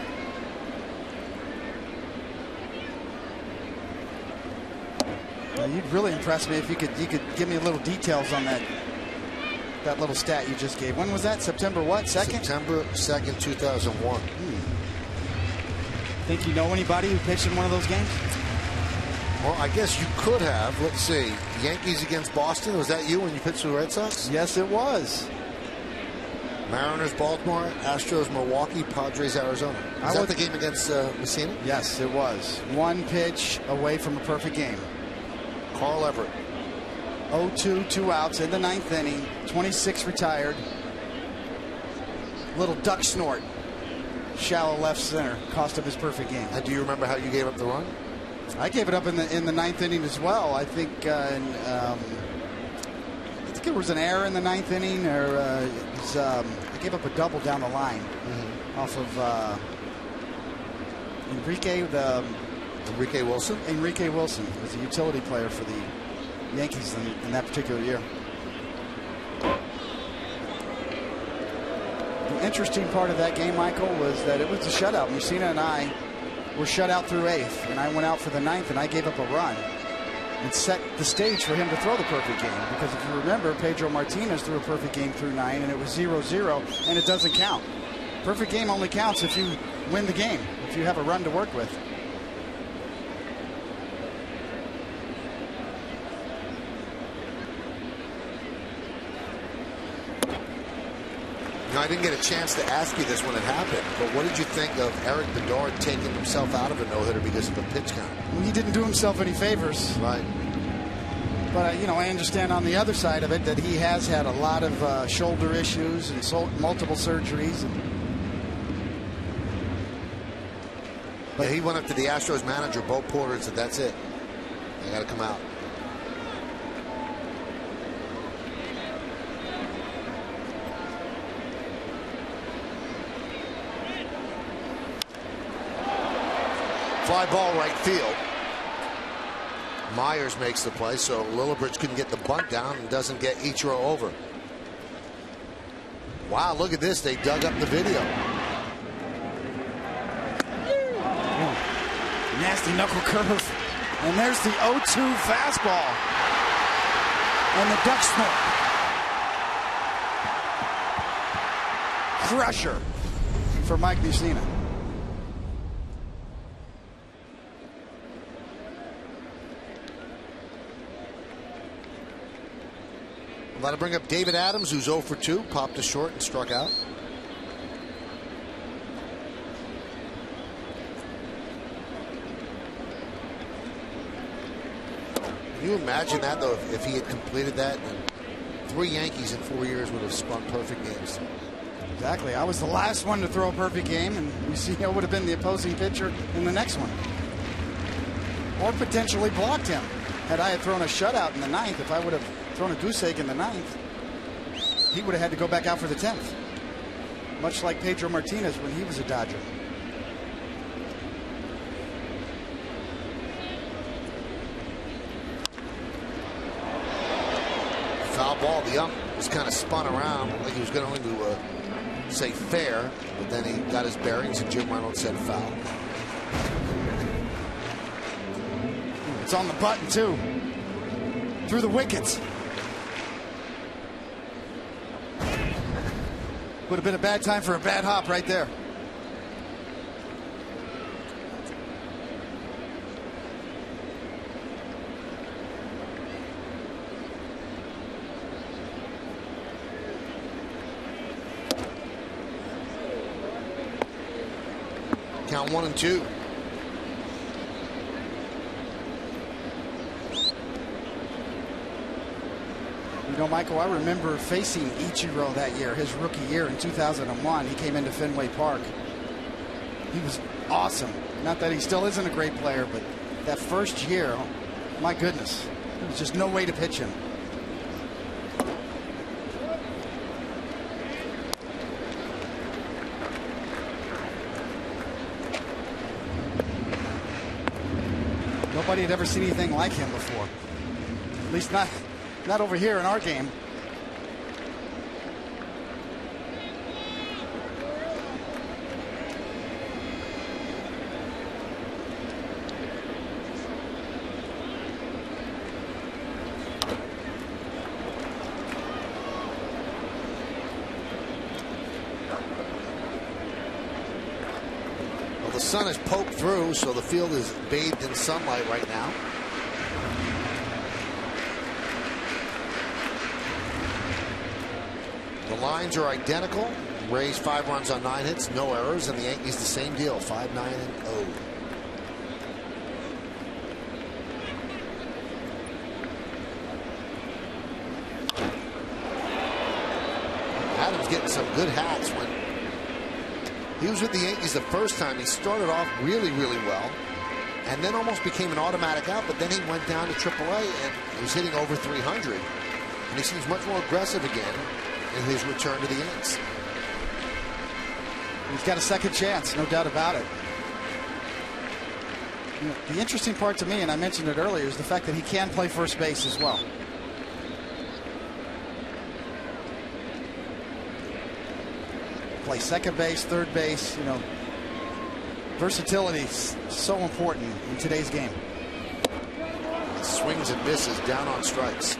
[SPEAKER 6] You'd really impress me if you could give me a little details on that little stat you just gave. When was that? September what? 2nd?
[SPEAKER 2] September 2nd, 2001.
[SPEAKER 6] Think you know anybody who pitched in one of those games?
[SPEAKER 2] Well, I guess you could have. Let's see. Yankees against Boston. Was that you when you pitched for the Red Sox?
[SPEAKER 6] Yes, it was.
[SPEAKER 2] Mariners, Baltimore, Astros, Milwaukee, Padres, Arizona. Was that the game against Messina?
[SPEAKER 6] Yes, it was. 1 pitch away from a perfect game.
[SPEAKER 2] Carl Everett.
[SPEAKER 6] 0-2, 2 outs in the 9th inning. 26 retired. Little duck snort. Shallow left center. Cost him his perfect game.
[SPEAKER 2] And do you remember how you gave up the run?
[SPEAKER 6] I gave it up in the 9th inning as well. I think it was an error in the 9th inning, or I gave up a double down the line off of Enrique Wilson. Enrique Wilson was a utility player for the Yankees in that particular year. The interesting part of that game, Michael, was that it was a shutout. Messina and I were shut out through 8th, and I went out for the 9th, and I gave up a run and set the stage for him to throw the perfect game. Because if you remember, Pedro Martinez threw a perfect game through 9, and it was 0-0, and it doesn't count. Perfect game only counts if you win the game, if you have a run to work with.
[SPEAKER 2] Now, I didn't get a chance to ask you this when it happened, but what did you think of Eric Bedard taking himself out of a no-hitter because of a pitch count?
[SPEAKER 6] He didn't do himself any favors.
[SPEAKER 2] Right.
[SPEAKER 6] But, I understand on the other side of it that he has had a lot of shoulder issues and multiple surgeries.
[SPEAKER 2] But he went up to the Astros manager, Bo Porter, and said, that's it. I got to come out. Fly ball right field. Myers makes the play, so Lillibridge couldn't get the bunt down and doesn't get Ichiro over. Wow, look at this. They dug up the video.
[SPEAKER 6] Nasty knuckle curve. And there's the 0-2 fastball. And the duck snort. Crusher for Mike Messina.
[SPEAKER 2] That'll bring up David Adams, who's 0 for 2, popped to short and struck out. Can you imagine that, though, if he had completed that? And 3 Yankees in 4 years would have spun perfect games.
[SPEAKER 6] Exactly. I was the last one to throw a perfect game, and we see it would have been the opposing pitcher in the next one. Or potentially blocked him. Had I had thrown a shutout in the 9th, if I would have thrown a goose egg in the 9th, he would have had to go back out for the 10th. Much like Pedro Martinez when he was a Dodger.
[SPEAKER 2] Foul ball. The ump was kind of spun around like he was going to say fair, but then he got his bearings and Jim Reynolds said foul.
[SPEAKER 6] It's on the button, too. through the wickets. Would have been a bad time for a bad hop right there.
[SPEAKER 2] Count 1-2.
[SPEAKER 6] You know, Michael, I remember facing Ichiro that year, his rookie year in 2001. He came into Fenway Park. He was awesome. Not that he still isn't a great player, but that first year, oh, my goodness, there was just no way to pitch him. Nobody had ever seen anything like him before. At least not over here in our game.
[SPEAKER 2] Well, the sun has poked through, so the field is bathed in sunlight right now. The lines are identical. Rays 5 runs on 9 hits, no errors, and the Yankees the same deal, 5-9-0. Adams getting some good hats. When he was with the Yankees the first time, he started off really, really well, and then almost became an automatic out, but then he went down to AAA and was hitting over 300, and he seems much more aggressive again in his return to the Yanks.
[SPEAKER 6] He's got a second chance, no doubt about it. You know, the interesting part to me, and I mentioned it earlier, is the fact that he can play first base as well. Play second base, third base, you know. Versatility is so important in today's game.
[SPEAKER 2] Swings and misses down on strikes.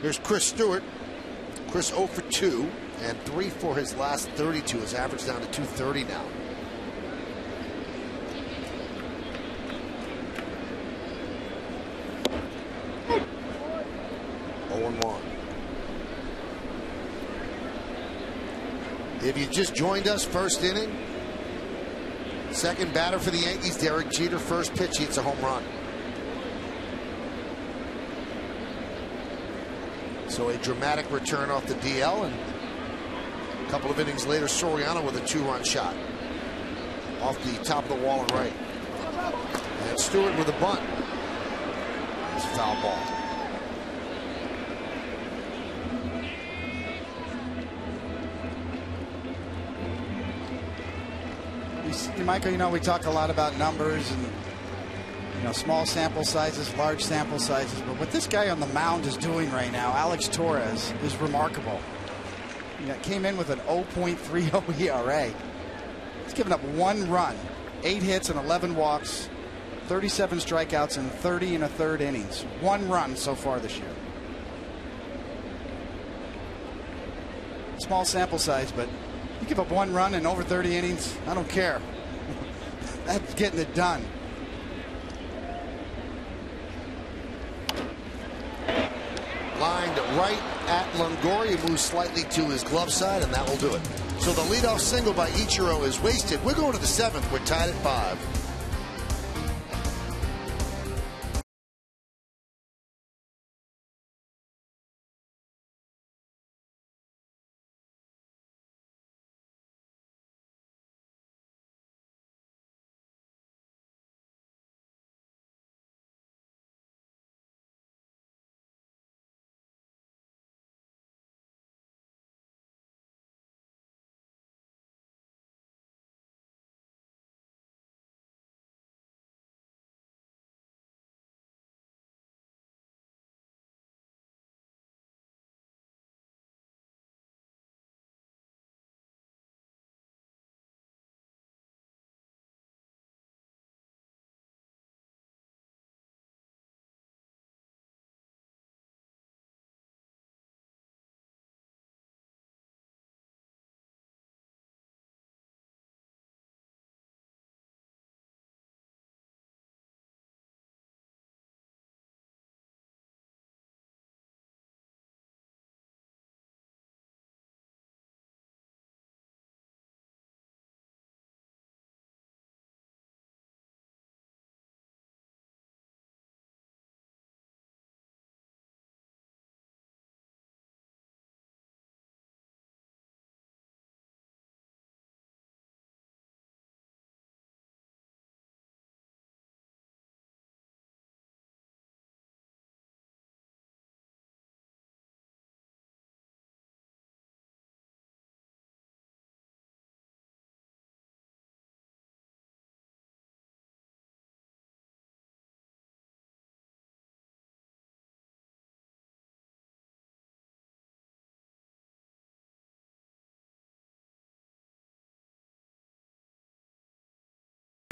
[SPEAKER 2] Here's Chris Stewart. Chris 0 for 2 and 3 for his last 32. His average down to 230 now. If you just joined us, first inning, second batter for the Yankees, Derek Jeter. First pitch, he hits a home run. So a dramatic return off the DL, and a couple of innings later, Soriano with a 2-run shot off the top of the wall and right. And Stewart with a bunt. It's a foul ball.
[SPEAKER 6] Michael, you know, we talk a lot about numbers and, you know, small sample sizes, large sample sizes, but what this guy on the mound is doing right now, Alex Torres, is remarkable. You know, came in with an 0.30 ERA. He's given up 1 run, 8 hits and 11 walks, 37 strikeouts in 30 1/3 innings. 1 run so far this year. Small sample size, but you give up 1 run in over 30 innings, I don't care. That's getting it done.
[SPEAKER 2] Lined right at Longoria, moves slightly to his glove side, and that will do it. So the leadoff single by Ichiro is wasted. We're going to the 7th. We're tied at 5.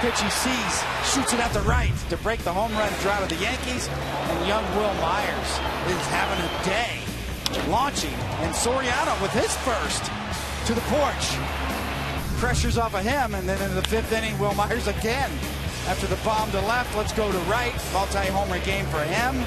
[SPEAKER 6] pitch he sees, shoots it out to right to break the home run drought of the Yankees. And young Wil Myers is having a day, launching, and Soriano with his first to the porch. Pressure's off of him, and then in the 5th inning, Wil Myers again. After the bomb to left, let's go to right. Multi-homer game for him.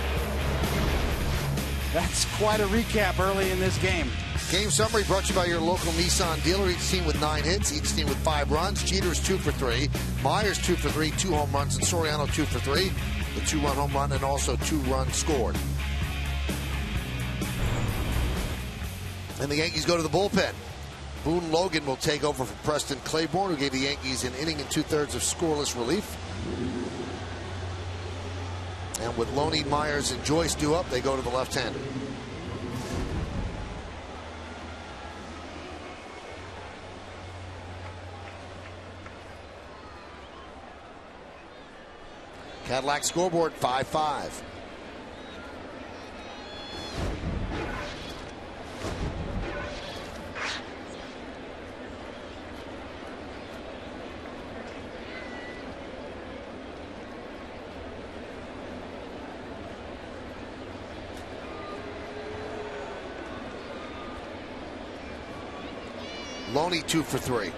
[SPEAKER 6] That's quite a recap early in this game.
[SPEAKER 2] Game summary brought to you by your local Nissan dealer. Each team with 9 hits, each team with 5 runs. Jeter's 2 for 3. Myers 2 for 3, 2 home runs, and Soriano 2 for 3, the 2-run home run and also 2 runs scored. And the Yankees go to the bullpen. Boone Logan will take over for Preston Claiborne, who gave the Yankees an inning and 2/3 of scoreless relief. And with Loney, Myers, and Joyce due up, they go to the left-hander. Cadillac scoreboard 5-5. Loney 2 for 3.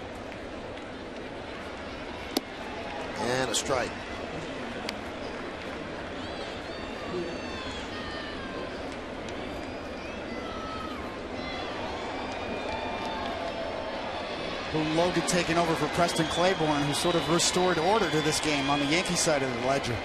[SPEAKER 2] And a strike.
[SPEAKER 6] Boone Logan taking over for Preston Claiborne, who sort of restored order to this game on the Yankee side of the ledger.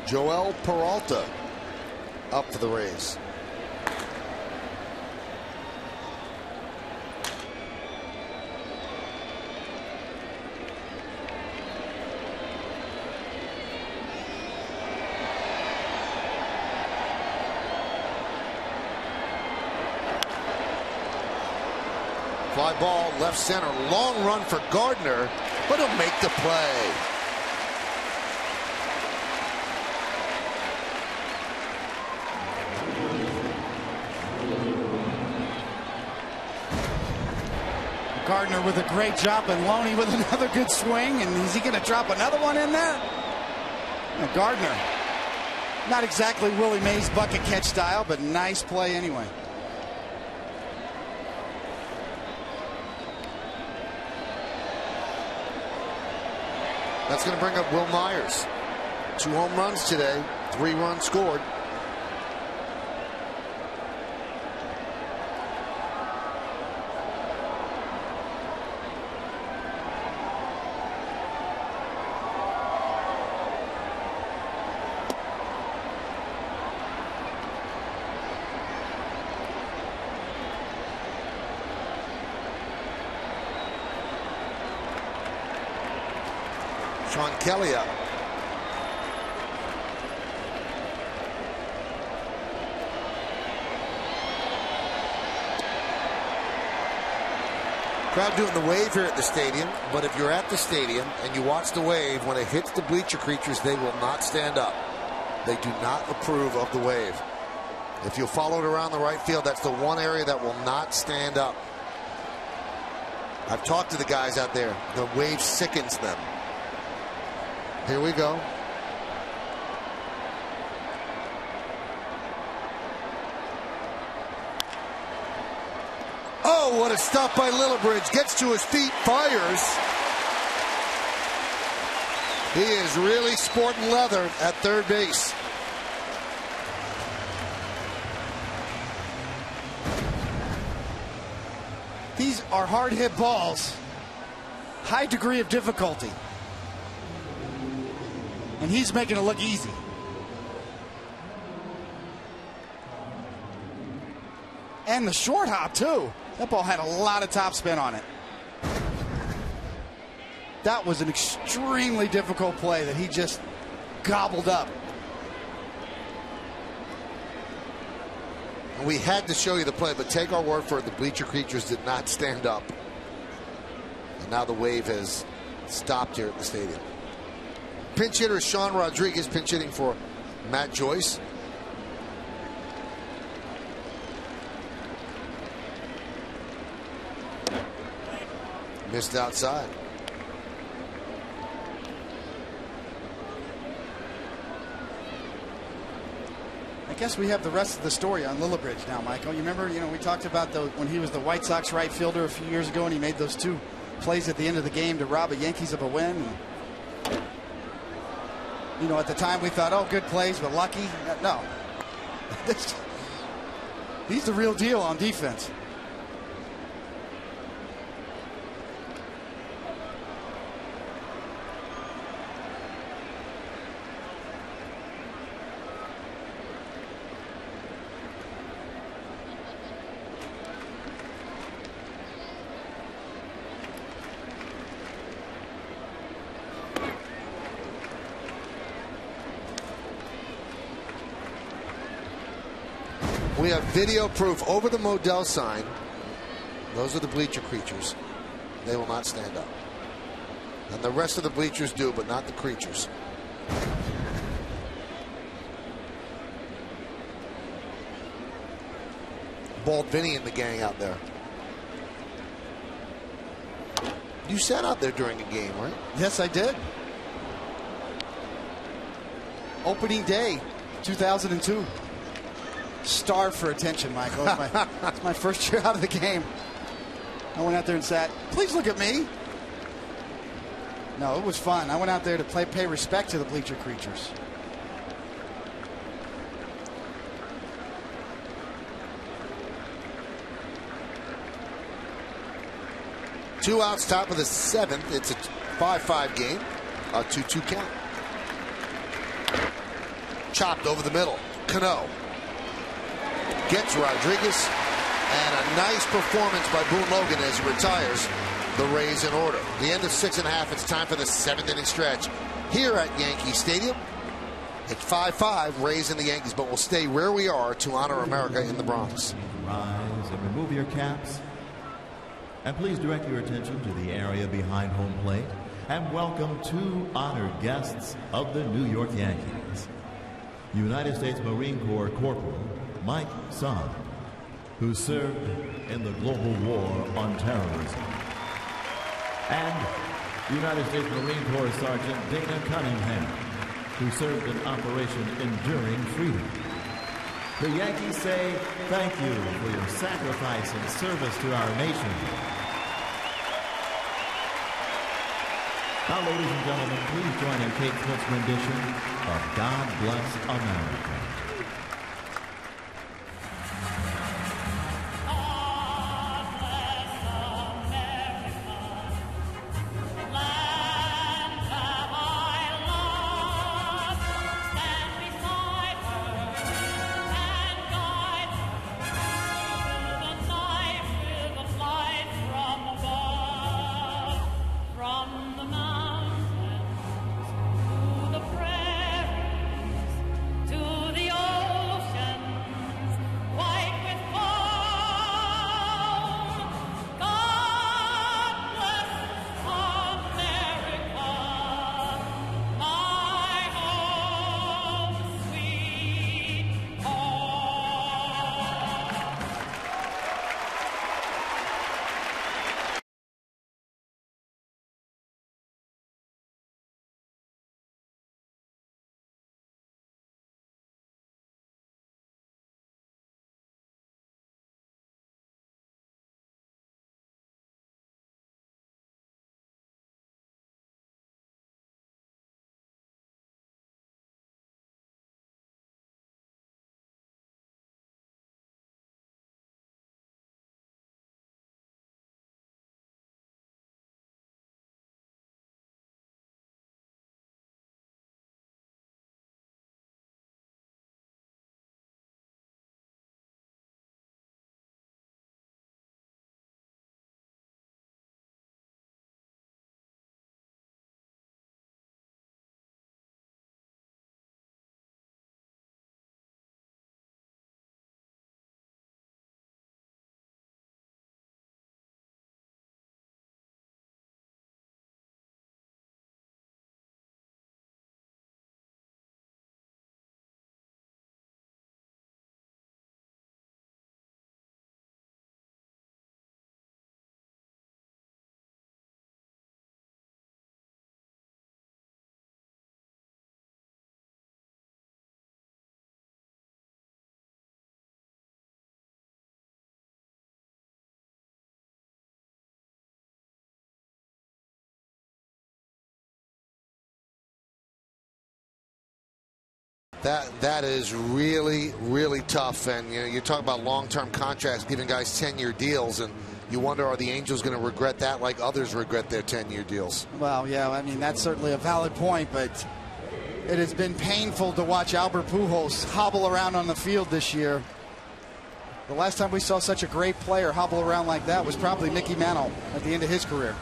[SPEAKER 2] Joel Peralta up for the Rays. Fly ball left center, long run for Gardner, but he'll make the play.
[SPEAKER 6] Gardner with a great jump, and Loney with another good swing. And is he going to drop another one in there? And Gardner, not exactly Willie Mays bucket catch style, but nice play anyway.
[SPEAKER 2] That's going to bring up Wil Myers. 2 home runs today, 3 runs scored. Sean Kelly up. Crowd doing the wave here at the stadium, but if you're at the stadium and you watch the wave, when it hits the bleacher creatures, they will not stand up. They do not approve of the wave. If you follow it around the right field, that's the one area that will not stand up. I've talked to the guys out there. The wave sickens them. Here we go. Oh, what a stop by Lillibridge. Gets to his feet, fires. He is really sporting leather at third base.
[SPEAKER 6] These are hard hit balls. High degree of difficulty. And he's making it look easy. And the short hop, too. That ball had a lot of topspin on it. That was an extremely difficult play that he just gobbled up.
[SPEAKER 2] We had to show you the play, but take our word for it, the bleacher creatures did not stand up. And now the wave has stopped here at the stadium. Pinch hitter is Sean Rodriguez, pinch hitting for Matt Joyce. Missed outside.
[SPEAKER 6] I guess we have the rest of the story on Lillibridge now, Michael. You remember, we talked about when he was the White Sox right fielder a few years ago, and he made those 2 plays at the end of the game to rob the Yankees of a win. And, at the time we thought, oh, good plays, but lucky. No. He's the real deal on defense.
[SPEAKER 2] We have video proof over the Modell sign. Those are the bleacher creatures. They will not stand up. And the rest of the bleachers do, but not the creatures. Bald Vinny and the gang out there. You sat out there during the game, right?
[SPEAKER 6] Yes, I did. Opening day, 2002. Starved for attention, Michael. It's my first year out of the game. I went out there and sat. Please look at me. No, it was fun. I went out there to pay respect to the bleacher creatures.
[SPEAKER 2] Two outs, top of the 7th. It's a 5-5 game. A 2-2 count. Chopped over the middle. Cano gets Rodriguez, and a nice performance by Boone Logan as he retires the Rays in order. The end of 6.5. It's time for the 7th inning stretch here at Yankee Stadium. It's 5-5, Rays and the Yankees, but we'll stay where we are to honor America in the Bronx.
[SPEAKER 7] Rise and remove your caps. And please direct your attention to the area behind home plate and welcome 2 honored guests of the New York Yankees. United States Marine Corps Corporal Mike Son, who served in the global war on terrorism, and United States Marine Corps Sergeant Dana Cunningham, who served in Operation Enduring Freedom. The Yankees say thank you for your sacrifice and service to our nation. Now, ladies and gentlemen, please join in Kate Smith's rendition of God Bless America.
[SPEAKER 8] To the
[SPEAKER 2] That is really, really tough. And you talk about long-term contracts, giving guys 10-year deals, and you wonder, are the Angels going to regret that like others regret their 10-year deals?
[SPEAKER 6] Well, yeah, I mean, that's certainly a valid point, but it has been painful to watch Albert Pujols hobble around on the field this year. The last time we saw such a great player hobble around like that was probably Mickey Mantle at the end of his career.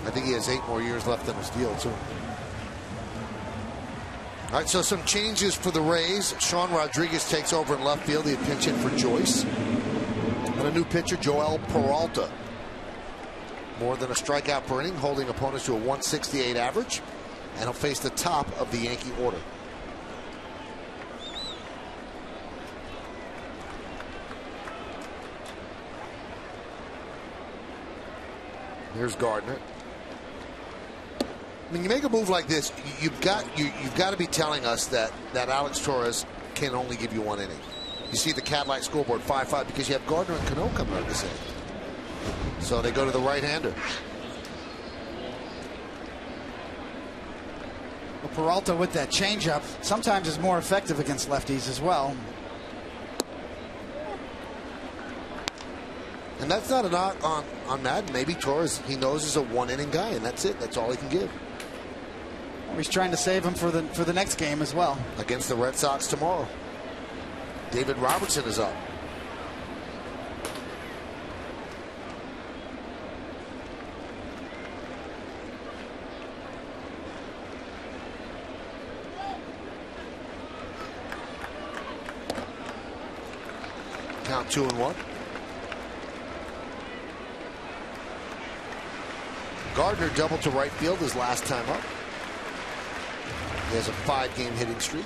[SPEAKER 2] I think he has 8 more years left on his deal, too. All right, so some changes for the Rays. Sean Rodriguez takes over in left field. He'll pinch in for Joyce. And a new pitcher, Joel Peralta. More than a strikeout per inning, holding opponents to a 168 average. And he'll face the top of the Yankee order. Here's Gardner. I mean, you make a move like this, you've got to be telling us that Alex Torres can only give you 1 inning. You see the Cadillac scoreboard 5-5 because you have Gardner and Cano coming out this inning. So they go to the right-hander.
[SPEAKER 6] Well, Peralta with that changeup sometimes is more effective against lefties as well.
[SPEAKER 2] And that's not a knock on Madden. Maybe Torres, he knows, is a 1-inning guy, and that's it. That's all he can give.
[SPEAKER 6] He's trying to save him for the next game as well.
[SPEAKER 2] Against the Red Sox tomorrow. David Robertson is up. Count 2-1. Gardner doubled to right field his last time up. He has a 5-game hitting streak.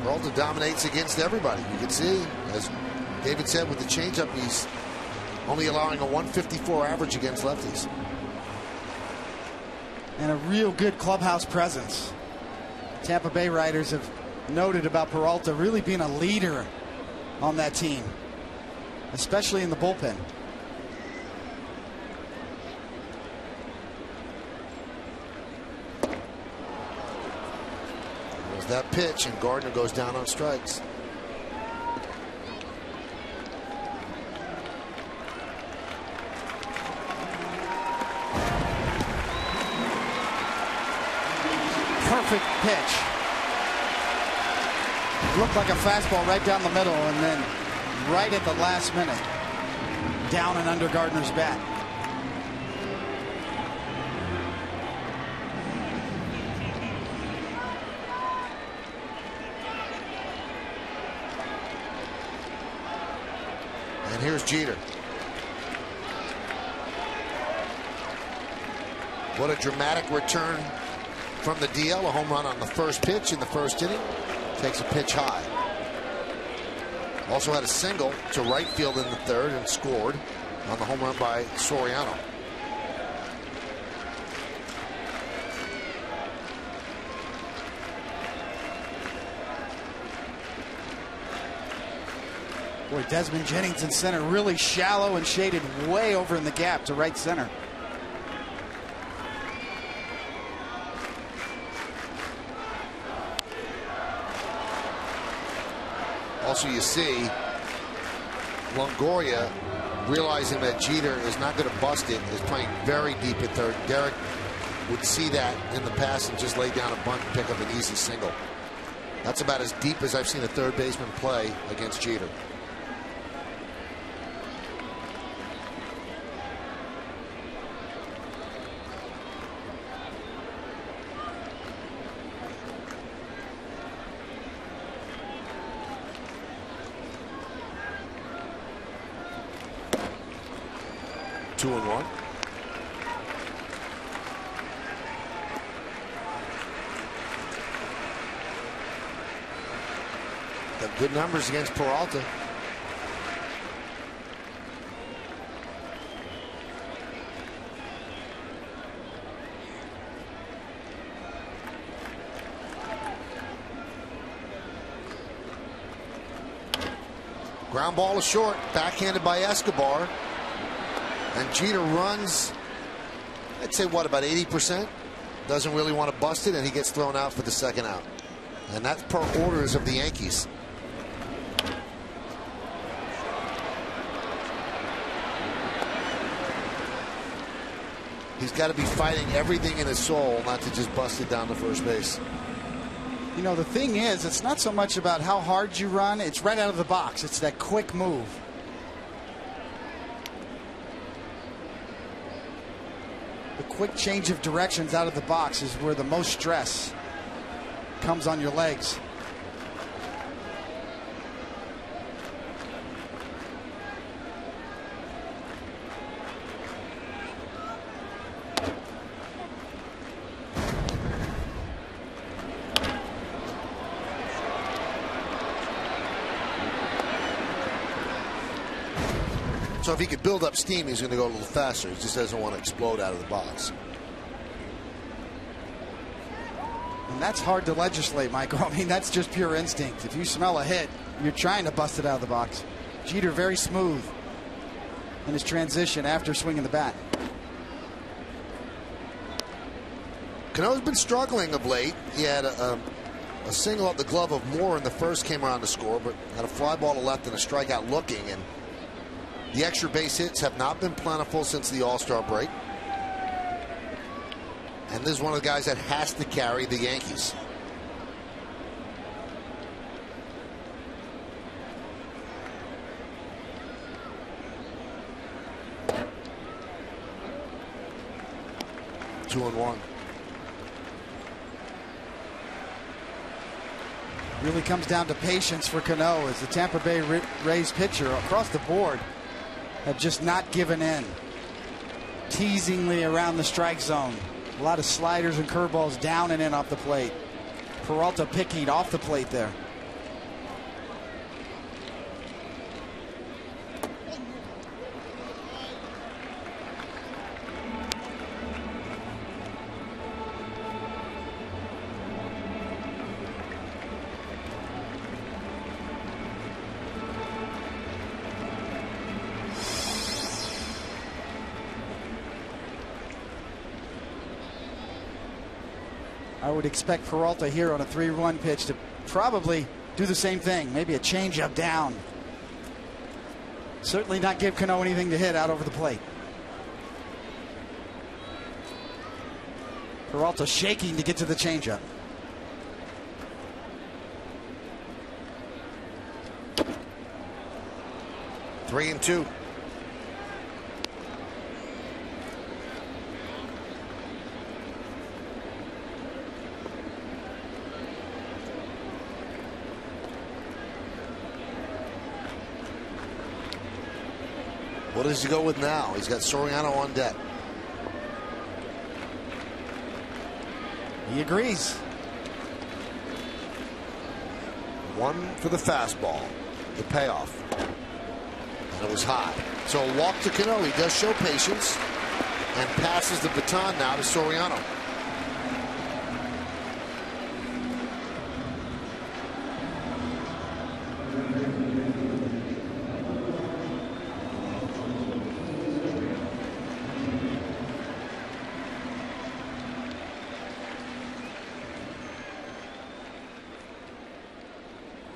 [SPEAKER 2] Peralta dominates against everybody. You can see, as David said, with the changeup, he's only allowing a 154 average against lefties.
[SPEAKER 6] And a real good clubhouse presence. Tampa Bay writers have noted about Peralta really being a leader on that team, especially in the bullpen.
[SPEAKER 2] There's that pitch, and Gardner goes down on strikes.
[SPEAKER 6] Perfect pitch. Looked like a fastball right down the middle, and then right at the last minute, down and under Gardner's bat.
[SPEAKER 2] And here's Jeter. What a dramatic return from the DL. A home run on the first pitch in the first inning. Takes a pitch high. Also had a single to right field in the third and scored on the home run by Soriano.
[SPEAKER 6] Boy, Desmond Jennings in center, really shallow and shaded way over in the gap to right center.
[SPEAKER 2] Also, you see Longoria, realizing that Jeter is not going to bust it, is playing very deep at third. Derek would see that in the past and just lay down a bunt and pick up an easy single. That's about as deep as I've seen a third baseman play against Jeter. Two and one. Got good numbers against Peralta. Ground ball is short, backhanded by Escobar. And Jeter runs, I'd say, what, about 80%? Doesn't really want to bust it, and he gets thrown out for the second out. And that's per orders of the Yankees. He's got to be fighting everything in his soul not to just bust it down to first base.
[SPEAKER 6] You know, the thing is, it's not so much about how hard you run. It's right out of the box. It's that quick move. The quick change of directions out of the box is where the most stress comes on your legs.
[SPEAKER 2] So if he could build up steam, he's going to go a little faster. He just doesn't want to explode out of the box.
[SPEAKER 6] And that's hard to legislate, Michael. I mean, that's just pure instinct. If you smell a hit, you're trying to bust it out of the box. Jeter very smooth in his transition after swinging the bat.
[SPEAKER 2] Cano's been struggling of late. He had a single up the glove of Moore in the first, came around to score, but had a fly ball to left and a strikeout looking. And the extra base hits have not been plentiful since the All-Star break. And this is one of the guys that has to carry the Yankees. Two and one.
[SPEAKER 6] Really comes down to patience for Cano as the Tampa Bay Rays pitcher across the board have just not given in. Teasingly around the strike zone. A lot of sliders and curveballs down and in off the plate. Peralta picking off the plate there. I would expect Peralta here on a 3-1 pitch to probably do the same thing. Maybe a changeup down. Certainly not give Cano anything to hit out over the plate. Peralta shaking to get to the changeup.
[SPEAKER 2] Three and two. What does he go with now? He's got Soriano on deck.
[SPEAKER 6] He agrees.
[SPEAKER 2] One for the fastball, the payoff. And it was high. So a walk to Cano. He does show patience and passes the baton now to Soriano.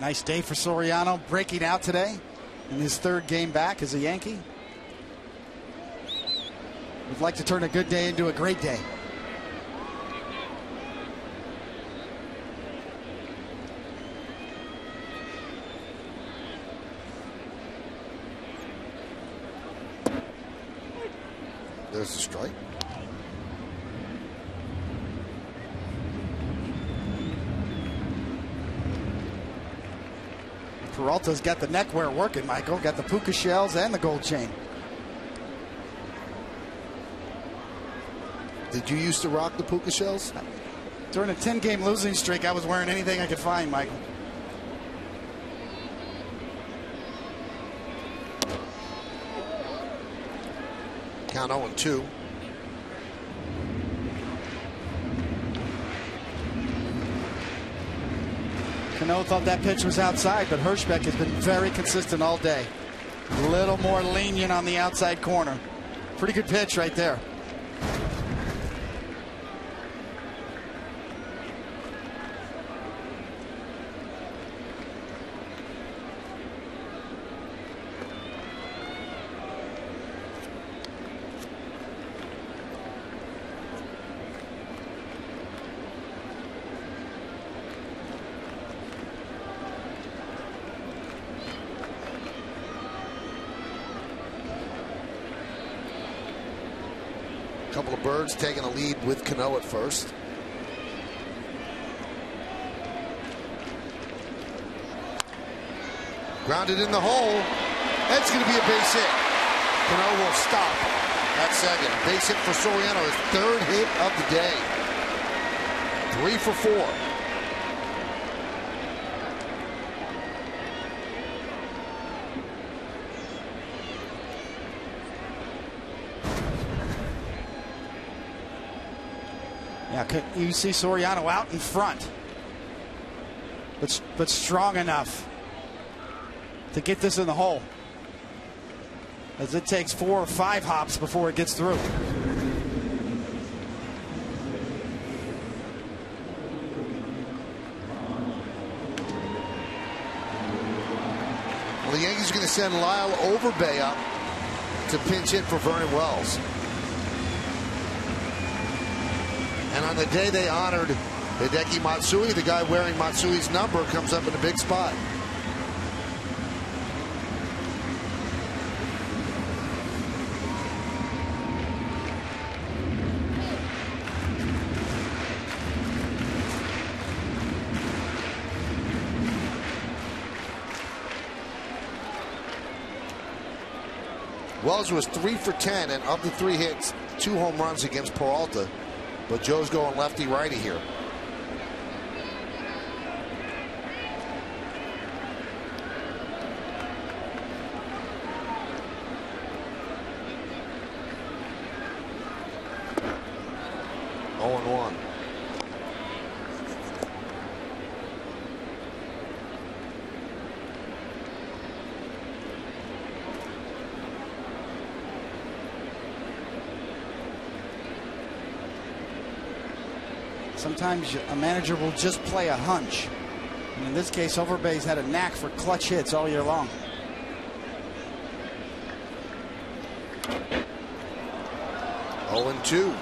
[SPEAKER 6] Nice day for Soriano, breaking out today in his third game back as a Yankee. Would like to turn a good day into a great day.
[SPEAKER 2] There's the strike.
[SPEAKER 6] Peralta's got the neckwear working, Michael. Got the puka shells and the gold chain.
[SPEAKER 2] Did you used to rock the puka shells?
[SPEAKER 6] During a 10-game losing streak, I was wearing anything I could find, Michael.
[SPEAKER 2] Count 0-2.
[SPEAKER 6] Cano thought that pitch was outside, but Hirschbeck has been very consistent all day. A little more lenient on the outside corner. Pretty good pitch right there.
[SPEAKER 2] Couple of birds taking a lead with Cano at first. Grounded in the hole. That's going to be a base hit. Cano will stop at second. Base hit for Soriano, his third hit of the day. 3 for 4.
[SPEAKER 6] Yeah, you see Soriano out in front, but strong enough to get this in the hole, as it takes 4 or 5 hops before it gets through.
[SPEAKER 2] Well, the Yankees are going to send Lyle Overbay up to pinch hit for Vernon Wells. And on the day they honored Hideki Matsui, the guy wearing Matsui's number comes up in a big spot. Wells was 3 for 10, and of the 3 hits, 2 home runs against Peralta. But Joe's going lefty-righty here. Oh, 0-1.
[SPEAKER 6] Sometimes a manager will just play a hunch. And in this case, Overbay's had a knack for clutch hits all year long.
[SPEAKER 2] Oh, 2.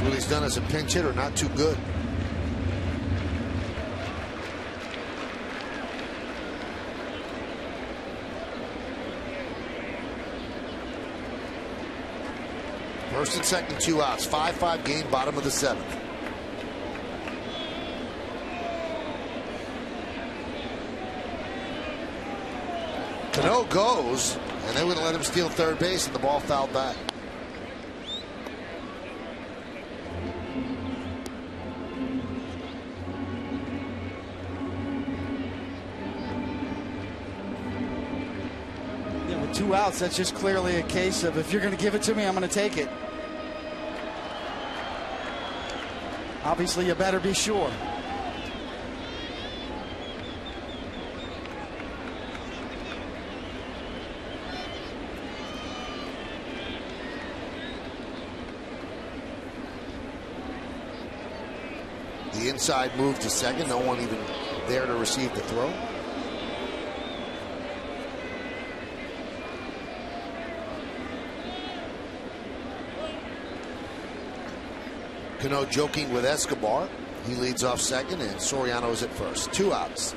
[SPEAKER 2] What he's done as a pinch hitter, not too good. First and second, 2 outs. 5-5 game, bottom of the 7th. Cano goes, and they would have let him steal third base, and the ball fouled back.
[SPEAKER 6] With 2 outs, that's just clearly a case of, if you're going to give it to me, I'm going to take it. Obviously, you better be sure.
[SPEAKER 2] The inside move to second. No one even there to receive the throw. Cano joking with Escobar. He leads off second, and Soriano is at first. 2 outs.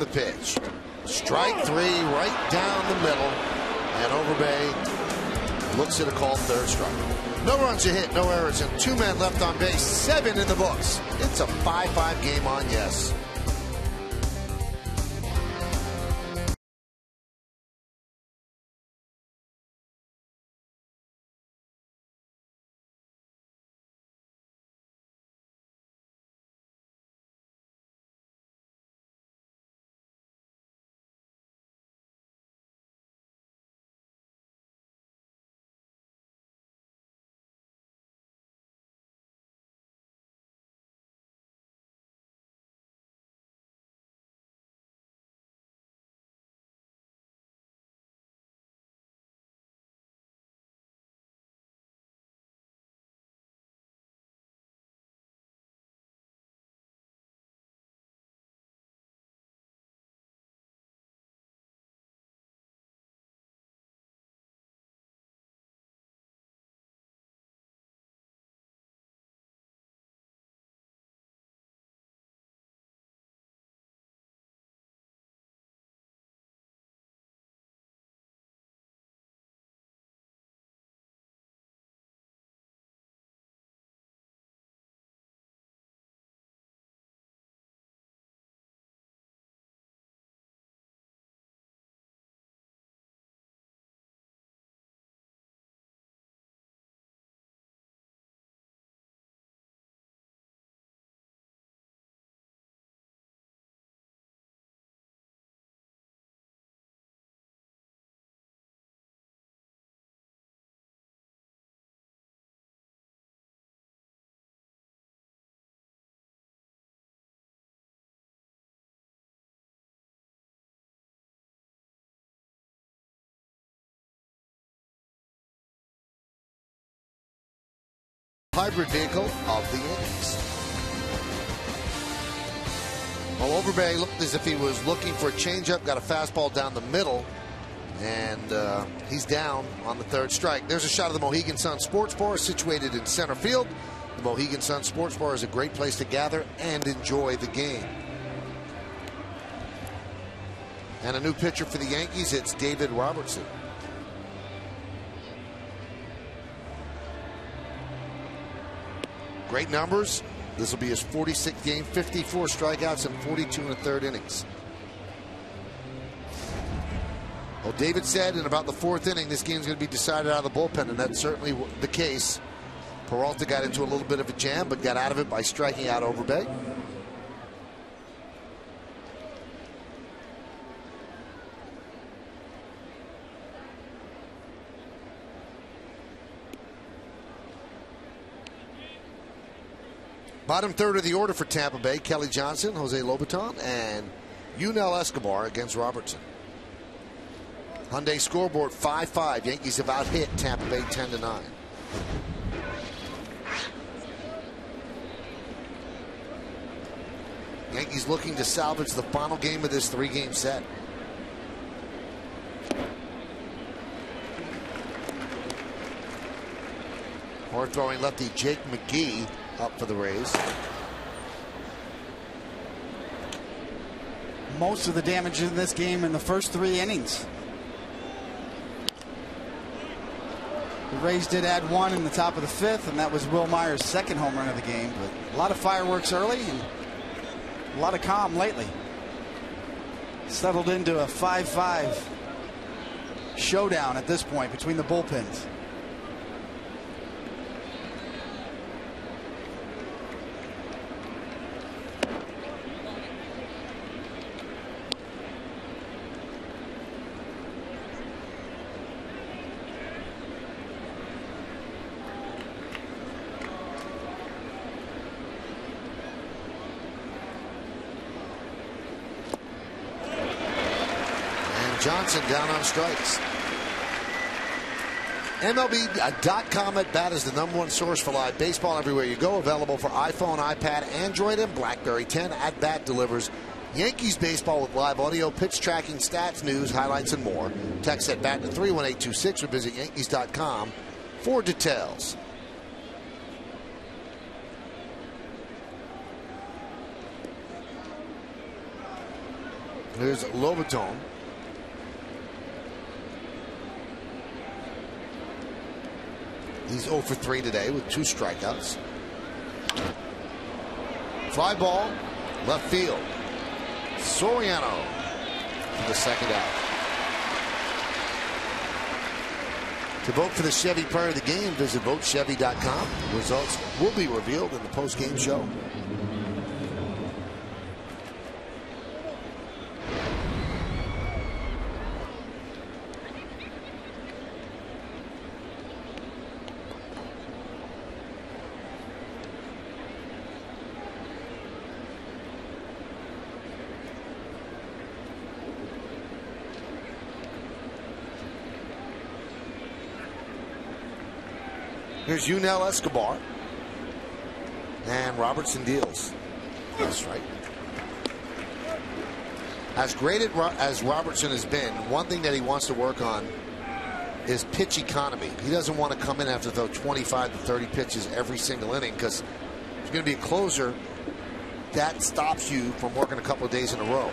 [SPEAKER 2] the pitch. Strike 3 right down the middle. And Overbay looks at a called third strike. No runs a hit, no errors, and 2 men left on base. 7 in the books. It's a 5-5 game on Yes. Hybrid vehicle of the Yankees. Well, Overbay looked as if he was looking for a changeup, got a fastball down the middle, and he's down on the third strike. There's a shot of the Mohegan Sun Sports Bar situated in center field. The Mohegan Sun Sports Bar is a great place to gather and enjoy the game. And a new pitcher for the Yankees, it's David Robertson. Great numbers. This will be his 46th game, 54 strikeouts and 42 1/3 innings. Well, David said in about the 4th inning, this game's going to be decided out of the bullpen, and that's certainly the case. Peralta got into a little bit of a jam, but got out of it by striking out Overbay. Bottom third of the order for Tampa Bay, Kelly Johnson, Jose Lobaton, and Yunel Escobar against Robertson. Hyundai scoreboard 5-5. Yankees have out-hit Tampa Bay 10-9. Yankees looking to salvage the final game of this 3-game set. Hard throwing lefty Jake McGee up for the Rays.
[SPEAKER 6] Most of the damage in this game in the first 3 innings. The Rays did add 1 in the top of the 5th, and that was Wil Myers' 2nd home run of the game. But a lot of fireworks early and a lot of calm lately. Settled into a 5-5 showdown at this point between the bullpens.
[SPEAKER 2] Johnson down on strikes. MLB.com at bat is the #1 source for live baseball everywhere you go. Available for iPhone, iPad, Android, and BlackBerry 10. At bat delivers Yankees baseball with live audio, pitch tracking, stats, news, highlights, and more. Text at bat to 31826 or visit Yankees.com for details. Here's Lobaton. He's 0 for 3 today with 2 strikeouts. Fly ball, left field. Soriano for the second out. To vote for the Chevy prior to the game, visit votechevy.com. Results will be revealed in the post-game show. Here's Yunel Escobar. And Robertson deals. That's right. As great as Robertson has been, one thing that he wants to work on is pitch economy. He doesn't want to come in after throw 25 to 30 pitches every single inning, because if you're going to be a closer, that stops you from working a couple of days in a row.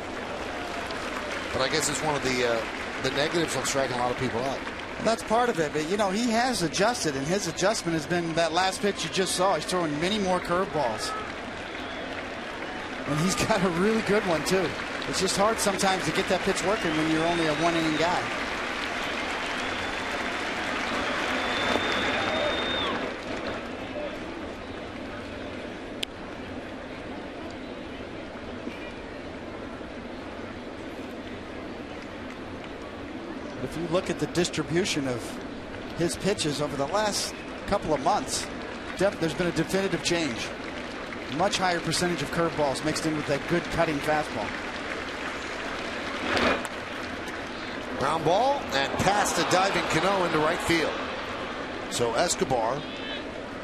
[SPEAKER 2] But I guess it's one of the negatives on striking a lot of people out.
[SPEAKER 6] That's part of it, but you know, he has adjusted, and his adjustment has been that last pitch you just saw. He's throwing many more curveballs, and he's got a really good one too. It's just hard sometimes to get that pitch working when you're only a 1-inning guy. If you look at the distribution of his pitches over the last couple of months, there's been a definitive change. Much higher percentage of curveballs mixed in with that good cutting fastball.
[SPEAKER 2] Ground ball and past a diving Cano into right field. So Escobar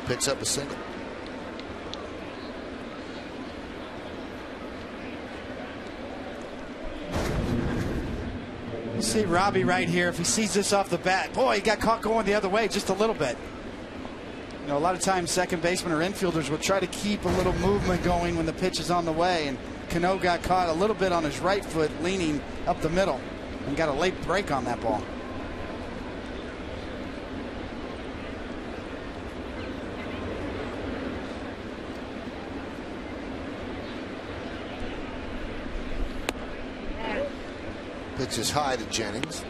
[SPEAKER 2] picks up a single.
[SPEAKER 6] See Robbie right here. If he sees this off the bat, boy, he got caught going the other way just a little bit. You know, a lot of times second basemen or infielders will try to keep a little movement going when the pitch is on the way, and Cano got caught a little bit on his right foot leaning up the middle and got a late break on that ball.
[SPEAKER 2] Pitch is high to Jennings.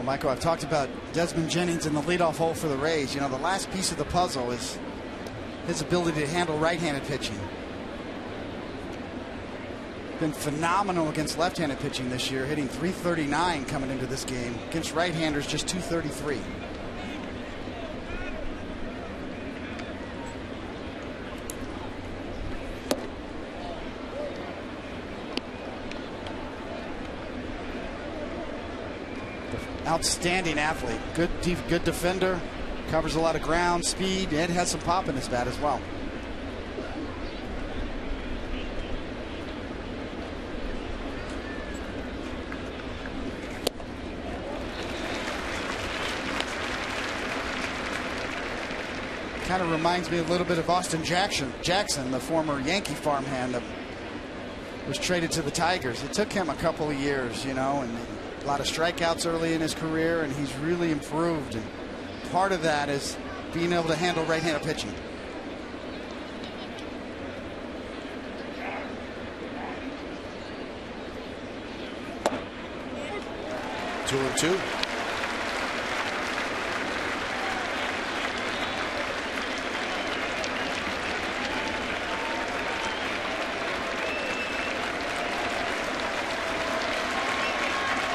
[SPEAKER 6] Michael, I've talked about Desmond Jennings in the leadoff hole for the Rays. You know, the last piece of the puzzle is his ability to handle right-handed pitching. Been phenomenal against left-handed pitching this year, hitting .339 coming into this game. Against right-handers, just .233. Outstanding athlete, good defender, covers a lot of ground, speed, and has some pop in his bat as well. Kind of reminds me a little bit of Austin Jackson, the former Yankee farmhand that was traded to the Tigers. It took him a couple of years, you know, and a lot of strikeouts early in his career, and he's really improved. And part of that is being able to handle right-handed pitching.
[SPEAKER 2] Two and two.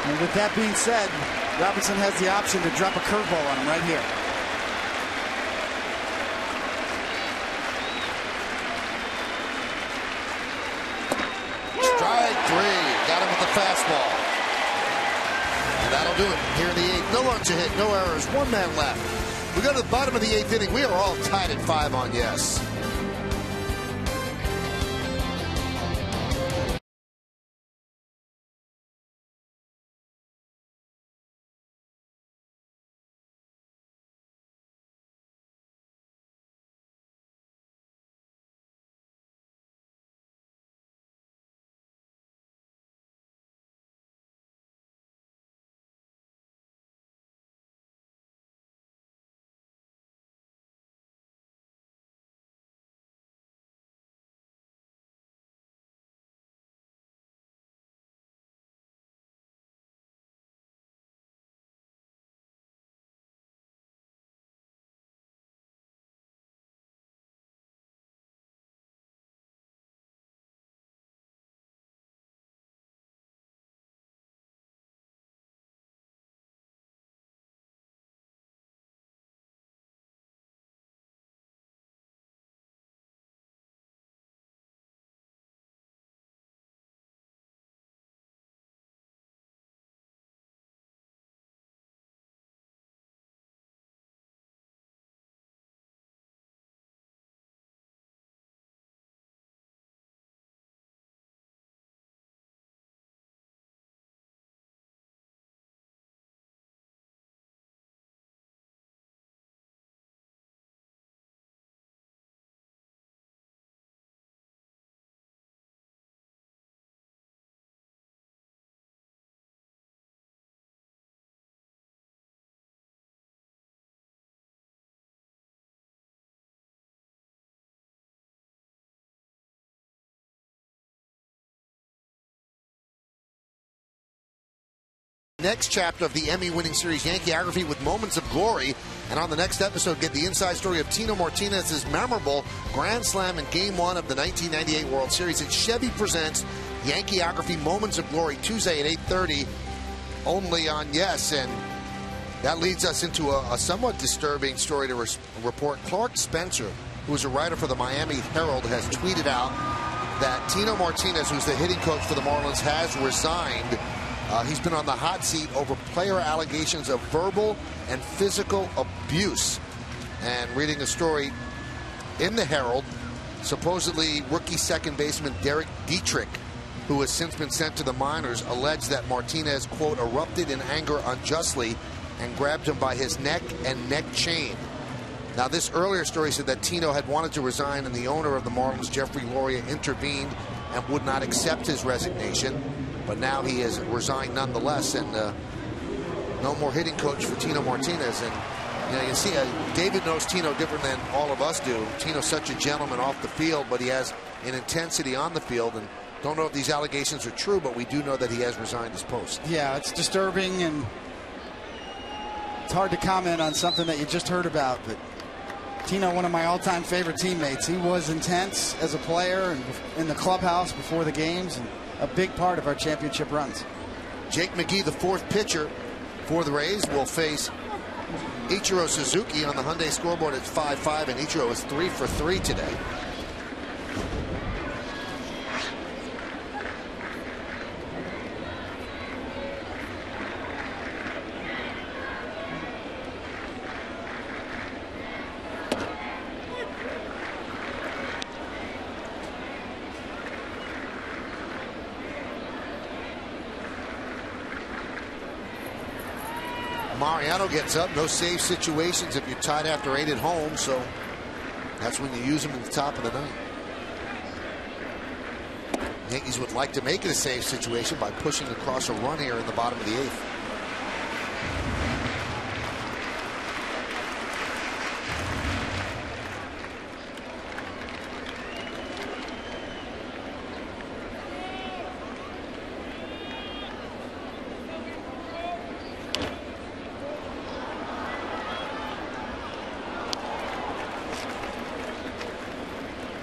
[SPEAKER 6] And with that being said, Robinson has the option to drop a curveball on him right here.
[SPEAKER 2] Strike three. Got him with the fastball. fastball. And that'll do it here in the 8th. No runs a hit, no errors, 1 man left. We go to the bottom of the 8th inning. We are all tied at 5 on yes. Next chapter of the Emmy-winning series Yankeeography with Moments of Glory. And on the next episode, get the inside story of Tino Martinez's memorable grand slam in Game 1 of the 1998 World Series. And Chevy presents Yankeeography Moments of Glory Tuesday at 8:30, only on Yes. And that leads us into a somewhat disturbing story to report. Clark Spencer, who is a writer for the Miami Herald, has tweeted out that Tino Martinez, who's the hitting coach for the Marlins, has resigned. He's been on the hot seat over player allegations of verbal and physical abuse. And reading a story in the Herald, supposedly rookie second baseman Derek Dietrich, who has since been sent to the minors, alleged that Martinez, quote, erupted in anger unjustly and grabbed him by his neck and neck chain. Now, this earlier story said that Tino had wanted to resign, and the owner of the Marlins, Jeffrey Loria, intervened and would not accept his resignation. But now he has resigned nonetheless, and no more hitting coach for Tino Martinez. And you know, you see, David knows Tino different than all of us do. Tino's such a gentleman off the field, but he has an intensity on the field. And don't know if these allegations are true, but we do know that he has resigned his post.
[SPEAKER 6] Yeah, it's disturbing, and it's hard to comment on something that you just heard about. But Tino, one of my all-time favorite teammates, he was intense as a player and in the clubhouse before the games, and a big part of our championship runs.
[SPEAKER 2] Jake McGee, the fourth pitcher for the Rays, will face Ichiro Suzuki on the Hyundai scoreboard. It's 5-5, and Ichiro is 3 for 3 today. Soriano gets up. No save situations if you're tied after 8 at home, so that's when you use him at the top of the ninth. Yankees would like to make it a save situation by pushing across a run here in the bottom of the 8th.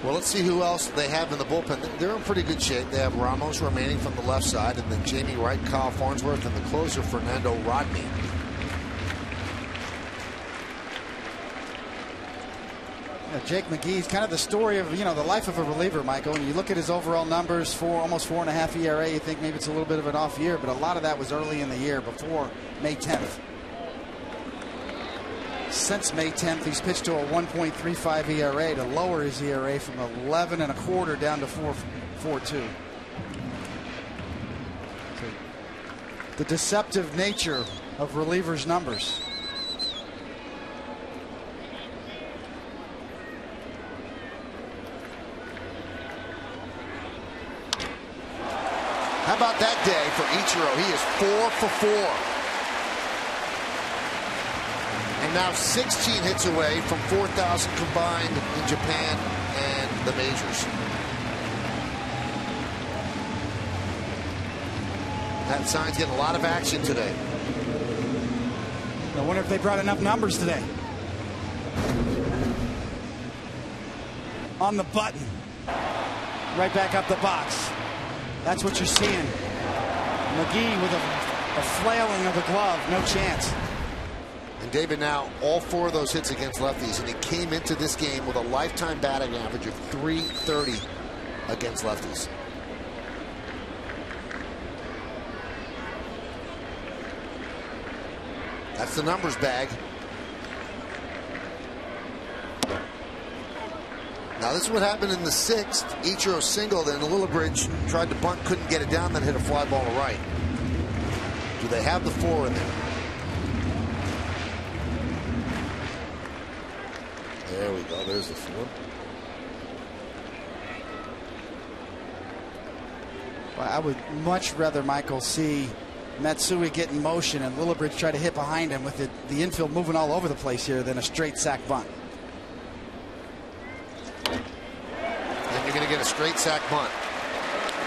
[SPEAKER 2] Well, let's see who else they have in the bullpen. They're in pretty good shape. They have Ramos remaining from the left side, and then Jamie Wright, Kyle Farnsworth, and the closer, Fernando Rodney.
[SPEAKER 6] Jake McGee's kind of the story of, the life of a reliever, Michael. And you look at his overall numbers, almost 4.5 ERA, you think maybe it's a little bit of an off year, but a lot of that was early in the year before May 10th. Since May 10th, he's pitched to a 1.35 ERA to lower his ERA from 11.25 down to 4.42. The deceptive nature of relievers' numbers.
[SPEAKER 2] How about that day for Ichiro? He is 4 for 4. And now 16 hits away from 4,000 combined in Japan and the majors. That sign's getting a lot of action today.
[SPEAKER 6] I wonder if they brought enough numbers today. On the button. Right back up the box. That's what you're seeing. McGee with a flailing of the glove. No chance.
[SPEAKER 2] And David, now all 4 of those hits against lefties, and he came into this game with a lifetime batting average of .330 against lefties. That's the numbers bag. Now this is what happened in the 6th. Ichiro singled and Lillibridge tried to bunt, couldn't get it down, then hit a fly ball to right. Do they have the 4 in there? There we go. There's the 4.
[SPEAKER 6] Well, I would much rather, Michael, see Matsui get in motion and Lillibridge try to hit behind him with the infield moving all over the place here than a straight sack bunt.
[SPEAKER 2] And you're going to get a straight sack bunt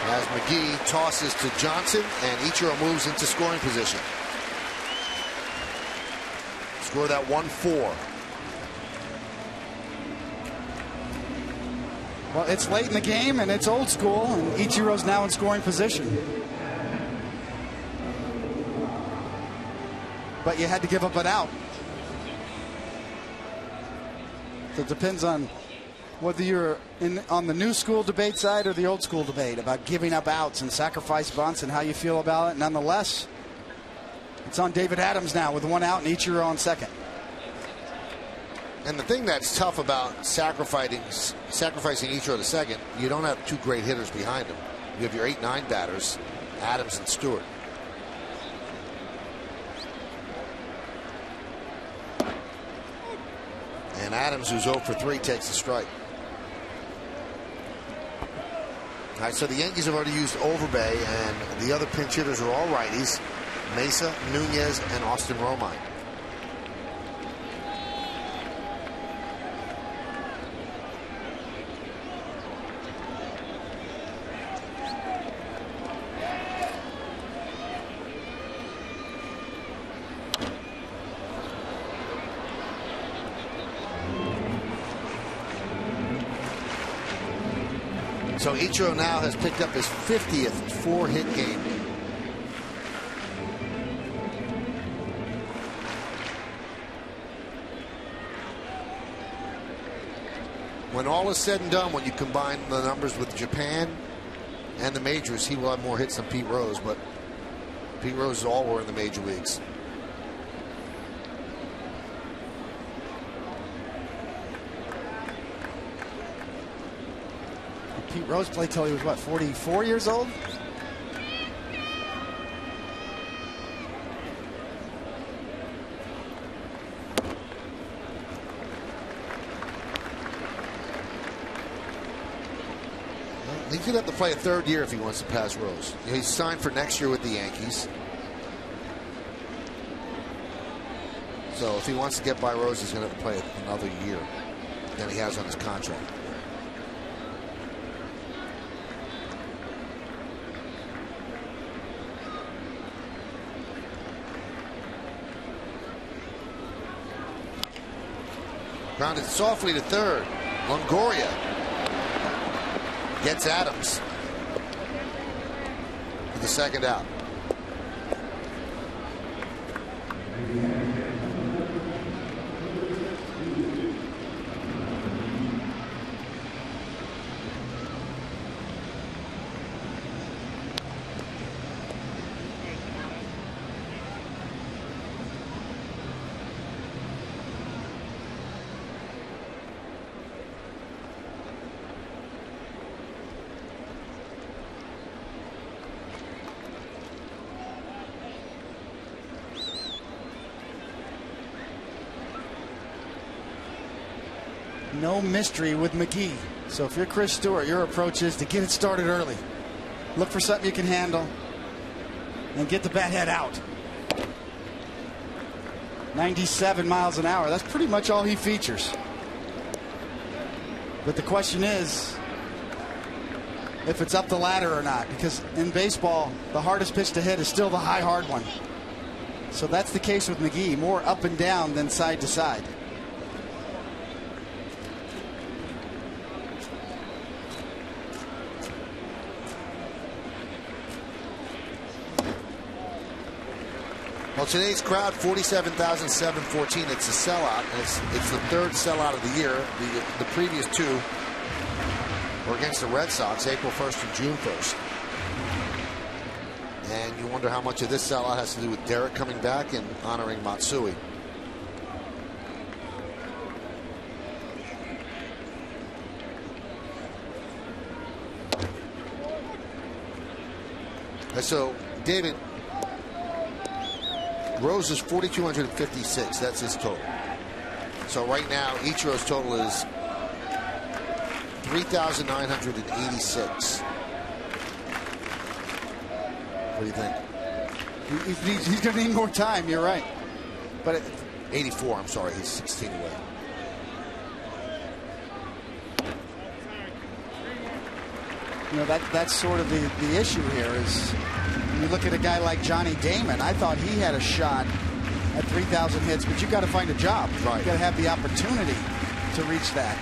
[SPEAKER 2] as McGee tosses to Johnson and Ichiro moves into scoring position. Score that 1-4.
[SPEAKER 6] Well, it's late in the game and it's old school, and Ichiro's now in scoring position. But you had to give up an out. So it depends on whether you're on the new school debate side or the old school debate about giving up outs and sacrifice bunts and how you feel about it. Nonetheless, it's on David Adams now with 1 out and Ichiro on second.
[SPEAKER 2] And the thing that's tough about sacrificing Ichiro to second, you don't have 2 great hitters behind him. You have your 8-9 batters, Adams and Stewart. And Adams, who's 0 for 3, takes the strike. All right, so the Yankees have already used Overbay, and the other pinch hitters are all righties. Mesa, Nunez, and Austin Romine. So Ichiro now has picked up his 50th 4-hit game. When all is said and done, when you combine the numbers with Japan and the majors, he will have more hits than Pete Rose, but Pete Rose all were in the major leagues.
[SPEAKER 6] Pete Rose played till he was, what, 44 years old?
[SPEAKER 2] He could have to play a 3rd year if he wants to pass Rose. He's signed for next year with the Yankees. So if he wants to get by Rose, he's going to have to play another year than he has on his contract. Grounded softly to 3rd. Longoria gets Adams for the 2nd out.
[SPEAKER 6] No mystery with McGee. So if you're Chris Stewart, your approach is to get it started early. Look for something you can handle and get the bat head out. 97 miles an hour. That's pretty much all he features. But the question is if it's up the ladder or not, because in baseball, the hardest pitch to hit is still the high, hard one. So that's the case with McGee, more up and down than side to side.
[SPEAKER 8] Well, today's crowd, 47,714. It's a sellout. It's the third sellout of the year. The previous two were against the Red Sox, April 1st and June 1st. And you wonder how much of this sellout has to do with Derek coming back and honoring Matsui. And so, David, Rose is 4,256. That's his total. So right now, Ichiro's total is 3,986. What do you think?
[SPEAKER 6] He's going to need more time. You're right.
[SPEAKER 8] But 84. I'm sorry. He's 16 away.
[SPEAKER 6] You know, that's sort of the issue here is when you look at a guy like Johnny Damon. I thought he had a shot at 3,000 hits, but you've got to find a job.
[SPEAKER 8] Right.
[SPEAKER 6] You've got to have the opportunity to reach that.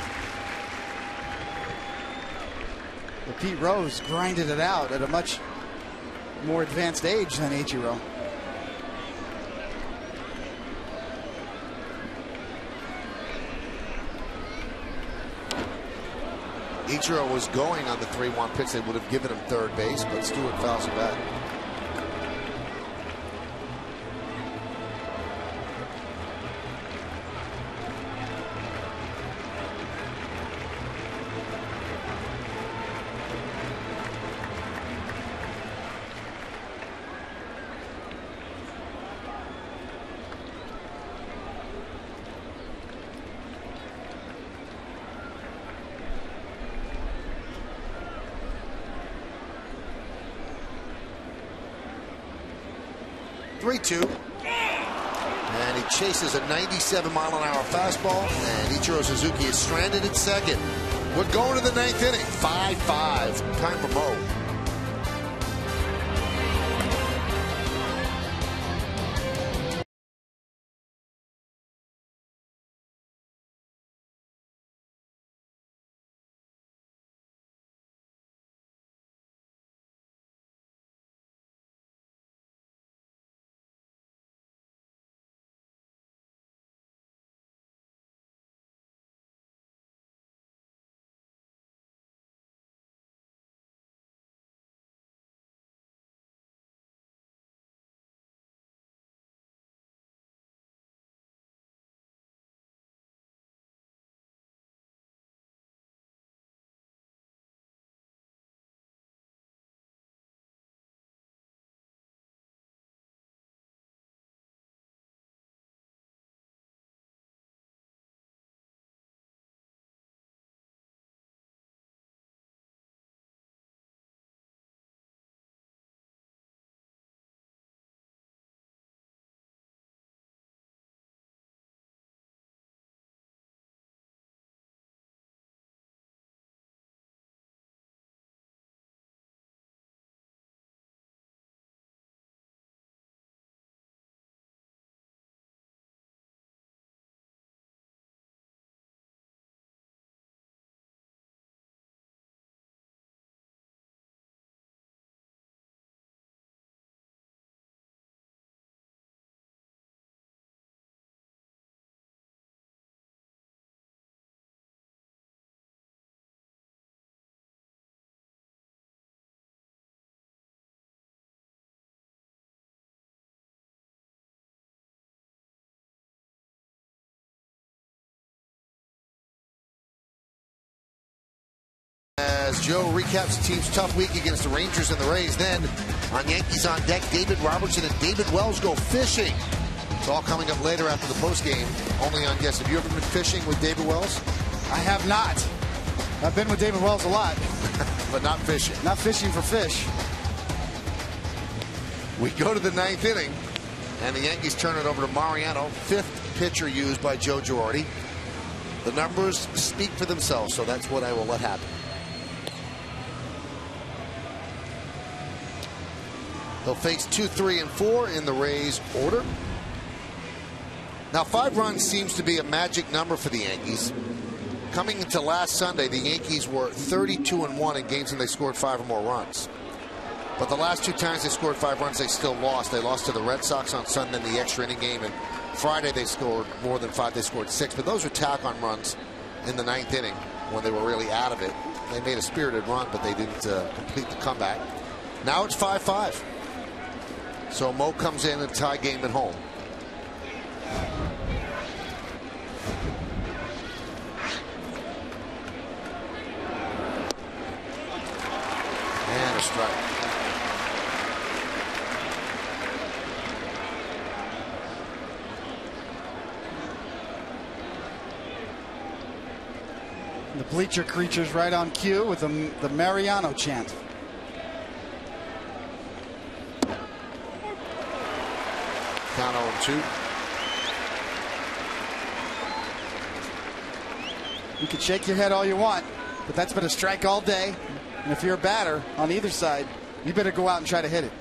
[SPEAKER 6] But Pete Rose grinded it out at a much more advanced age than Ichiro.
[SPEAKER 8] Ichiro was going on the 3-1 pitch. They would have given him third base, but Stewart fouls it back. And he chases a 97-mile-an-hour fastball, and Ichiro Suzuki is stranded at second. We're going to the ninth inning. 5-5. Time for Mo. As Joe recaps the team's tough week against the Rangers and the Rays, then on Yankees on Deck, David Robertson and David Wells go fishing. It's all coming up later after the postgame, only on Guess. Have you ever been fishing with David Wells?
[SPEAKER 6] I have not. I've been with David Wells a lot.
[SPEAKER 8] But not fishing.
[SPEAKER 6] Not fishing for fish.
[SPEAKER 8] We go to the 9th inning, and the Yankees turn it over to Mariano, 5th pitcher used by Joe Girardi. The numbers speak for themselves, so that's what I will let happen. They'll face 2, 3, and 4 in the Rays order. Now, 5 runs seems to be a magic number for the Yankees. Coming into last Sunday, the Yankees were 32-1 in games when they scored 5 or more runs. But the last 2 times they scored 5 runs, they still lost. They lost to the Red Sox on Sunday in the extra inning game, and Friday they scored more than 5. They scored 6. But those were tack-on runs in the 9th inning when they were really out of it. They made a spirited run, but they didn't complete the comeback. Now it's 5-5. So Mo comes in and tie game at home. And a strike.
[SPEAKER 6] The bleacher creatures right on cue with the Mariano chant.
[SPEAKER 8] Count 0-2.
[SPEAKER 6] You can shake your head all you want, but that's been a strike all day. And if you're a batter on either side, you better go out and try to hit it.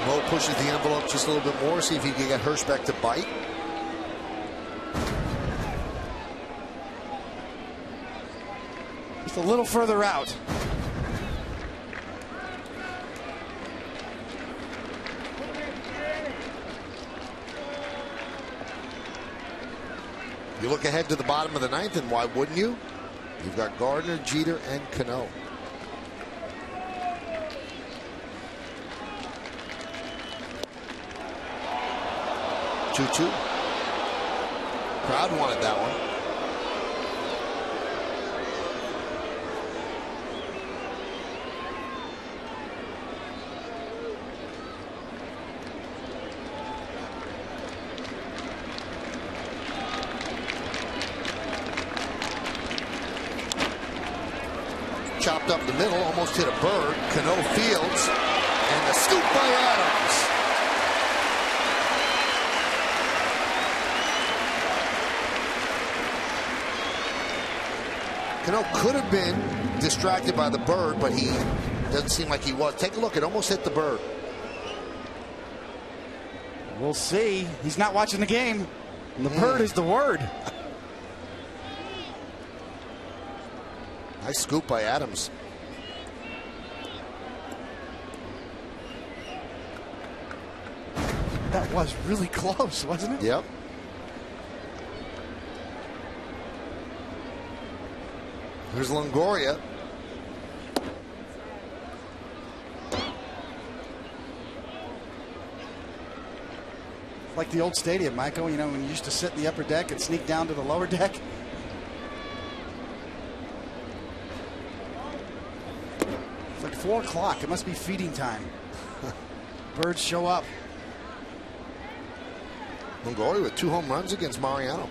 [SPEAKER 8] Mo pushes the envelope just a little bit more, see if he can get Hirschbeck to bite.
[SPEAKER 6] Just a little further out.
[SPEAKER 8] You look ahead to the bottom of the 9th, and why wouldn't you? You've got Gardner, Jeter, and Cano. Two. Crowd wanted that one. Chopped up the middle, almost hit a bird. Cano fields, and the scoop by Adams. Cano could have been distracted by the bird, but he doesn't seem like he was. Take a look, it almost hit the bird.
[SPEAKER 6] We'll see. He's not watching the game. And the bird is the word.
[SPEAKER 8] Nice scoop by Adams.
[SPEAKER 6] That was really close, wasn't it?
[SPEAKER 8] Yep. Here's Longoria.
[SPEAKER 6] Like the old stadium, Michael, you know, when you used to sit in the upper deck and sneak down to the lower deck. It's like 4 o'clock. It must be feeding time. Birds show up.
[SPEAKER 8] Longoria with 2 home runs against Mariano.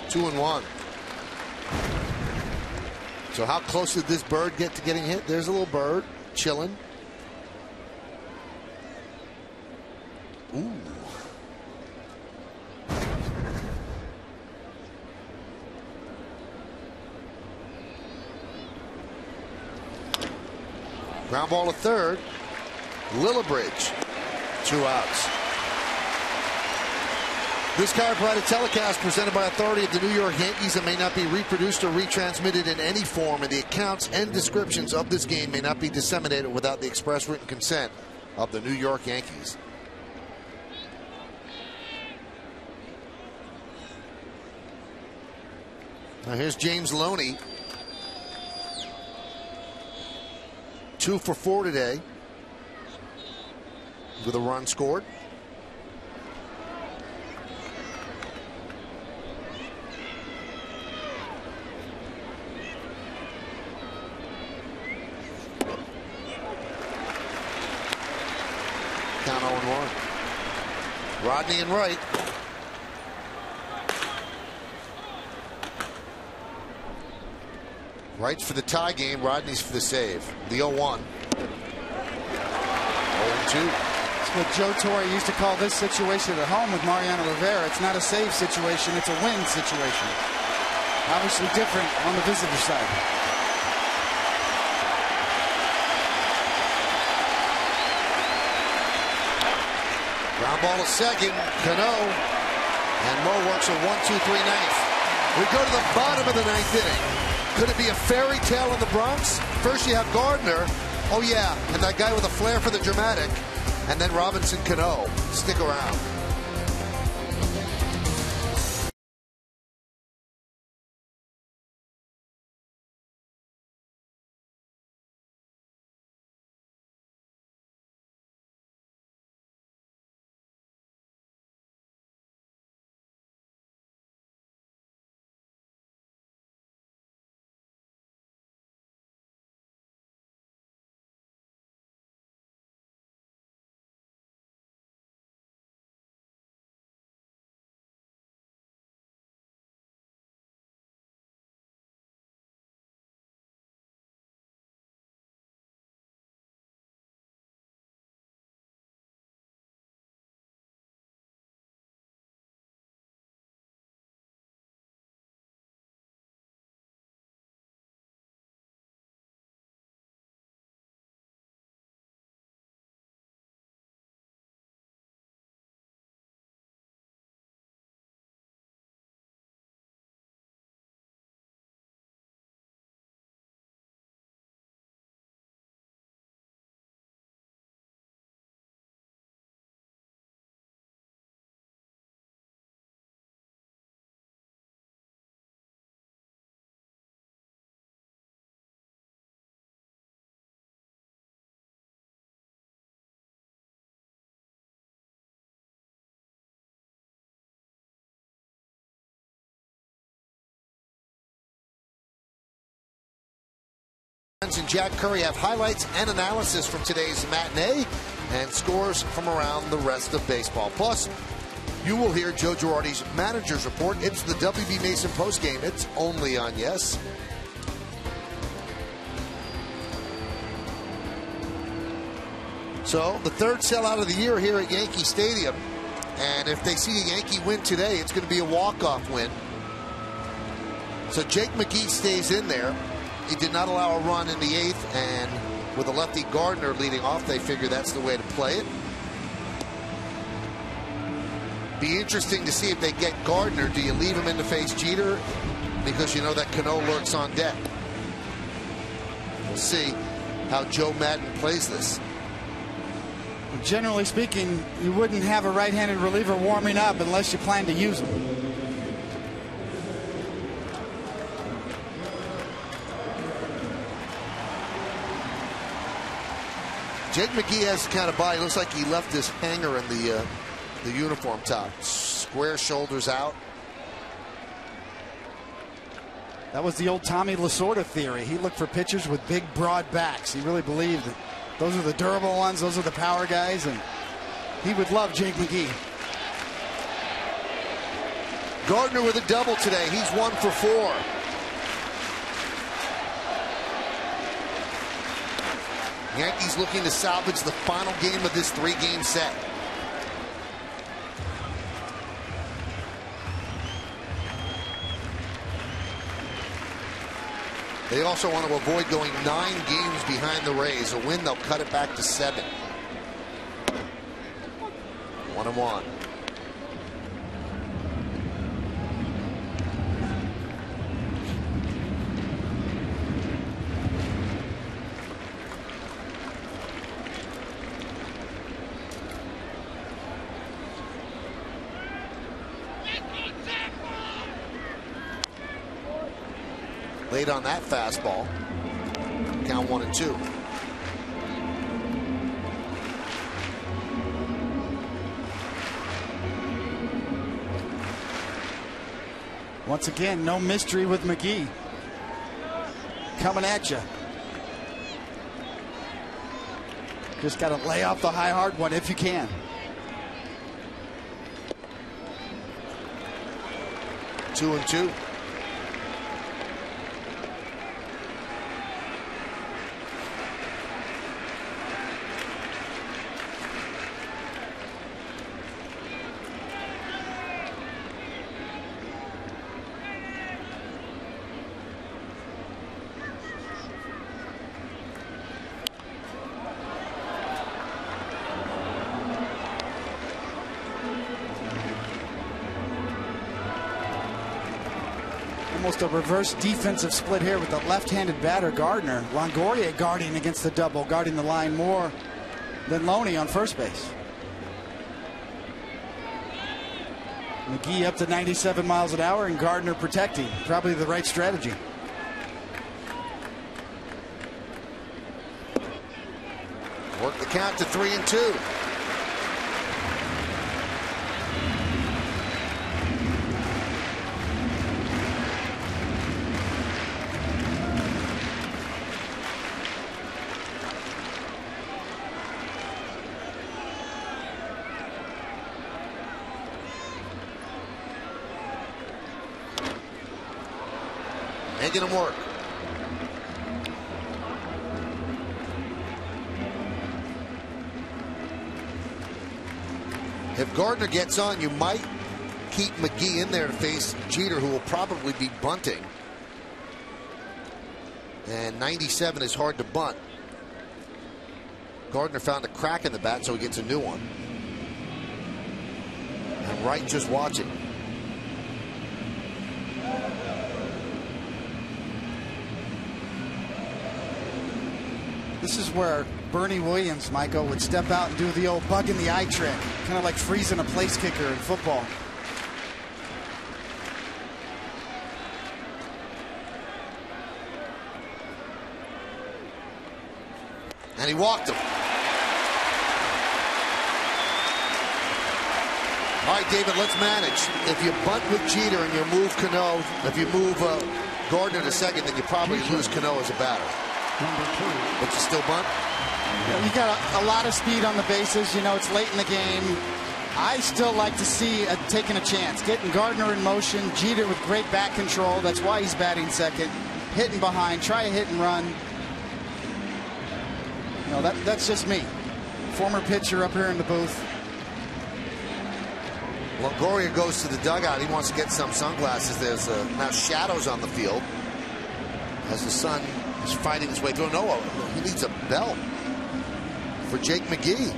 [SPEAKER 8] Two and 1. So how close did this bird get to getting hit? There's a little bird chilling. Ooh. Ground ball to third. Lillibridge. 2 outs. This chiropractic telecast presented by authority of the New York Yankees and may not be reproduced or retransmitted in any form, and the accounts and descriptions of this game may not be disseminated without the express written consent of the New York Yankees. Now here's James Loney. 2 for 4 today with a run scored. Rodney and right. Wright's for the tie game. Rodney's for the save. The 0-1. 0-2.
[SPEAKER 6] It's what Joe Torre used to call this situation at home with Mariano Rivera. It's not a save situation, it's a win situation. Obviously different on the visitor side.
[SPEAKER 8] Ground ball to second. Cano. And Mo works a 1-2-3 ninth. We go to the bottom of the ninth inning. Could it be a fairy tale in the Bronx? First you have Gardner. Oh yeah, and that guy with a flair for the dramatic. And then Robinson Cano. Stick around. And Jack Curry have highlights and analysis from today's matinee and scores from around the rest of baseball. Plus, you will hear Joe Girardi's manager's report. It's the WB Mason postgame. It's only on Yes. So, the third sellout of the year here at Yankee Stadium. And if they see a Yankee win today, it's going to be a walk-off win. So Jake McGee stays in there. He did not allow a run in the 8th, and with a lefty Gardner leading off, they figure that's the way to play it. Be interesting to see if they get Gardner. Do you leave him in to face Jeter? Because you know that Cano lurks on deck. We'll see how Joe Madden plays this.
[SPEAKER 6] Generally speaking, you wouldn't have a right-handed reliever warming up unless you plan to use him.
[SPEAKER 8] Jake McGee has the kind of body. Looks like he left his hanger in the uniform top. Square shoulders out.
[SPEAKER 6] That was the old Tommy Lasorda theory. He looked for pitchers with big, broad backs. He really believed that those are the durable ones. Those are the power guys. And he would love Jake McGee.
[SPEAKER 8] Gardner with a double today. He's 1 for 4. Yankees looking to salvage the final game of this 3-game set. They also want to avoid going 9 games behind the Rays. A win, they'll cut it back to 7. 1-1. Late on that fastball. Count 1-2.
[SPEAKER 6] Once again, no mystery with McGee. Coming at you. Just got to lay off the high hard one if you can.
[SPEAKER 8] 2-2.
[SPEAKER 6] Almost a reverse defensive split here with the left-handed batter Gardner. Longoria guarding against the double, guarding the line more than Loney on first base. McGee up to 97 miles an hour and Gardner protecting. Probably the right strategy.
[SPEAKER 8] Work the count to 3-2. Making him work. If Gardner gets on, you might keep McGee in there to face Jeter, who will probably be bunting. And 97 is hard to bunt. Gardner found a crack in the bat, so he gets a new one. And Wright just watching.
[SPEAKER 6] This is where Bernie Williams, Michael, would step out and do the old bug in the eye trick, kind of like freezing a place kicker in football.
[SPEAKER 8] And he walked him. All right, David, let's manage. If you bunt with Jeter and you move Cano, if you move Gardner to second, then you probably lose Cano as a batter. But you still bunt?
[SPEAKER 6] Yeah, you got a lot of speed on the bases. You know, it's late in the game. I still like to see taking a chance. Getting Gardner in motion. Jeter with great back control. That's why he's batting second. Hitting behind. Try a hit and run. You know, that's just me. Former pitcher up here in the booth.
[SPEAKER 8] Longoria goes to the dugout. He wants to get some sunglasses. There's now shadows on the field as the sun is fighting his way through. No, he needs a belt for Jake McGee.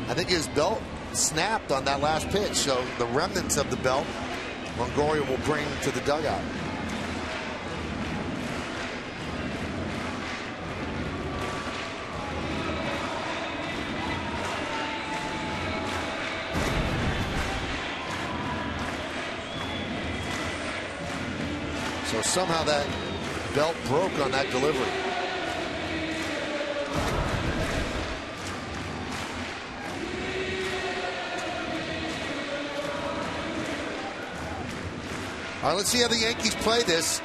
[SPEAKER 8] I think his belt snapped on that last pitch, so the remnants of the belt Longoria will bring to the dugout. So somehow that belt broke on that delivery. All right, let's see how the Yankees play this.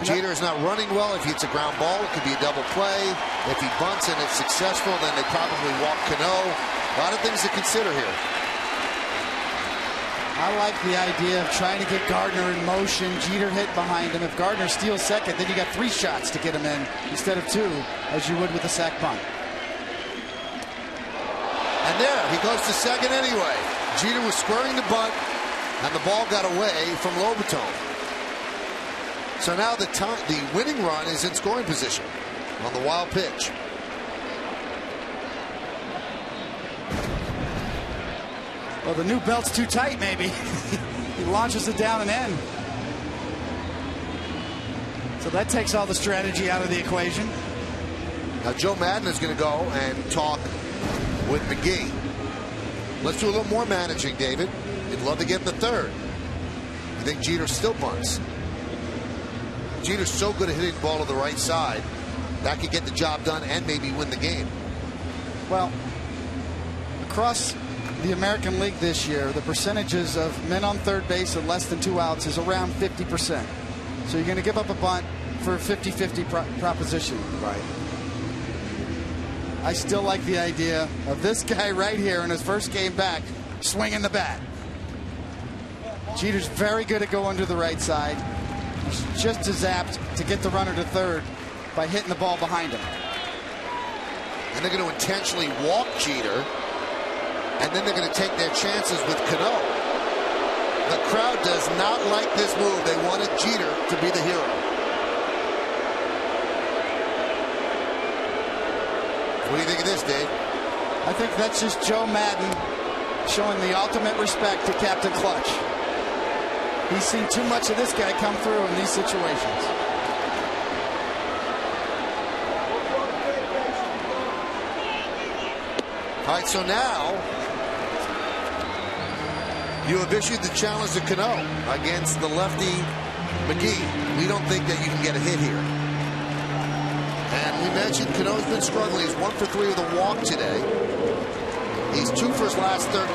[SPEAKER 8] Jeter is not running well. If it's a ground ball, it could be a double play. If he bunts and it's successful, then they probably walk Cano. A lot of things to consider here.
[SPEAKER 6] I like the idea of trying to get Gardner in motion. Jeter hit behind him. If Gardner steals second, then you got 3 shots to get him in instead of 2, as you would with a sac bunt.
[SPEAKER 8] And there, he goes to second anyway. Jeter was squaring the bunt, and the ball got away from Lobaton. So now the winning run is in scoring position on the wild pitch.
[SPEAKER 6] Well, the new belt's too tight, maybe. He launches it down and in. So that takes all the strategy out of the equation.
[SPEAKER 8] Now Joe Madden is going to go and talk with McGee. Let's do a little more managing, David. You'd love to get in the third. You think Jeter still bunts? Jeter's so good at hitting the ball to the right side. That could get the job done and maybe win the game.
[SPEAKER 6] Well, across the American League this year, the percentages of men on third base at less than 2 outs is around 50%. So you're going to give up a bunt for a 50-50 proposition.
[SPEAKER 8] Right.
[SPEAKER 6] I still like the idea of this guy right here in his first game back swinging the bat. Jeter's very good at going to the right side. He's just as apt to get the runner to third by hitting the ball behind him.
[SPEAKER 8] And they're going to intentionally walk Jeter, and then they're going to take their chances with Cano. The crowd does not like this move. They wanted Jeter to be the hero. What do you think of this, Dave?
[SPEAKER 6] I think that's just Joe Madden showing the ultimate respect to Captain Clutch. He's seen too much of this guy come through in these situations.
[SPEAKER 8] All right, so now you have issued the challenge to Cano against the lefty McGee. We don't think that you can get a hit here. And we mentioned Cano's been struggling. He's 1 for 3 with a walk today. He's 2 for his last 13.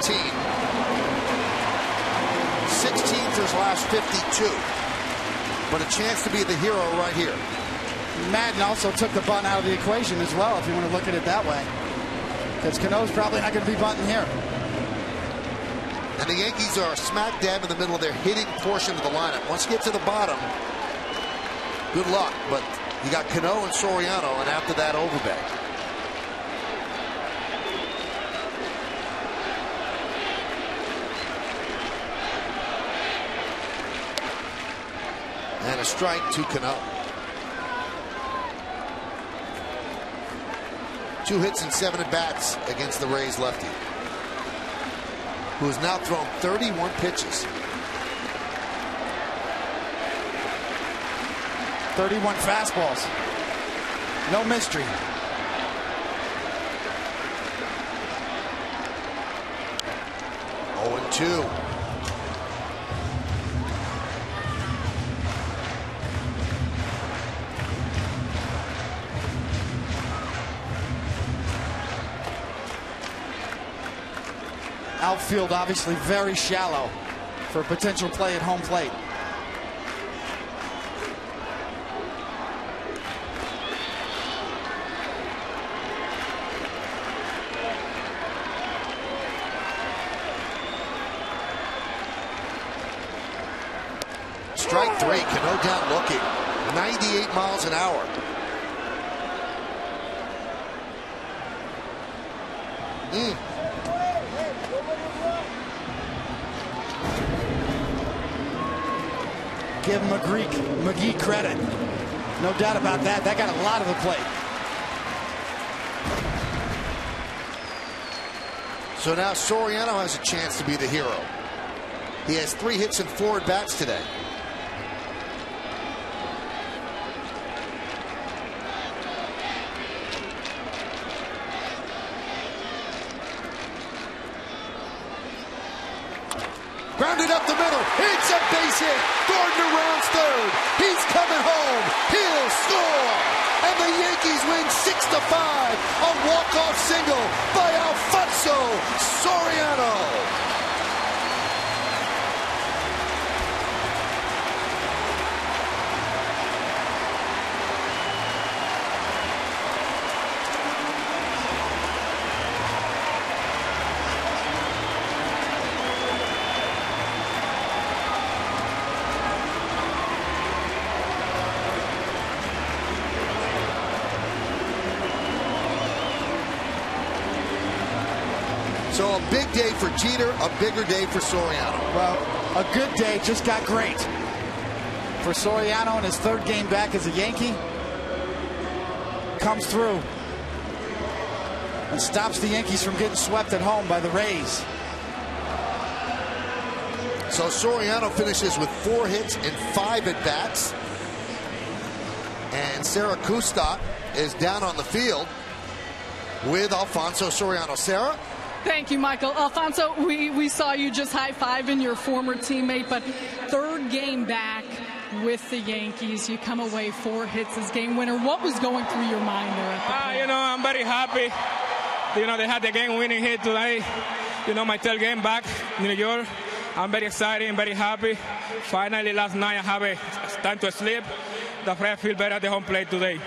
[SPEAKER 8] 16 for his last 52. But a chance to be the hero right here.
[SPEAKER 6] Madden also took the bunt out of the equation as well, if you want to look at it that way. Because Cano's probably not going to be bunting here.
[SPEAKER 8] And the Yankees are smack dab in the middle of their hitting portion of the lineup. Once you get to the bottom, good luck. But you got Cano and Soriano, and after that, Overbeck. And a strike to Cano. 2 hits and 7 at-bats against the Rays lefty, who has now thrown 31 pitches.
[SPEAKER 6] 31 fastballs. No mystery.
[SPEAKER 8] Oh, and 2.
[SPEAKER 6] Outfield obviously very shallow for a potential play at home plate.
[SPEAKER 8] Strike 3, Cano down looking. 98 miles an hour.
[SPEAKER 6] Give McGee credit. No doubt about that. That got a lot of the plate.
[SPEAKER 8] So now Soriano has a chance to be the hero. He has 3 hits and 4 at-bats today. Grounded up the middle. It's a base hit. Gardner rounds third. He's coming home. He'll score. And the Yankees win 6-5. A walk-off single by Alfonso Soriano. So a big day for Jeter, a bigger day for Soriano.
[SPEAKER 6] Well, a good day just got great for Soriano in his 3rd game back as a Yankee. Comes through and stops the Yankees from getting swept at home by the Rays.
[SPEAKER 8] So Soriano finishes with 4 hits and 5 at-bats. And Saracusta is down on the field with Alfonso Soriano. Sarah?
[SPEAKER 5] Thank you, Michael. Alfonso, we saw you just high-fiving your former teammate, but 3rd game back with the Yankees. You come away 4 hits as game winner. What was going through your mind there at the plate?
[SPEAKER 9] I'm very happy. They had the game-winning hit today. My 3rd game back in New York. I'm very excited and very happy. Finally, last night I have a time to sleep. That's why I feel better at the home plate today.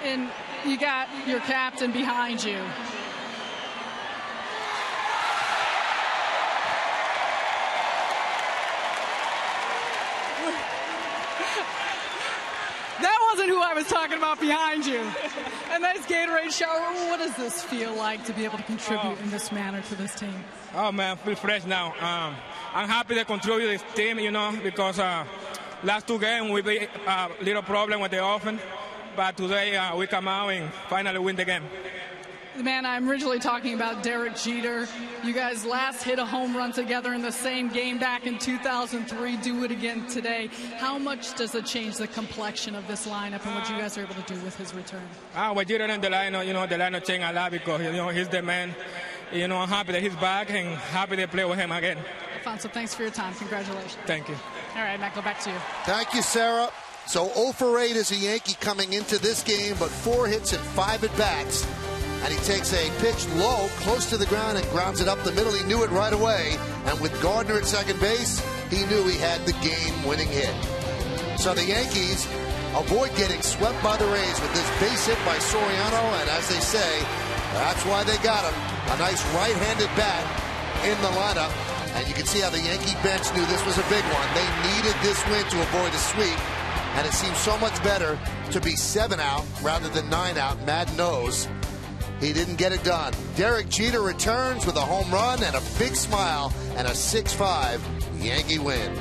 [SPEAKER 5] And you got your captain behind you. That wasn't who I was talking about behind you. A nice Gatorade shower. What does this feel like to be able to contribute in this manner to this team?
[SPEAKER 9] Oh, man, I feel fresh now. I'm happy to contribute to this team, you know, because last 2 games we had a little problem with the offense. But today we come out and finally win the game.
[SPEAKER 5] Man, I'm originally talking about Derek Jeter. You guys last hit a home run together in the same game back in 2003. Do it again today. How much does it change the complexion of this lineup and what you guys are able to do with his return?
[SPEAKER 9] With Jeter in the lineup, you know, the lineup changed a lot because, you know, he's the man. You know, I'm happy that he's back and happy to play with him again.
[SPEAKER 5] Alfonso, thanks for your time. Congratulations.
[SPEAKER 9] Thank you.
[SPEAKER 5] All right, Matt, go back to you.
[SPEAKER 8] Thank you, Sarah. So 0 for 8 as a Yankee coming into this game, but 4 hits and 5 at-bats. And he takes a pitch low, close to the ground, and grounds it up the middle. He knew it right away. And with Gardner at second base, he knew he had the game-winning hit. So the Yankees avoid getting swept by the Rays with this base hit by Soriano. And as they say, that's why they got him. A nice right-handed bat in the lineup. And you can see how the Yankee bench knew this was a big one. They needed this win to avoid a sweep. And it seems so much better to be 7 out rather than 9 out. Mad knows he didn't get it done. Derek Jeter returns with a home run and a big smile and a 6-5 Yankee win.